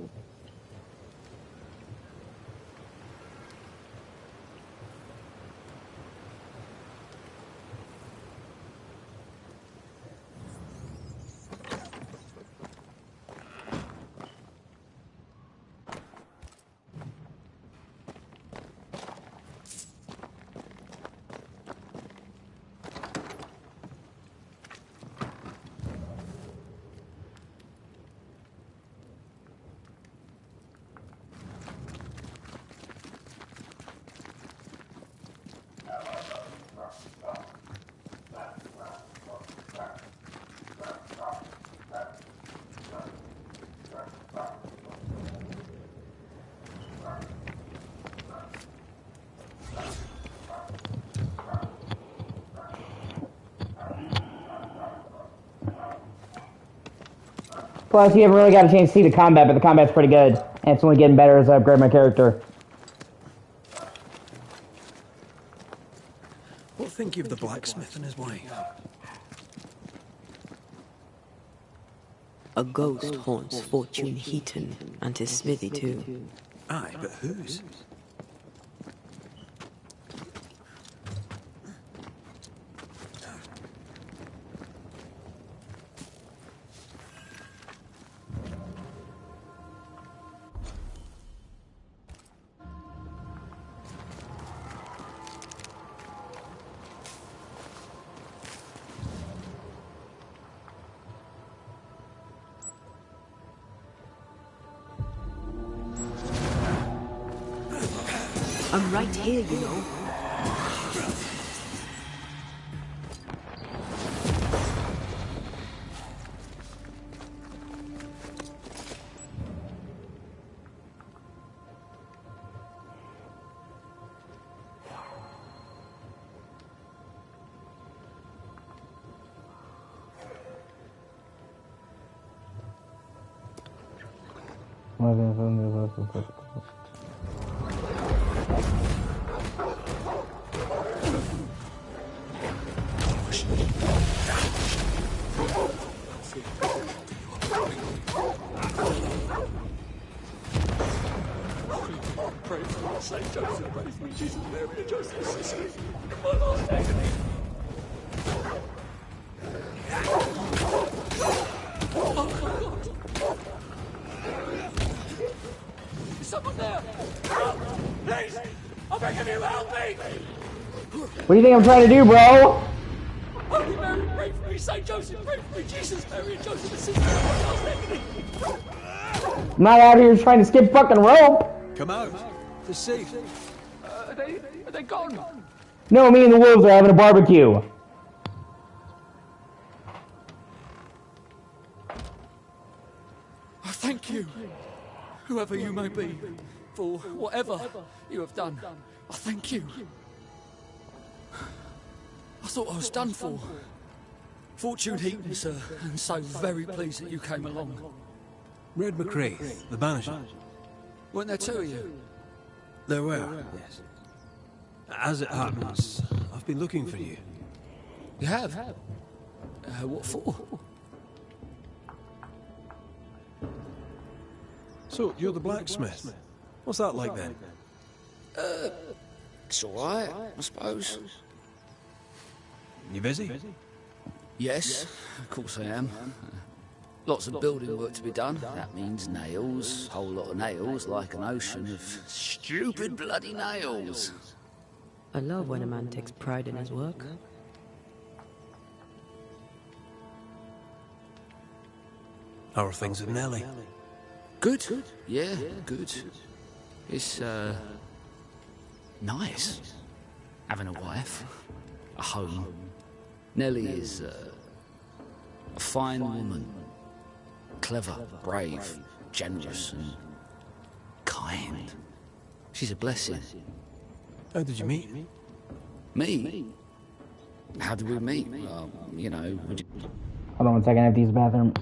Plus, you haven't really got a chance to see the combat, but the combat's pretty good. And it's only getting better as I upgrade my character. What think you of the blacksmith and his wife? A ghost haunts Fortune Heaton and his smithy too. Aye, but whose? I'm right here, you know. Pray for us, Saint Joseph, pray for me, Jesus, Mary, and Joseph, Sicily, my last agony. Oh, my God. Is someone there? Help! Please! I beg of you, help me! What do you think I'm trying to do, bro? Holy Mary, pray for me, Saint Joseph, pray for me, Jesus, Mary, and Joseph, Sicily, my last agony. I'm not out here trying to skip fucking rope. Come out. It's safe. Are they gone? No, me and the wolves are having a barbecue. I thank you, whoever you may be, for whatever you have done. I thank you. I thought I was done for. Fortune Heaton, sir, and so very pleased that you came along. Red McCrae, the Banishers. Weren't there two of you? There were, yes. As it happens, I've been looking for you. You have? What for? So, you're the blacksmith. What's that like then? It's alright, I suppose. You busy? Yes, of course I am. Lots of building work to be done. That means nails, whole lot of nails, like an ocean of stupid bloody nails. I love when a man takes pride in his work. How are things with Nellie? Good. Yeah, good. It's, nice. Having a wife. A home. Nellie is, a fine woman. Clever, brave, generous, and kind. She's a blessing. How did you meet? Me? How did we meet? Well, you know... Hold on one second, I have to use the bathroom.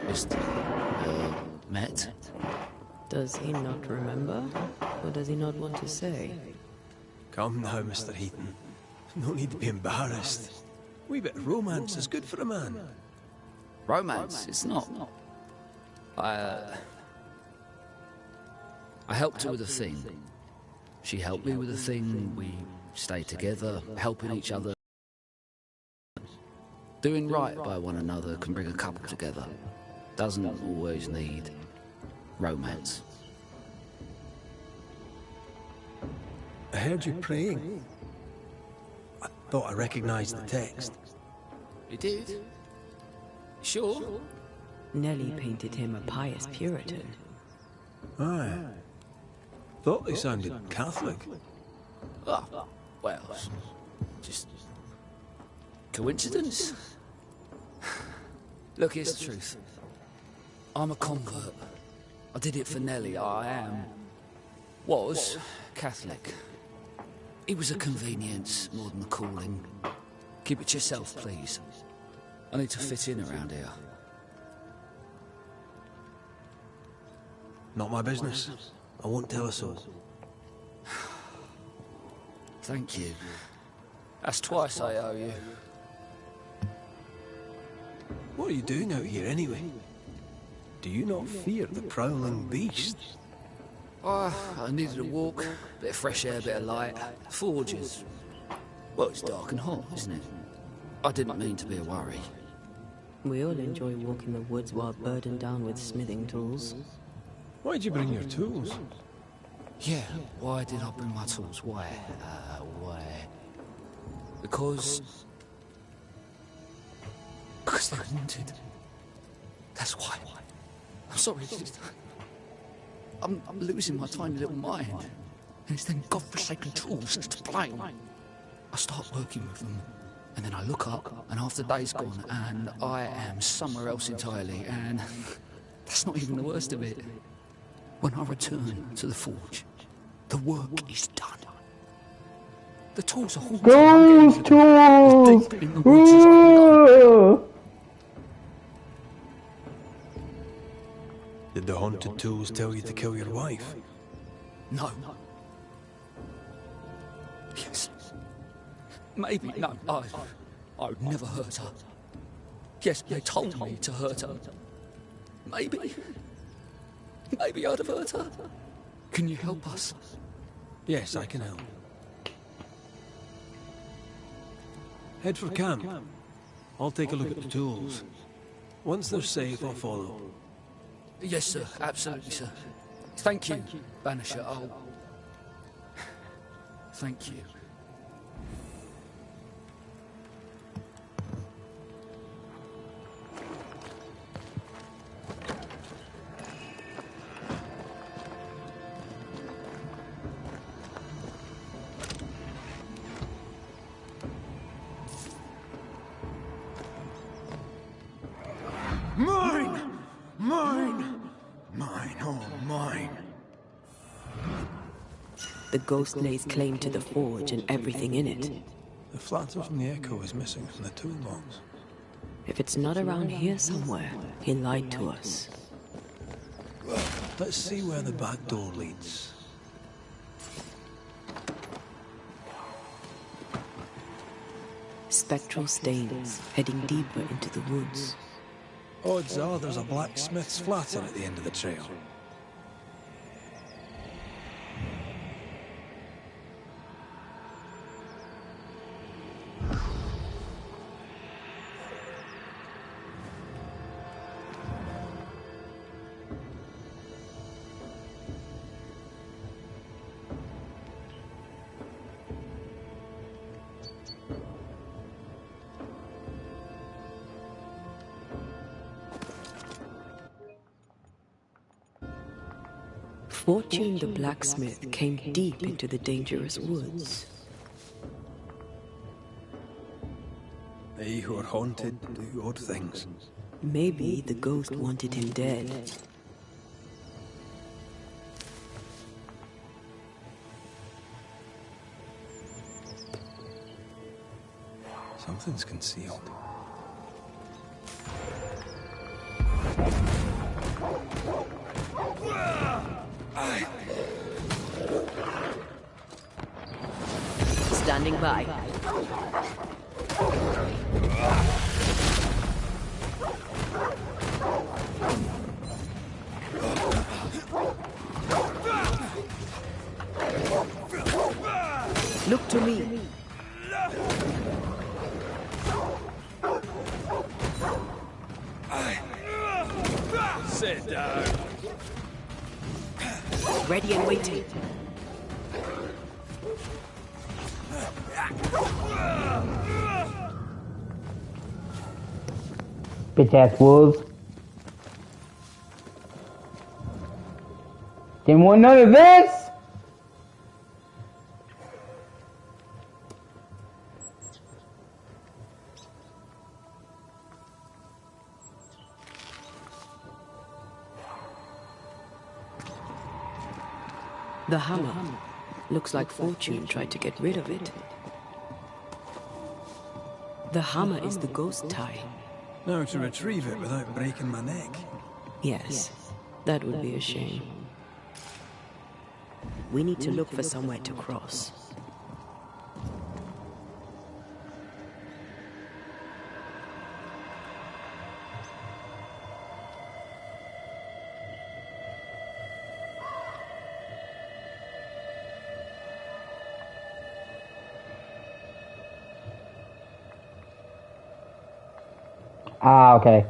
Just, met. Does he not remember? Or does he not want to say? Come now, Mr. Heaton. No need to be embarrassed. A wee bit of romance is good for a man. Romance? It's not. I helped her with a thing. She helped me with a thing. We stayed together, helping each other. Doing right by one another can bring a couple together. Doesn't always need romance. I heard you praying. I thought I recognized the text. You did? Sure? Nellie painted him a pious Puritan. Aye. Thought they sounded Catholic. Oh, well, just coincidence? Look, here's the truth. I'm a convert. I did it for Nellie. Was Catholic. It was a convenience more than a calling. Keep it to yourself, please. I need to fit in around here. Not my business. I won't tell a soul. Thank you. That's twice I owe you. What are you doing out here anyway? Do you not fear the prowling beast? Oh, I needed a walk. Bit of fresh air, bit of light. Forge is... well, it's dark and hot, isn't it? I didn't mean to be a worry. We all enjoy walking the woods while burdened down with smithing tools. Why'd you bring your tools? Yeah, why did I bring my tools? Why? Why? Because they're haunted. That's why. I'm sorry, I'm losing my tiny little mind. And it's them godforsaken tools that's to blame. I start working with them, and then I look up, and half the day's gone, and I am somewhere else entirely, and that's not even the worst of it. When I return to the forge, the work is done. The tools are haunted. Those tools! Deep in the woods as I can go. Did the haunted tools tell you to kill your wife? No. Yes. Maybe. No, I would never hurt her. Yes, they told me to hurt her. Maybe. Maybe I'd have hurt her. Can you help us? Yes, I can help. Head for camp. I'll take a look at the tools. Once they're safe, I'll follow. Yes, sir. Absolutely, sir. Thank you, Banisher. Thank you. Mine! Mine, oh mine. The ghost lays claim to the forge and everything in it. The flatter from the echo is missing from the toolbox. If it's not around here somewhere, he lied to us. Let's see where the back door leads. Spectral stains heading deeper into the woods. Odds are there's a blacksmith's flatter at the end of the trail. Fortune the blacksmith came deep into the dangerous woods. They who are haunted do odd things. Maybe the ghost wanted him dead. Something's concealed. Standing by. Look to me. Sit down. Ready and waiting. Bitch ass wolves. Didn't want none of this! The hammer. Looks like Fortune tried to get rid of it. The hammer is the ghost tie. Now to retrieve it without breaking my neck. Yes, that would be a shame. We need to look for somewhere to cross. Ah, okay.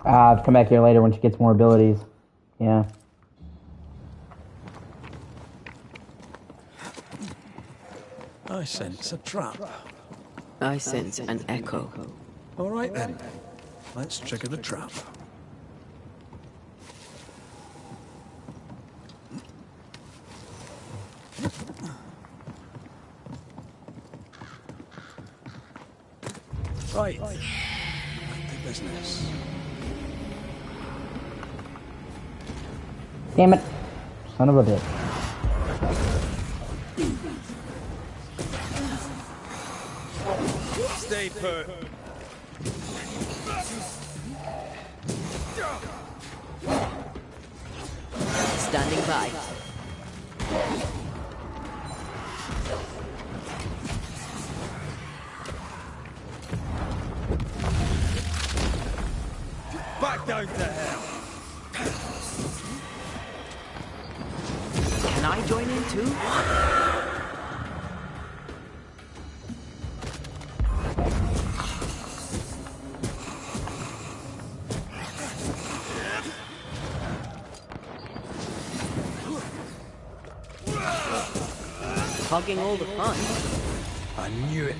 I'll come back here later when she gets more abilities. Yeah. I sense a trap. I sense an echo. All right then. Let's trigger the trap. Right. Back to business. Damn it. Son of a bitch. Stay put. Standing by. Back down to hell. Can I join in too? Hogging all the fun. I knew it.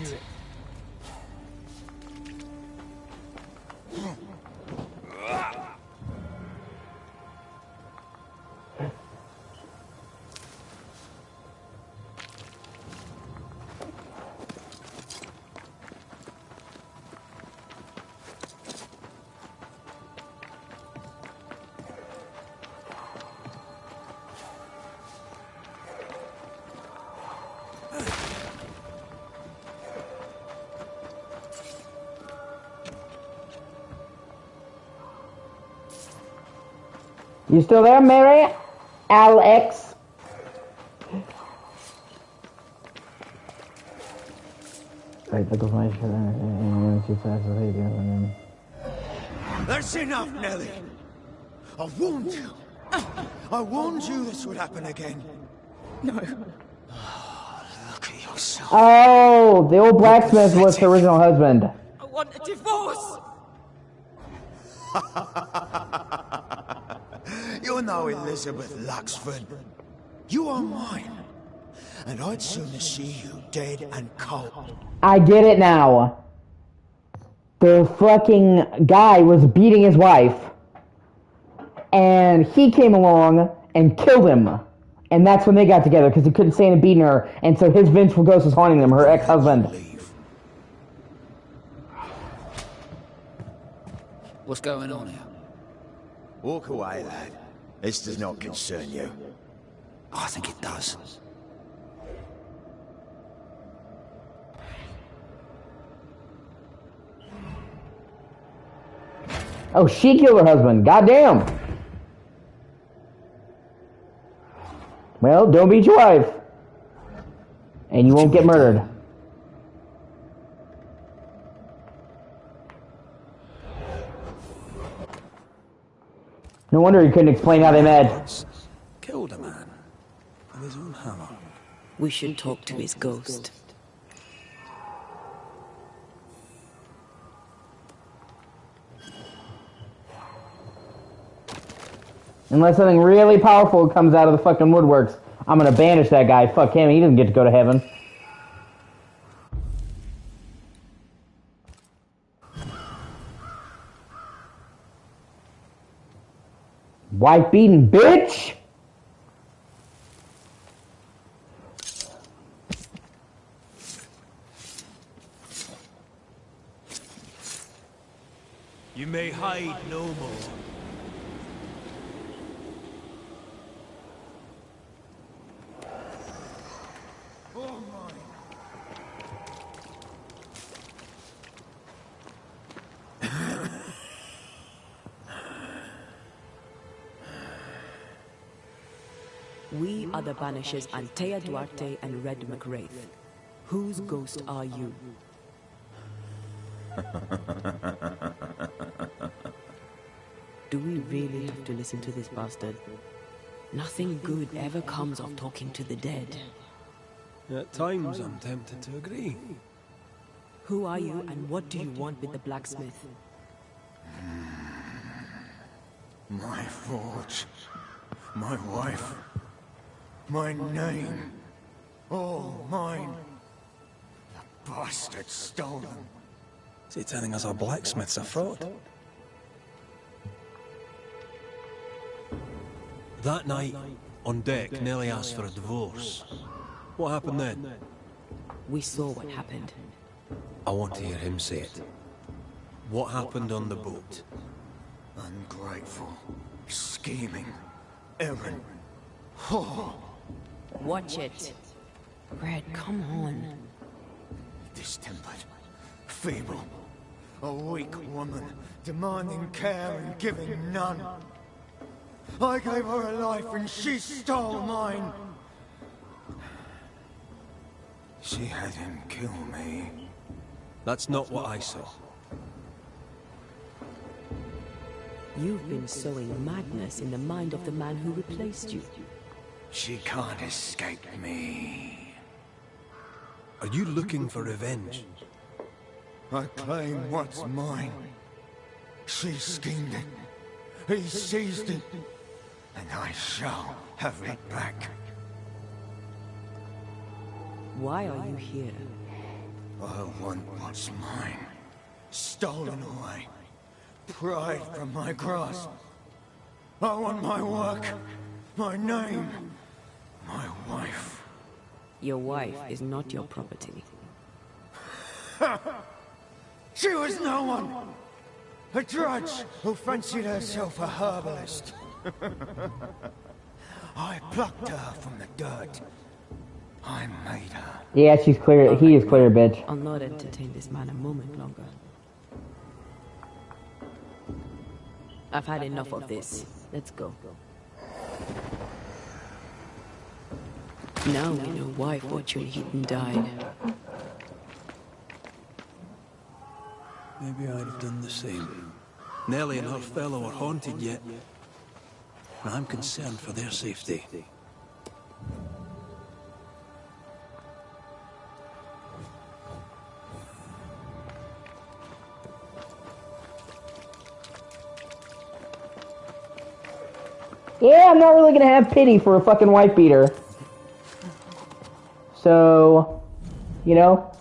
You still there, Mary? Alex? Right, that goes my shirt and she says the That's enough, Nellie. I warned you. I warned you this would happen again. No. Look at yourself. Oh, the old blacksmith was her original husband. I want a divorce. You're no Elizabeth Luxford. You are mine. And I'd sooner see you dead and cold. I get it now. The fucking guy was beating his wife. And he came along and killed him. And that's when they got together, because he couldn't stand him beating her. And so his vengeful ghost was haunting them, her ex-husband. What's going on here? Walk away, lad. This does not concern you. I think it does. Oh, she killed her husband. Goddamn. Well, don't beat your wife. And you won't get murdered. No wonder he couldn't explain how they met. Killed a man with his own hammer. We should talk to his ghost. Unless something really powerful comes out of the fucking woodworks, I'm gonna banish that guy. Fuck him, he doesn't get to go to heaven. Wife beating bitch! You may hide no more. We are the Banishers Antea Duarte and Red McWraith. Whose ghost are you? Do we really have to listen to this bastard? Nothing good ever comes of talking to the dead. At times, I'm tempted to agree. Who are you and what do you want with the blacksmith? My forge. My wife. My name. All mine. The bastard stolen. Is he telling us our blacksmith's a fraud? That night, on deck, Nellie asked for a divorce. What happened then? We saw what happened. I want to hear him say it. What happened on the boat? Ungrateful. Scheming. Errant. Oh. Watch it. Red, come on. Distempered. Feeble. A weak woman, demanding care and giving none. I gave her a life and she stole mine. She had him kill me. That's not what I saw. You've been sowing madness in the mind of the man who replaced you. She can't escape me. Are you looking for revenge? I claim what's mine. She schemed it. He seized it. And I shall have it back. Why are you here? I want what's mine. Stolen away. Pried from my grasp. I want my work. My name. My wife. Your wife is not your property. She was no one. A drudge who fancied herself a herbalist. I plucked her from the dirt. I made her. Yeah, she's clear. He is clear, bitch. I'll not entertain this man a moment longer. I've had enough of this. Let's go. Now we know why Fortune Heaton died. Maybe I'd have done the same. Nellie and her fellow are haunted yet. And I'm concerned for their safety. Yeah, I'm not really gonna have pity for a fucking wife beater. So, you know.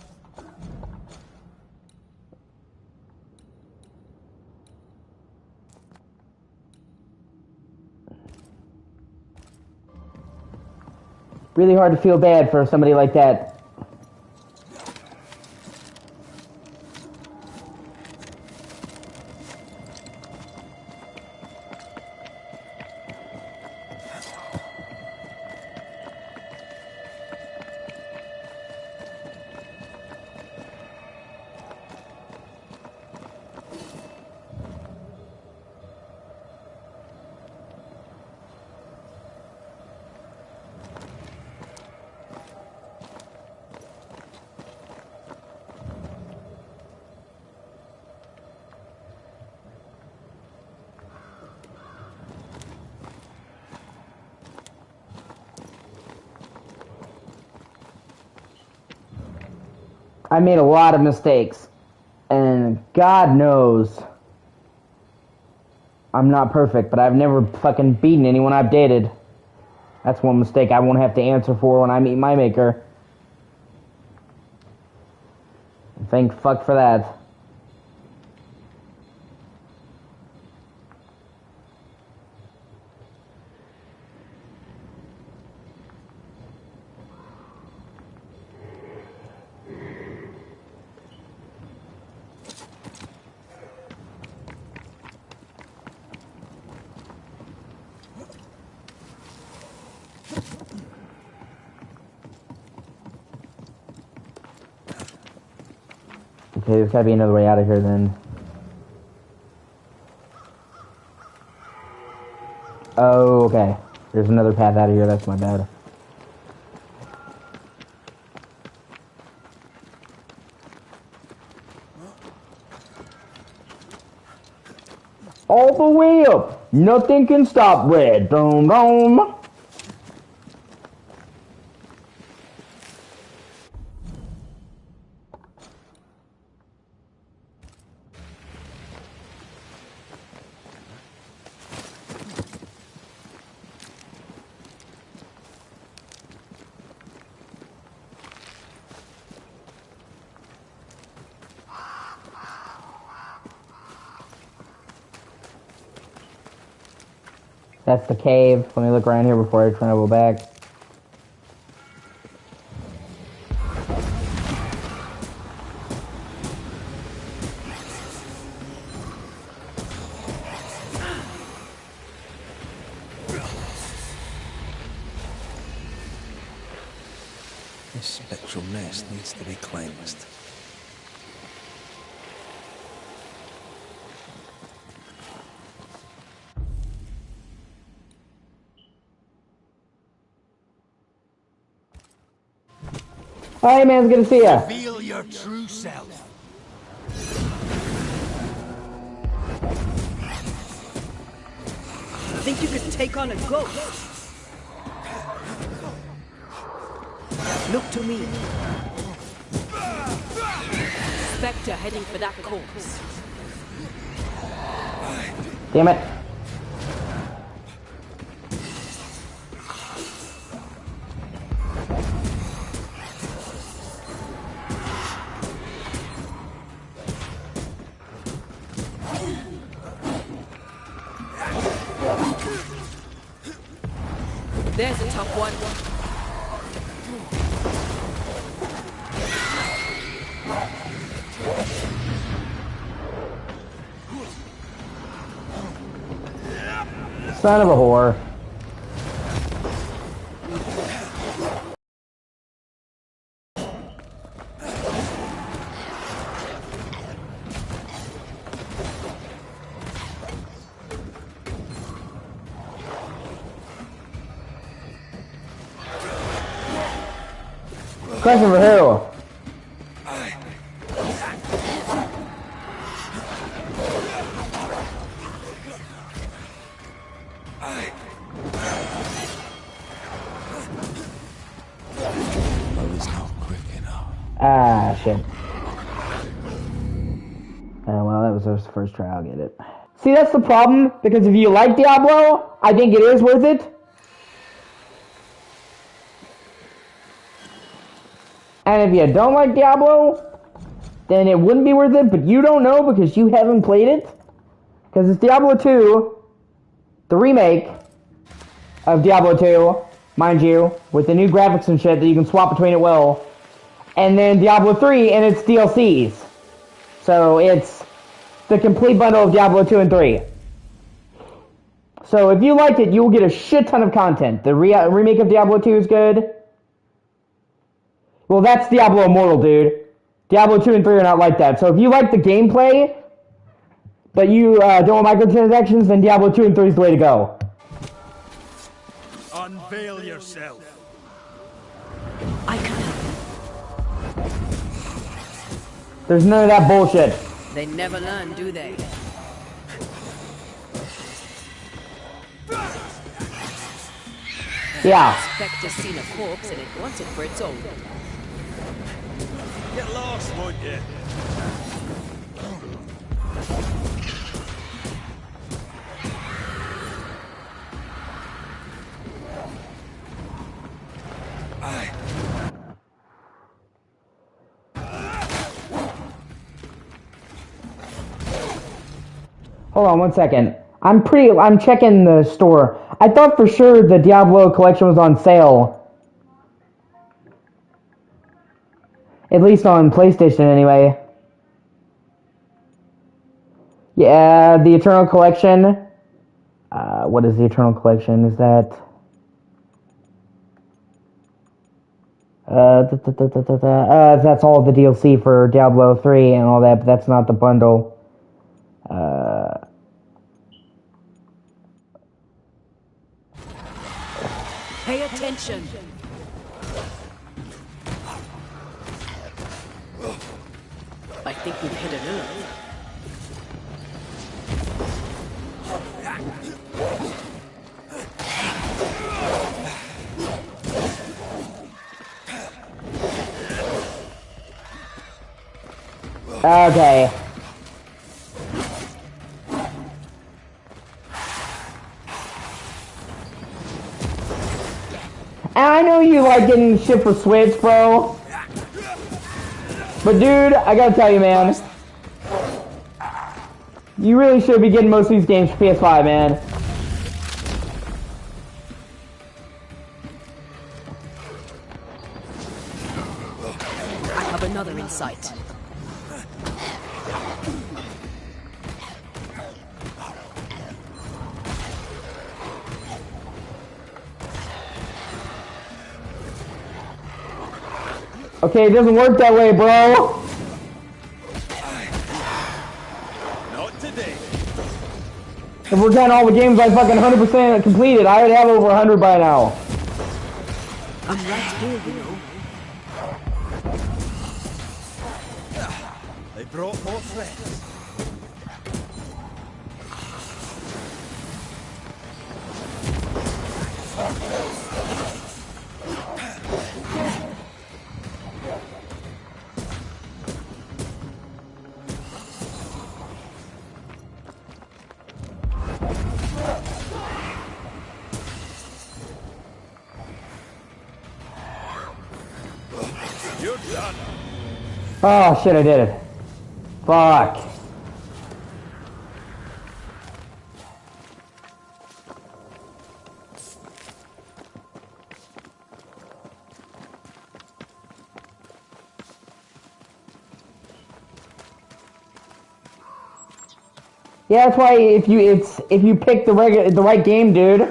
Really hard to feel bad for somebody like that. I made a lot of mistakes, and God knows I'm not perfect, but I've never fucking beaten anyone I've dated. That's one mistake I won't have to answer for when I meet my maker. Thank fuck for that. Okay, there's gotta be another way out of here then. Oh, okay. There's another path out of here, that's my bad. All the way up! Nothing can stop Red. Dum dum! That's the cave. Let me look around here before I try to go back. This spectral nest needs to be cleansed. Alright, man, it's good to see ya. Reveal your true self. Think you could take on a ghost? Look to me. Spectre heading for that corpse. Damn it. There's a tough one. Son of a whore. Question for who? Ah, shit. Oh, well, that was our first try. I'll get it. See, that's the problem, because if you like Diablo, I think it is worth it. And if you don't like Diablo, then it wouldn't be worth it, but you don't know because you haven't played it. Because it's Diablo 2, the remake of Diablo 2, mind you, with the new graphics and shit that you can swap between at will. And then Diablo 3 and its DLCs. So it's the complete bundle of Diablo 2 and 3. So if you liked it, you will get a shit ton of content. The remake of Diablo 2 is good. Well, that's Diablo Immortal, dude. Diablo 2 and 3 are not like that. So if you like the gameplay, but you don't want microtransactions, then Diablo 2 and 3 is the way to go. Unveil yourself. I can help. There's none of that bullshit. They never learn, do they? Yeah. Spectre's seen a corpse and it wants it for its own. Get lost, won't you? Hold on one second. I'm checking the store. I thought for sure the Diablo collection was on sale. At least on PlayStation anyway. Yeah, the Eternal Collection. What is the Eternal Collection? Is that... that's all the DLC for Diablo 3 and all that, but that's not the bundle. Pay attention. I think we've hit a nerve. Okay. And I know you like getting shit for Switch, bro. But dude, I gotta tell you, man. You really should be getting most of these games for PS5, man. I have another insight. Okay, it doesn't work that way, bro. Not today. If we're counting all the games I fucking 100% completed, I would have over 100 by now. I'm right here, you know. They brought more friends. You're done. Oh shit, I did it. Fuck. Yeah, that's why if you pick the right game, dude.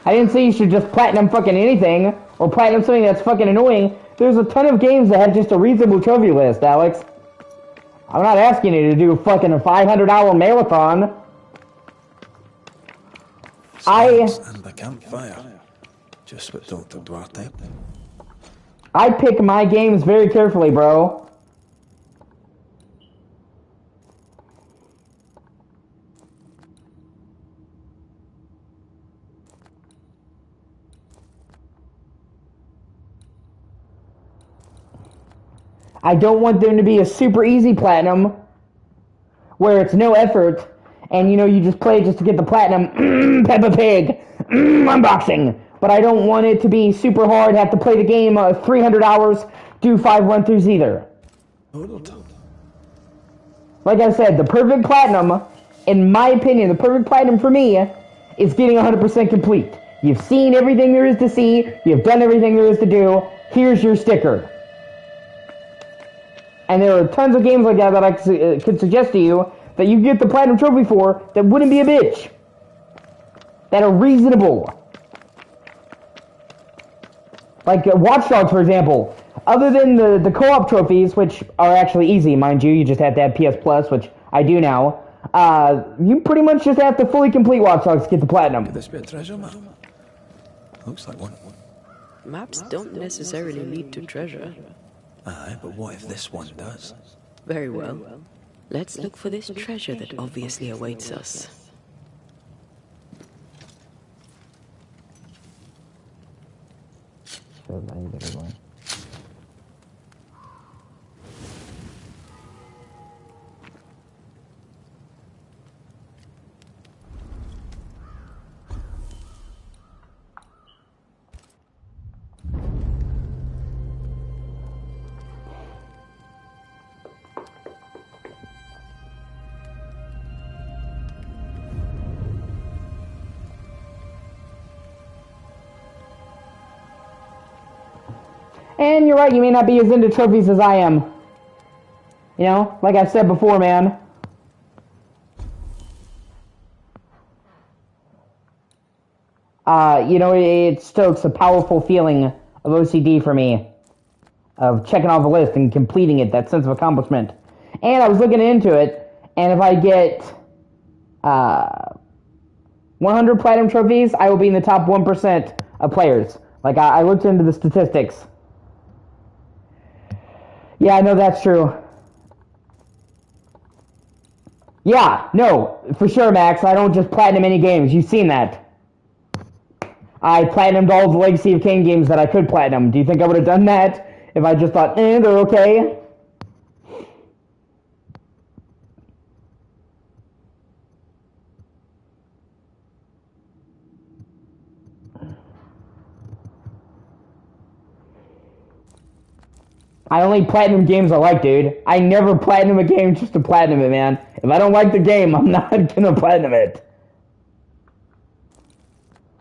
I didn't say you should just platinum fucking anything or platinum something that's fucking annoying. There's a ton of games that have just a reasonable trophy list, Alex. I'm not asking you to do fucking a 500-hour marathon. And the campfire. Just what Dr. Duarte. I pick my games very carefully, bro. I don't want them to be a super easy platinum where it's no effort and you just play just to get the platinum. Peppa Pig. Unboxing. But I don't want it to be super hard, have to play the game 300 hours, do 5 run-throughs either. Like I said, the perfect platinum, in my opinion, the perfect platinum for me is getting 100% complete. You've seen everything there is to see, you've done everything there is to do, here's your sticker. And there are tons of games like that I could suggest to you that you get the platinum trophy for that wouldn't be a bitch. That are reasonable. Like Watch Dogs, for example. Other than the co-op trophies, which are actually easy, mind you, you just have to have PS Plus, which I do now. You pretty much just have to fully complete Watch Dogs to get the platinum. Could this be a treasure map? Looks like one. Maps don't necessarily lead to treasure. Aye, but what if this one does? Very well. Let's look for this treasure that obviously awaits us. And you're right, you may not be as into trophies as I am. You know, like I've said before, man. It stokes a powerful feeling of OCD for me. Of checking off a list and completing it, that sense of accomplishment. And I was looking into it, and if I get 100 platinum trophies, I will be in the top 1% of players. Like, I looked into the statistics. Yeah, I know that's true. Yeah, no, for sure, Max. I don't just platinum any games. You've seen that. I platinumed all the Legacy of Kain games that I could platinum. Do you think I would have done that if I just thought, they're okay? I only platinum games I like, dude. I never platinum a game just to platinum it, man. If I don't like the game, I'm not gonna platinum it.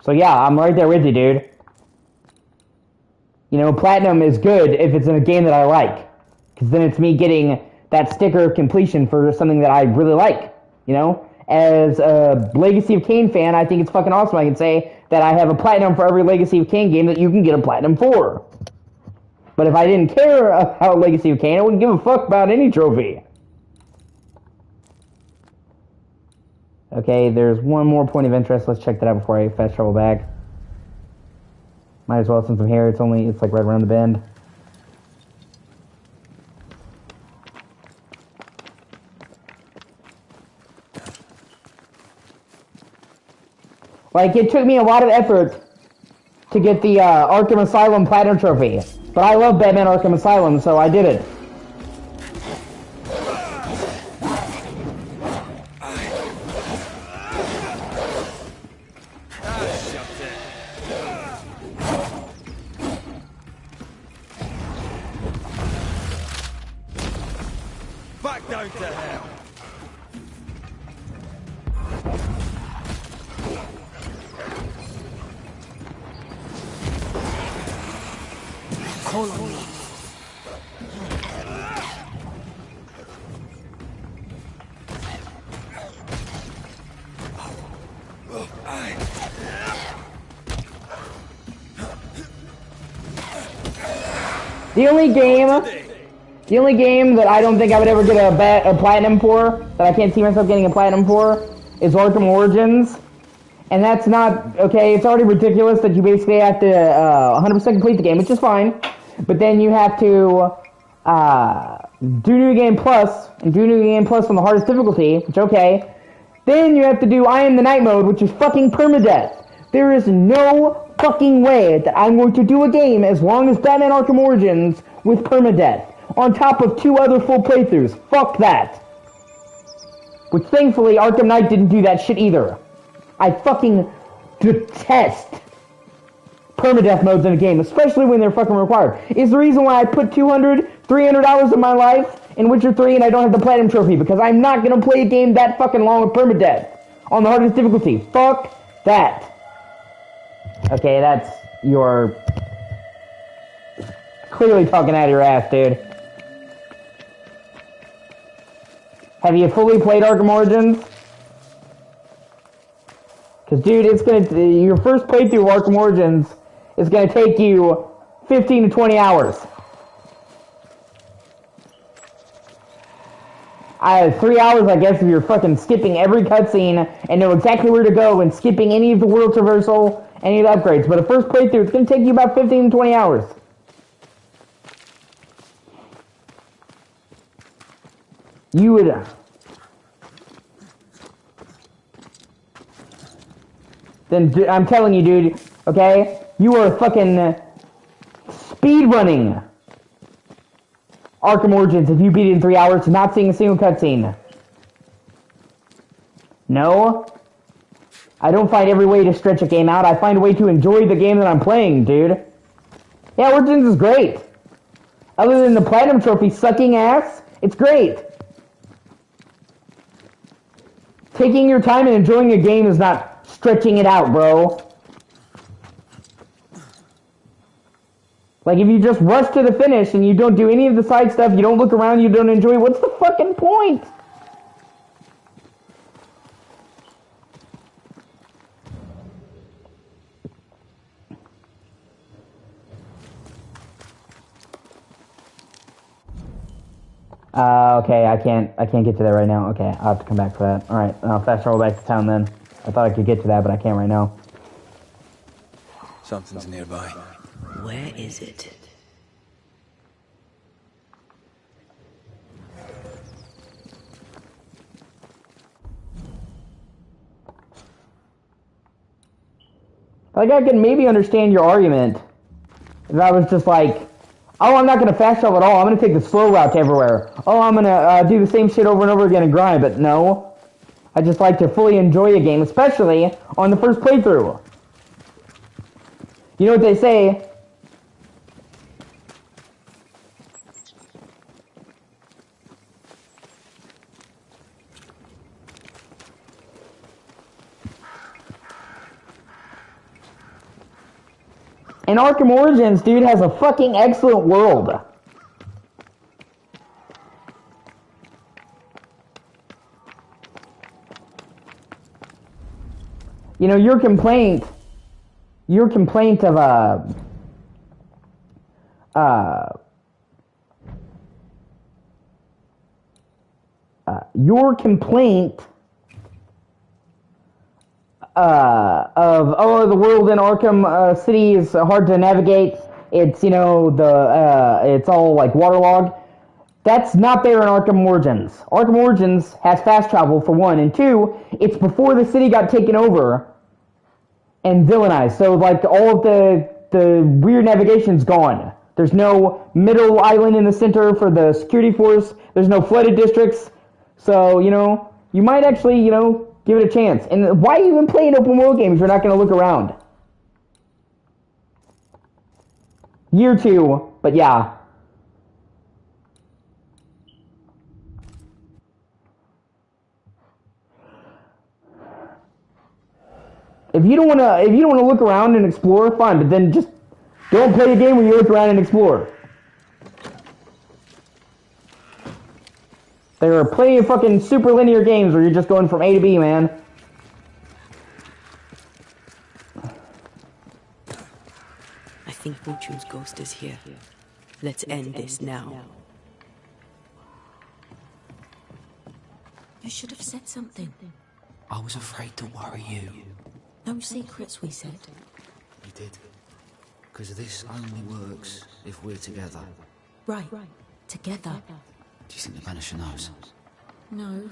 So yeah, I'm right there with you, dude. You know, platinum is good if it's in a game that I like. Because then it's me getting that sticker of completion for something that I really like. You know? As a Legacy of Kain fan, I think it's fucking awesome. I can say that I have a platinum for every Legacy of Kain game that you can get a platinum for. But if I didn't care about Legacy of Kain, I wouldn't give a fuck about any trophy. Okay, there's one more point of interest. Let's check that out before I fast travel back. Might as well since I'm here. It's like right around the bend. Like, it took me a lot of effort to get the Arkham Asylum Platinum Trophy. But I love Batman Arkham Asylum, so I did it. Back down to hell. Call on me. The only game that I don't think I would ever get a platinum for, that I can't see myself getting a platinum for, is Arkham Origins. And that's not, okay, it's already ridiculous that you basically have to 100% complete the game, which is fine. But then you have to do New Game Plus, and do New Game Plus on the hardest difficulty, which, okay. Then you have to do I Am the Night mode, which is fucking permadeath. There is no fucking way that I'm going to do a game as long as Batman Arkham Origins with permadeath, on top of 2 other full playthroughs. Fuck that. Which thankfully Arkham Knight didn't do that shit either. I fucking detest permadeath modes in a game, especially when they're fucking required. It's the reason why I put $200, $300 of my life in Witcher 3 and I don't have the Platinum Trophy, because I'm not gonna play a game that fucking long with permadeath on the hardest difficulty. Fuck that. Okay, that's your... clearly talking out of your ass, dude. Have you fully played Arkham Origins? Because, dude, it's gonna... your first playthrough of Arkham Origins is gonna take you 15 to 20 hours. 3 hours, I guess, if you're fucking skipping every cutscene and know exactly where to go and skipping any of the world traversal, any of the upgrades. But a first playthrough, it's gonna take you about 15 to 20 hours. You would... Then, I'm telling you, dude, okay? You are fucking speedrunning Arkham Origins if you beat it in 3 hours, not seeing a single cutscene. No. I don't find every way to stretch a game out. I find a way to enjoy the game that I'm playing, dude. Yeah, Origins is great. Other than the Platinum Trophy sucking ass, it's great. Taking your time and enjoying a game is not stretching it out, bro. Like, if you just rush to the finish and you don't do any of the side stuff, you don't look around, you don't enjoy, what's the fucking point? Okay, I can't get to that right now. Okay, I'll have to come back for that. Alright, I'll fast travel back to town then. I thought I could get to that, but I can't right now. Something's nearby. Where is it? Like, I could maybe understand your argument if I was just like, oh, I'm not going to fast travel at all. I'm going to take the slow route to everywhere. Oh, I'm going to do the same shit over and over again and grind. But no. I just like to fully enjoy a game, especially on the first playthrough. You know what they say? And Arkham Origins, dude, has a fucking excellent world. You know, your complaint of your complaint of, oh, the world in Arkham City is hard to navigate. It's, you know, it's all like waterlogged. That's not there in Arkham Origins. Arkham Origins has fast travel for one, and two, it's before the city got taken over and villainized. So like all of the weird navigation's gone. There's no middle island in the center for the security force. There's no flooded districts. So, you know, you might actually, you know, give it a chance. And why even play an open world game if you're not going to look around? Year 2, but yeah. If you don't want to look around and explore, fine, but then just don't play a game where you look around and explore. There are plenty of fucking super linear games where you're just going from A to B, man. I think Fortune's ghost is here. Let's end this now. You should have said something. I was afraid to worry you. No secrets, we said. You did. Because this only works if we're together. Right. Together. Do you think the Banisher knows? No,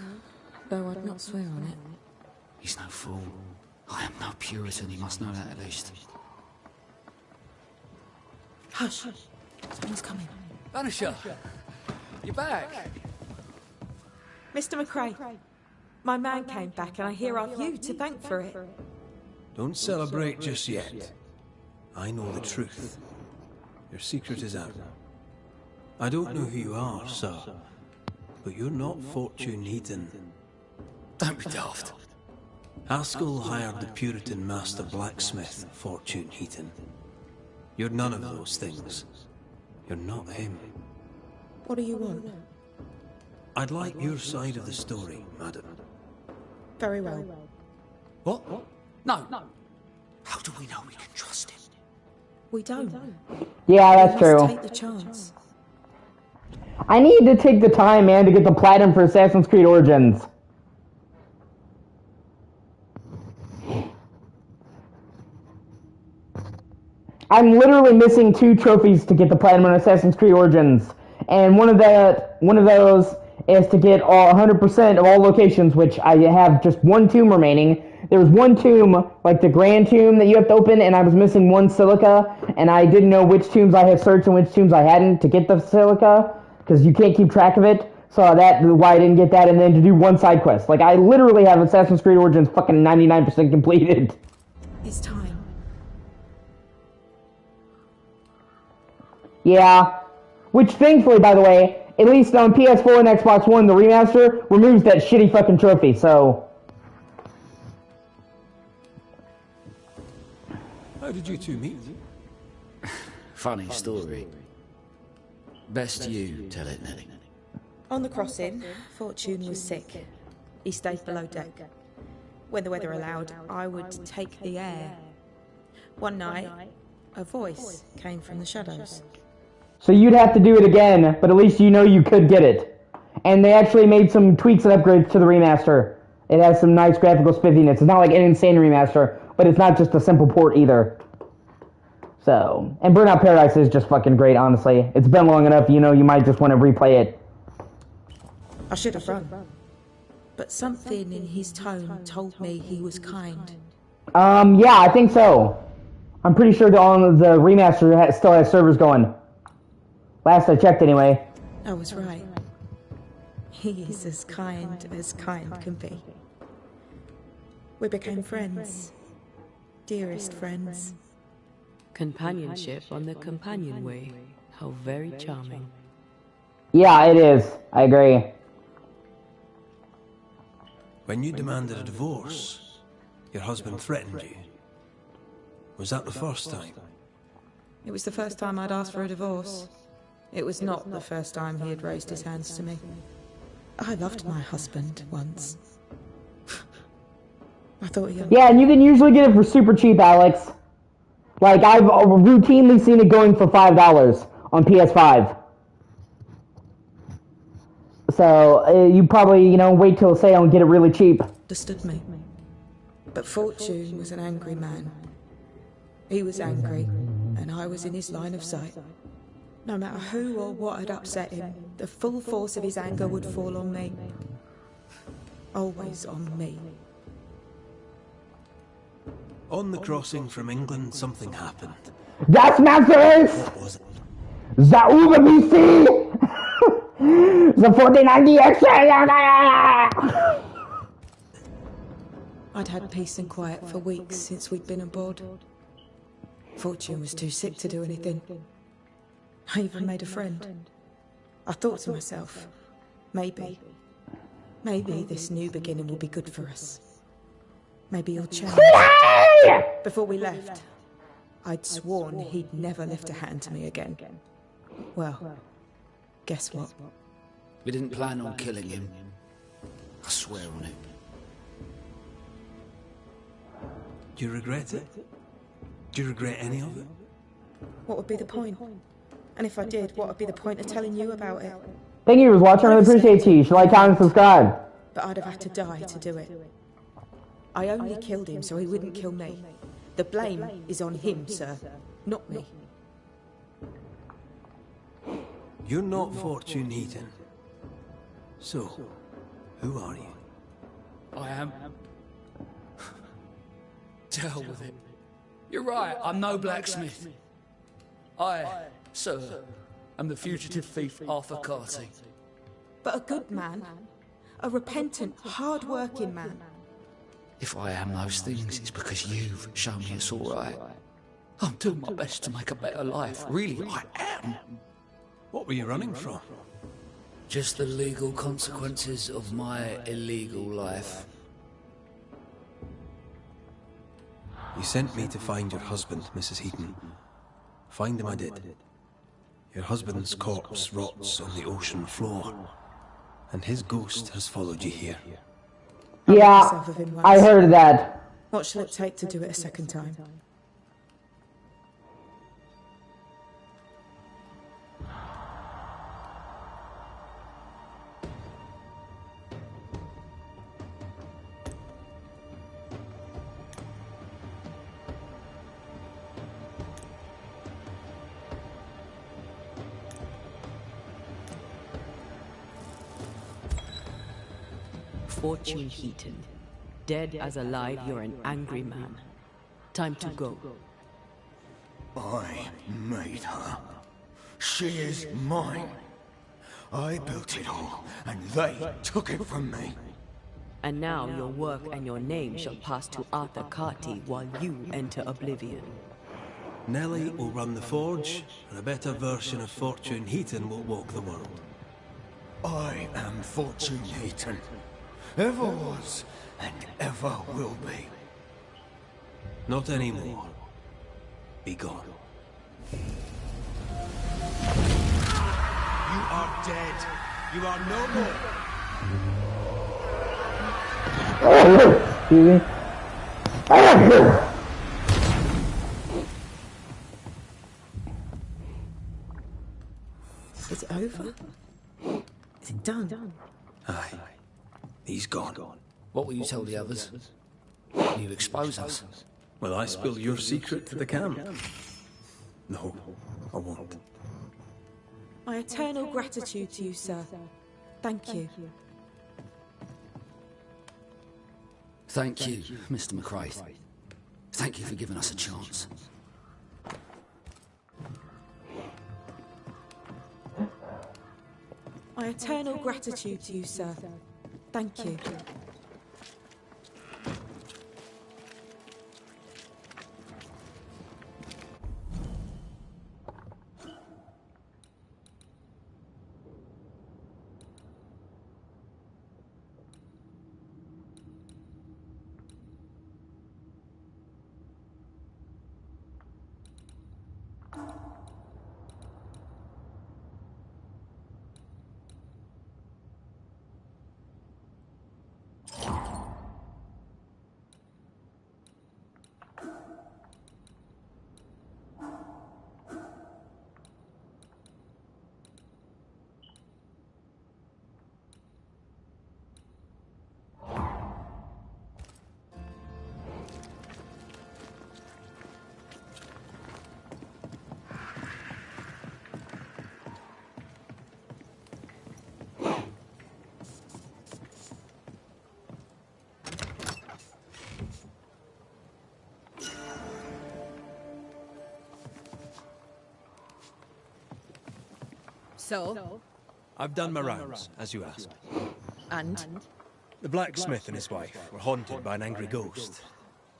though I'd not swear on it. He's no fool. I am no Puritan, he must know that at least. Hush. Someone's coming. Banisher! You're back! Mr. McRae, my man came back and I hear I've you to thank for it. Don't celebrate just yet. I know the truth. Your secret is out. I don't know who you are, sir, but you're not Fortune Heaton. Don't be daft. Haskell hired the Puritan master blacksmith, Fortune Heaton. You're none of those things. You're not him. What do you want? I'd like your side of the story, madam. Very well. What? No. How do we know we can trust him? We don't. Yeah, that's We true. must take the chance. I need to take the time, man, to get the platinum for Assassin's Creed Origins. I'm literally missing 2 trophies to get the platinum on Assassin's Creed Origins, and one of those is to get all 100% of all locations, which I have just 1 tomb remaining. There was 1 tomb, like the Grand Tomb that you have to open, and I was missing 1 silica, and I didn't know which tombs I had searched and which tombs I hadn't to get the silica, because you can't keep track of it. So that's why I didn't get that, and then to do 1 side quest. Like, I literally have Assassin's Creed Origins fucking 99% completed. It's time. Yeah. Which, thankfully, by the way, at least on PS4 and Xbox One, the remaster removes that shitty fucking trophy, so... How did you two meet? Funny story. Best you tell it, Nelly. On the crossing, Fortune was sick. He stayed below deck. When the weather allowed, I would take the air. One night, a voice came from the shadows. So you'd have to do it again, but at least you know you could get it. And they actually made some tweaks and upgrades to the remaster. It has some nice graphical spiffiness. It's not like an insane remaster, but it's not just a simple port either. So, and Burnout Paradise is just fucking great, honestly. It's been long enough, you know, you might just want to replay it. I should have run. But something in his tone told me he was kind. Yeah, I think so. I'm pretty sure the remaster still has servers going. Last I checked, anyway. I was right. He is as kind can be. We became friends. Dearest friends. Companionship on the companion way. How very charming. Yeah, it is. I agree. When you demanded a divorce, your husband threatened you. Was that the first time? It was the first time I'd asked for a divorce. It was not the first time he had raised his hands to me. I loved my husband once. I thought he... Yeah, and you can usually get it for super cheap, Alex. Like, I've routinely seen it going for $5 on PS5. So, you probably, you know, wait till sale and get it really cheap. Understood me. But Fortune was an angry man. He was angry, and I was in his line of sight. No matter who or what had upset him, the full force of his anger would fall on me. Always on me. On the crossing from England, something happened. Das Masters! What was it? The Uber BC! The 1490 I'd had peace and quiet for weeks since we'd been aboard. Fortune was too sick to do anything. I even made a friend. I thought to myself, maybe this new beginning will be good for us. Maybe he'll change. Before we left, I'd sworn he'd never lift a hand to me again. Well, guess what? We didn't plan on killing him. I swear on it. Do you regret it? Do you regret any of it? What would be the point? And if I did, what would be the point of telling you about it? Thank you for watching. I really appreciate you. You should like, comment, and subscribe. But I'd have had to die to do it. I only killed him so he wouldn't kill me. The blame is on him, sir, not me. You're not Fortune Heaton. So, who are you? I am. To hell with it. You're right, I'm no blacksmith. I, sir, am the fugitive thief Arthur Carty. But a good man. A repentant, hard-working man. If I am those things, it's because you've shown me it's all right. I'm doing my best to make a better life. Really, I am. What were you running from? Just the legal consequences of my illegal life. You sent me to find your husband, Mrs. Heaton. Find him I did. Your husband's corpse rots on the ocean floor, and his ghost has followed you here. Yeah, I heard that. What shall it take to do it a second time? Fortune Heaton. Dead as alive, you're an angry man. Time to go. I made her. She is mine. I built it all, and they took it from me. And now your work and your name shall pass to Arthur Carty while you enter oblivion. Nellie will run the forge, and a better version of Fortune Heaton will walk the world. I am Fortune Heaton. Ever was, and ever will be. Not anymore. Be gone. You are dead. You are no more. Excuse me. Is it over? Is it done? Aye. He's gone. What will you tell the others? You expose us. Will I spill your secret to the camp? No, I won't. My eternal gratitude to you, sir. Thank you. Thank you, Mr. McCrae. Thank you for giving us a chance. My eternal gratitude to you, sir. Thank you. So? I've done my rounds, as you asked. And? The blacksmith and his wife were haunted by an angry ghost.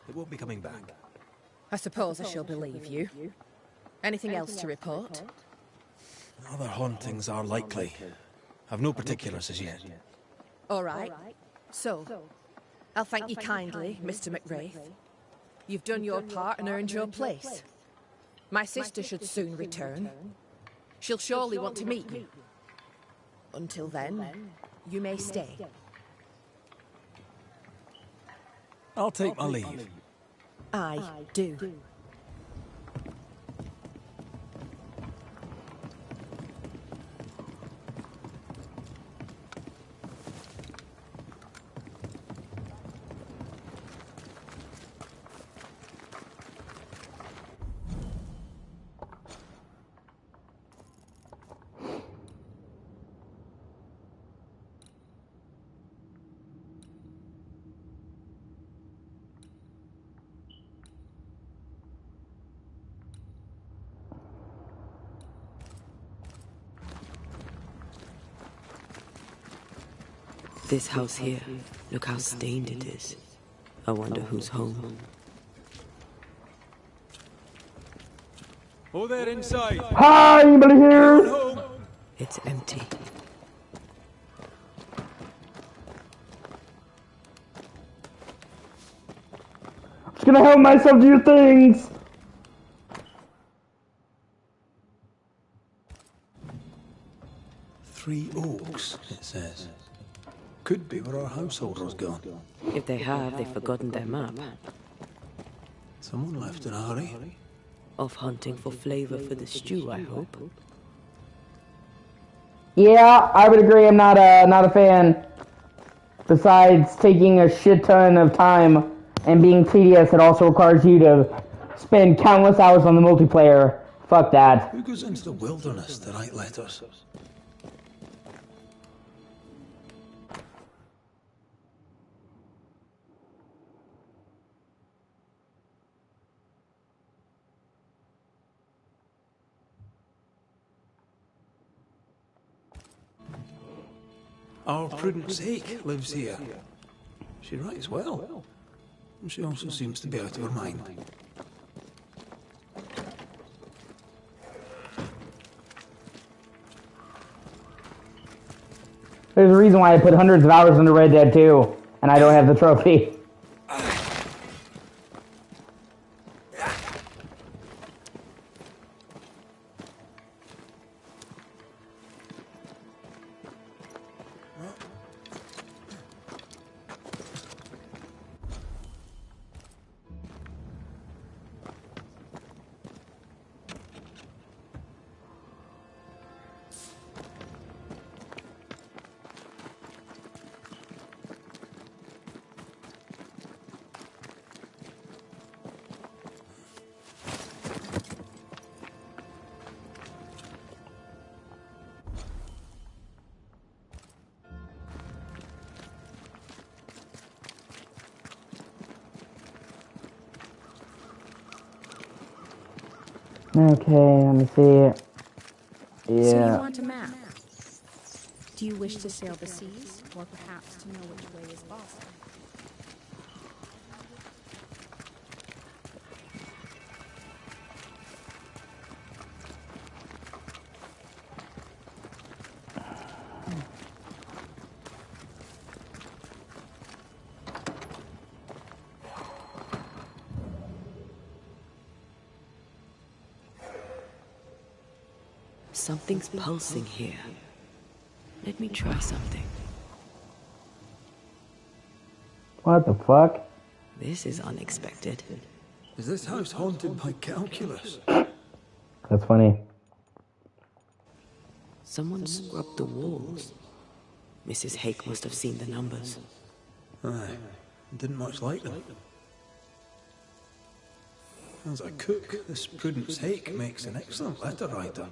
It won't be coming back. I suppose I shall believe you. Anything else to report? Other hauntings are likely. I've no particulars as yet. All right. So, I'll thank you kindly, Mr. McWraith. You've done your part and earned your place. My sister should soon return. She'll surely want to meet you. Until then, you may stay. I'll take my leave. I do. This house here, look how stained it is. I wonder who's home. Oh, there inside. Hi, anybody here? It's empty. I'm just gonna help myself do things. Three Oaks, it says. Could be where our householder's gone. If they have, they've forgotten their map. Someone left in a hurry. Off hunting for flavor for the stew, I hope. Yeah, I would agree. I'm not a fan. Besides taking a shit ton of time and being tedious, it also requires you to spend countless hours on the multiplayer. Fuck that. Who goes into the wilderness to write letters? Our Prudence Hake lives here. She writes well. She also seems to be out of her mind. There's a reason why I put hundreds of hours into Red Dead 2, and I don't have the trophy. Okay, let me see. Yeah. So you want a map? Do you wish to sail the seas, or perhaps to know which way is Boston? Something's pulsing here. Let me try something. What the fuck? This is unexpected. Is this house haunted by calculus? That's funny. Someone scrubbed the walls. Mrs. Hake must have seen the numbers. Aye, didn't much like them. As a cook, this Prudence Hake makes an excellent letter writer.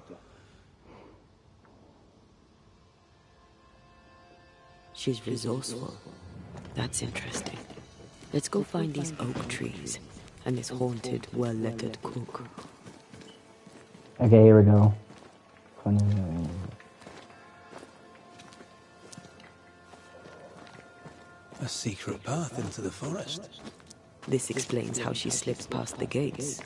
She's resourceful. That's interesting. Let's go find these oak trees and this haunted, well-lettered cook. Okay, here we go. Funny. A secret path into the forest. This explains how she slipped past the gates.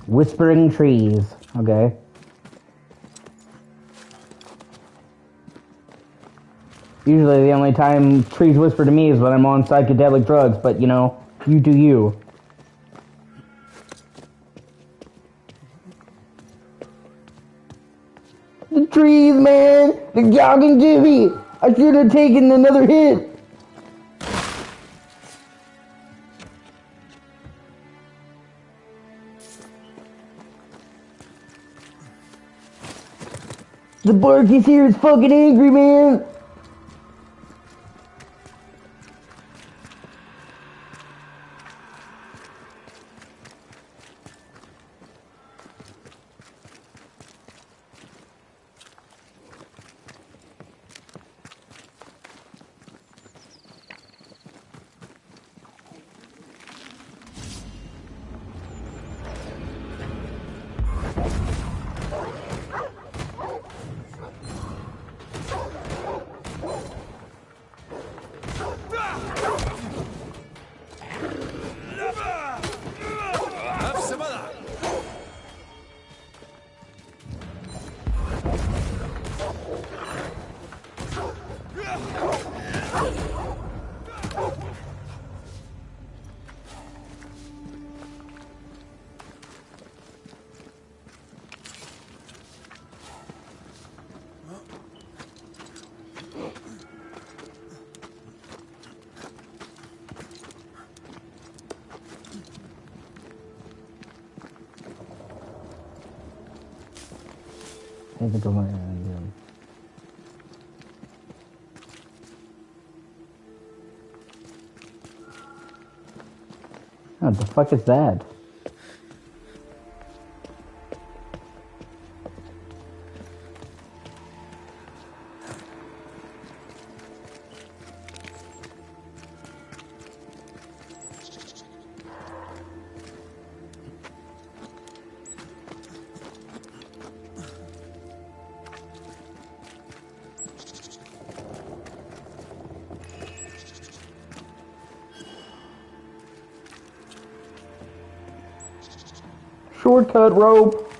Whispering trees. Okay. Usually the only time trees whisper to me is when I'm on psychedelic drugs, but you know, you do you. The trees, man! They're jogging to me! I should have taken another hit! The bark is here is fucking angry, man! I think I'm gonna do. What the fuck is that? Shortcut rope.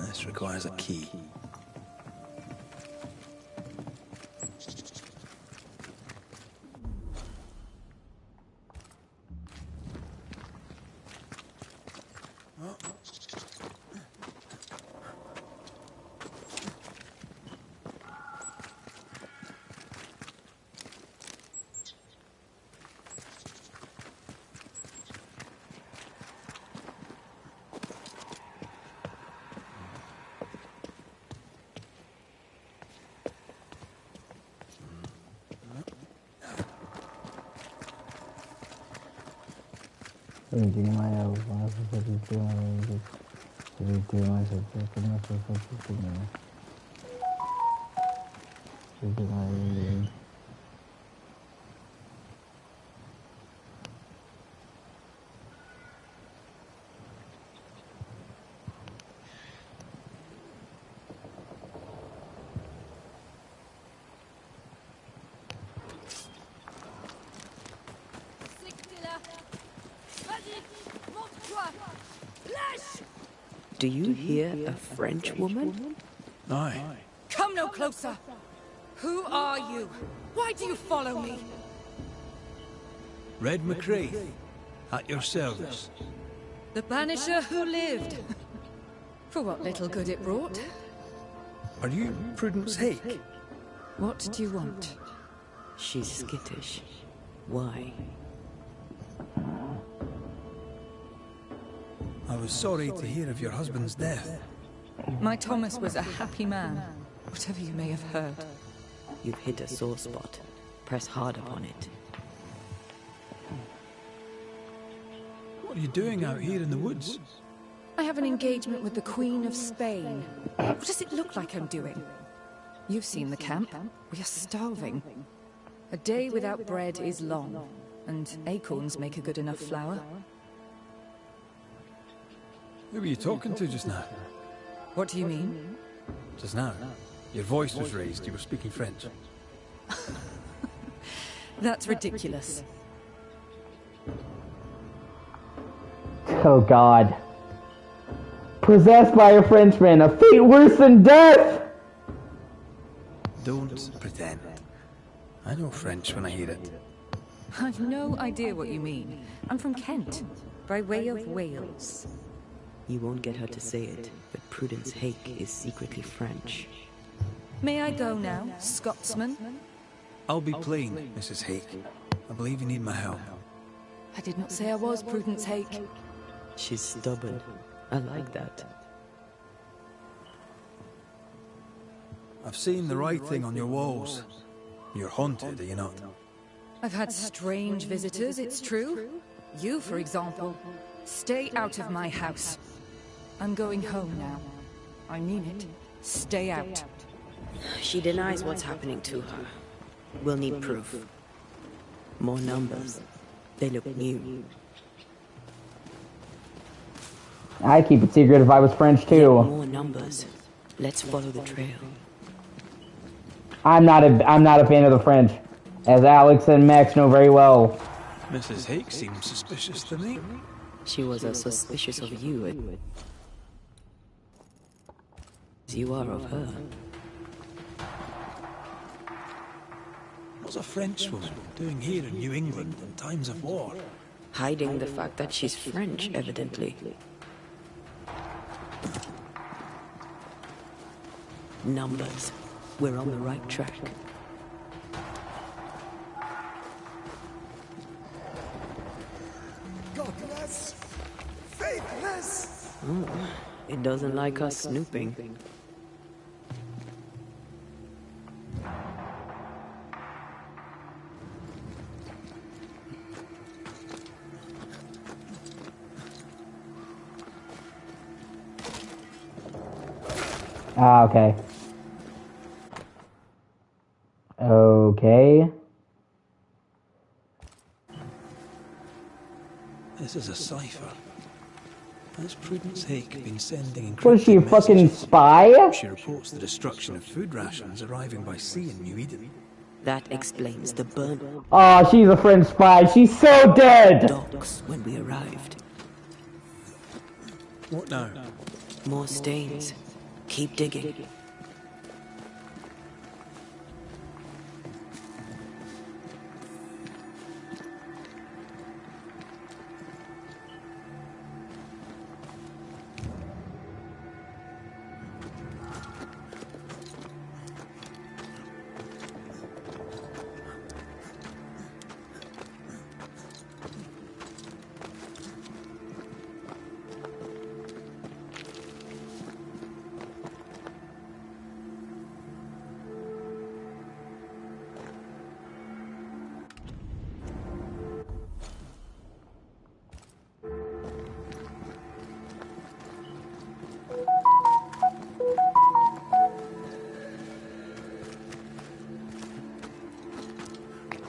This requires a key. Do you hear a French woman? Aye. Come no closer! Who are you? Why do you follow me? Red McCrae, at your service. The Banisher who lived. For what little good it brought. Are you Prudence Hake? What do you want? She's skittish. Why? I was sorry to hear of your husband's death. My Thomas was a happy man, whatever you may have heard. You've hit a sore spot. Press hard upon it. What are you doing out here in the woods? I have an engagement with the Queen of Spain. What does it look like I'm doing? You've seen the camp. We are starving. A day without bread is long, and acorns make a good enough flour. Who were you talking to just now? What do you mean? Just now. Your voice was raised. You were speaking French. That's ridiculous. Oh God. Possessed by a Frenchman, a fate worse than death! Don't pretend. I know French when I hear it. I've no idea what you mean. I'm from Kent, by way of Wales. You won't get her to say it, but Prudence Hake is secretly French. May I go now, Scotsman? I'll be plain, Mrs. Hake. I believe you need my help. I did not say I was Prudence Hake. She's stubborn. I like that. I've seen the writing on your walls. You're haunted, are you not? I've had strange visitors, it's true. You, for example. Stay out of my house. I'm going home now. I mean it. Stay out. She denies what's happening to her. We'll need proof. More numbers. They look new. I'd keep it secret if I was French too. More numbers. Let's follow the trail. I'm not a fan of the French, as Alex and Max know very well. Mrs. Hake seems suspicious to me. She was as suspicious of you as you are of her. What's a French woman doing here in New England in times of war? Hiding the fact that she's French, evidently. Numbers. We're on the right track. Godless! Faithless! Oh, it doesn't like us snooping. Ah, okay. Okay. This is a cipher. Has Prudence Hake been sending encrypted What is she, a fucking messages? spy? She reports the destruction of food rations arriving by sea in New Eden. That explains the burn. Oh, she's a French spy. She's so dead! Docks when we arrived. What now? More stains. Keep digging.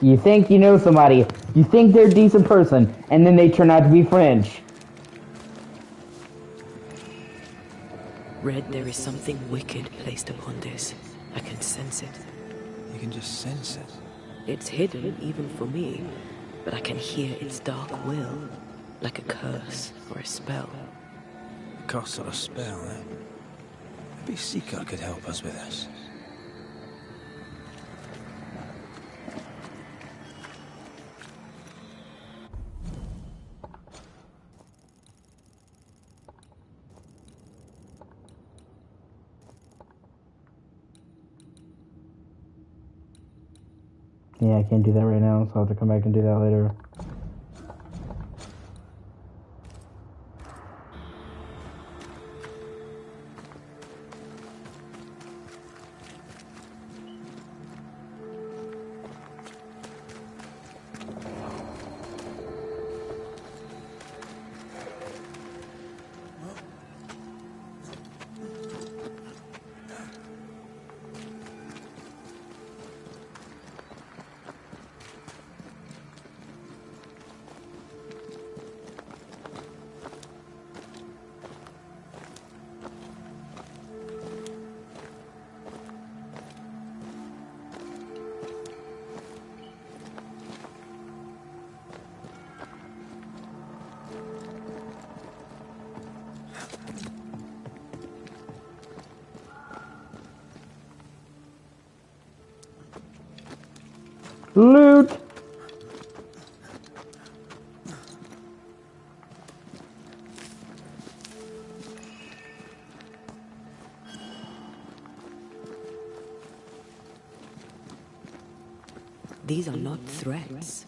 You think you know somebody, you think they're a decent person, and then they turn out to be French. Red, there is something wicked placed upon this. I can sense it. You can just sense it. It's hidden, even for me, but I can hear its dark will, like a curse or a spell. A curse or a spell, eh? Maybe Seeker could help us with this. Yeah, I can't do that right now, so I'll have to come back and do that later. Loot! These are not threats.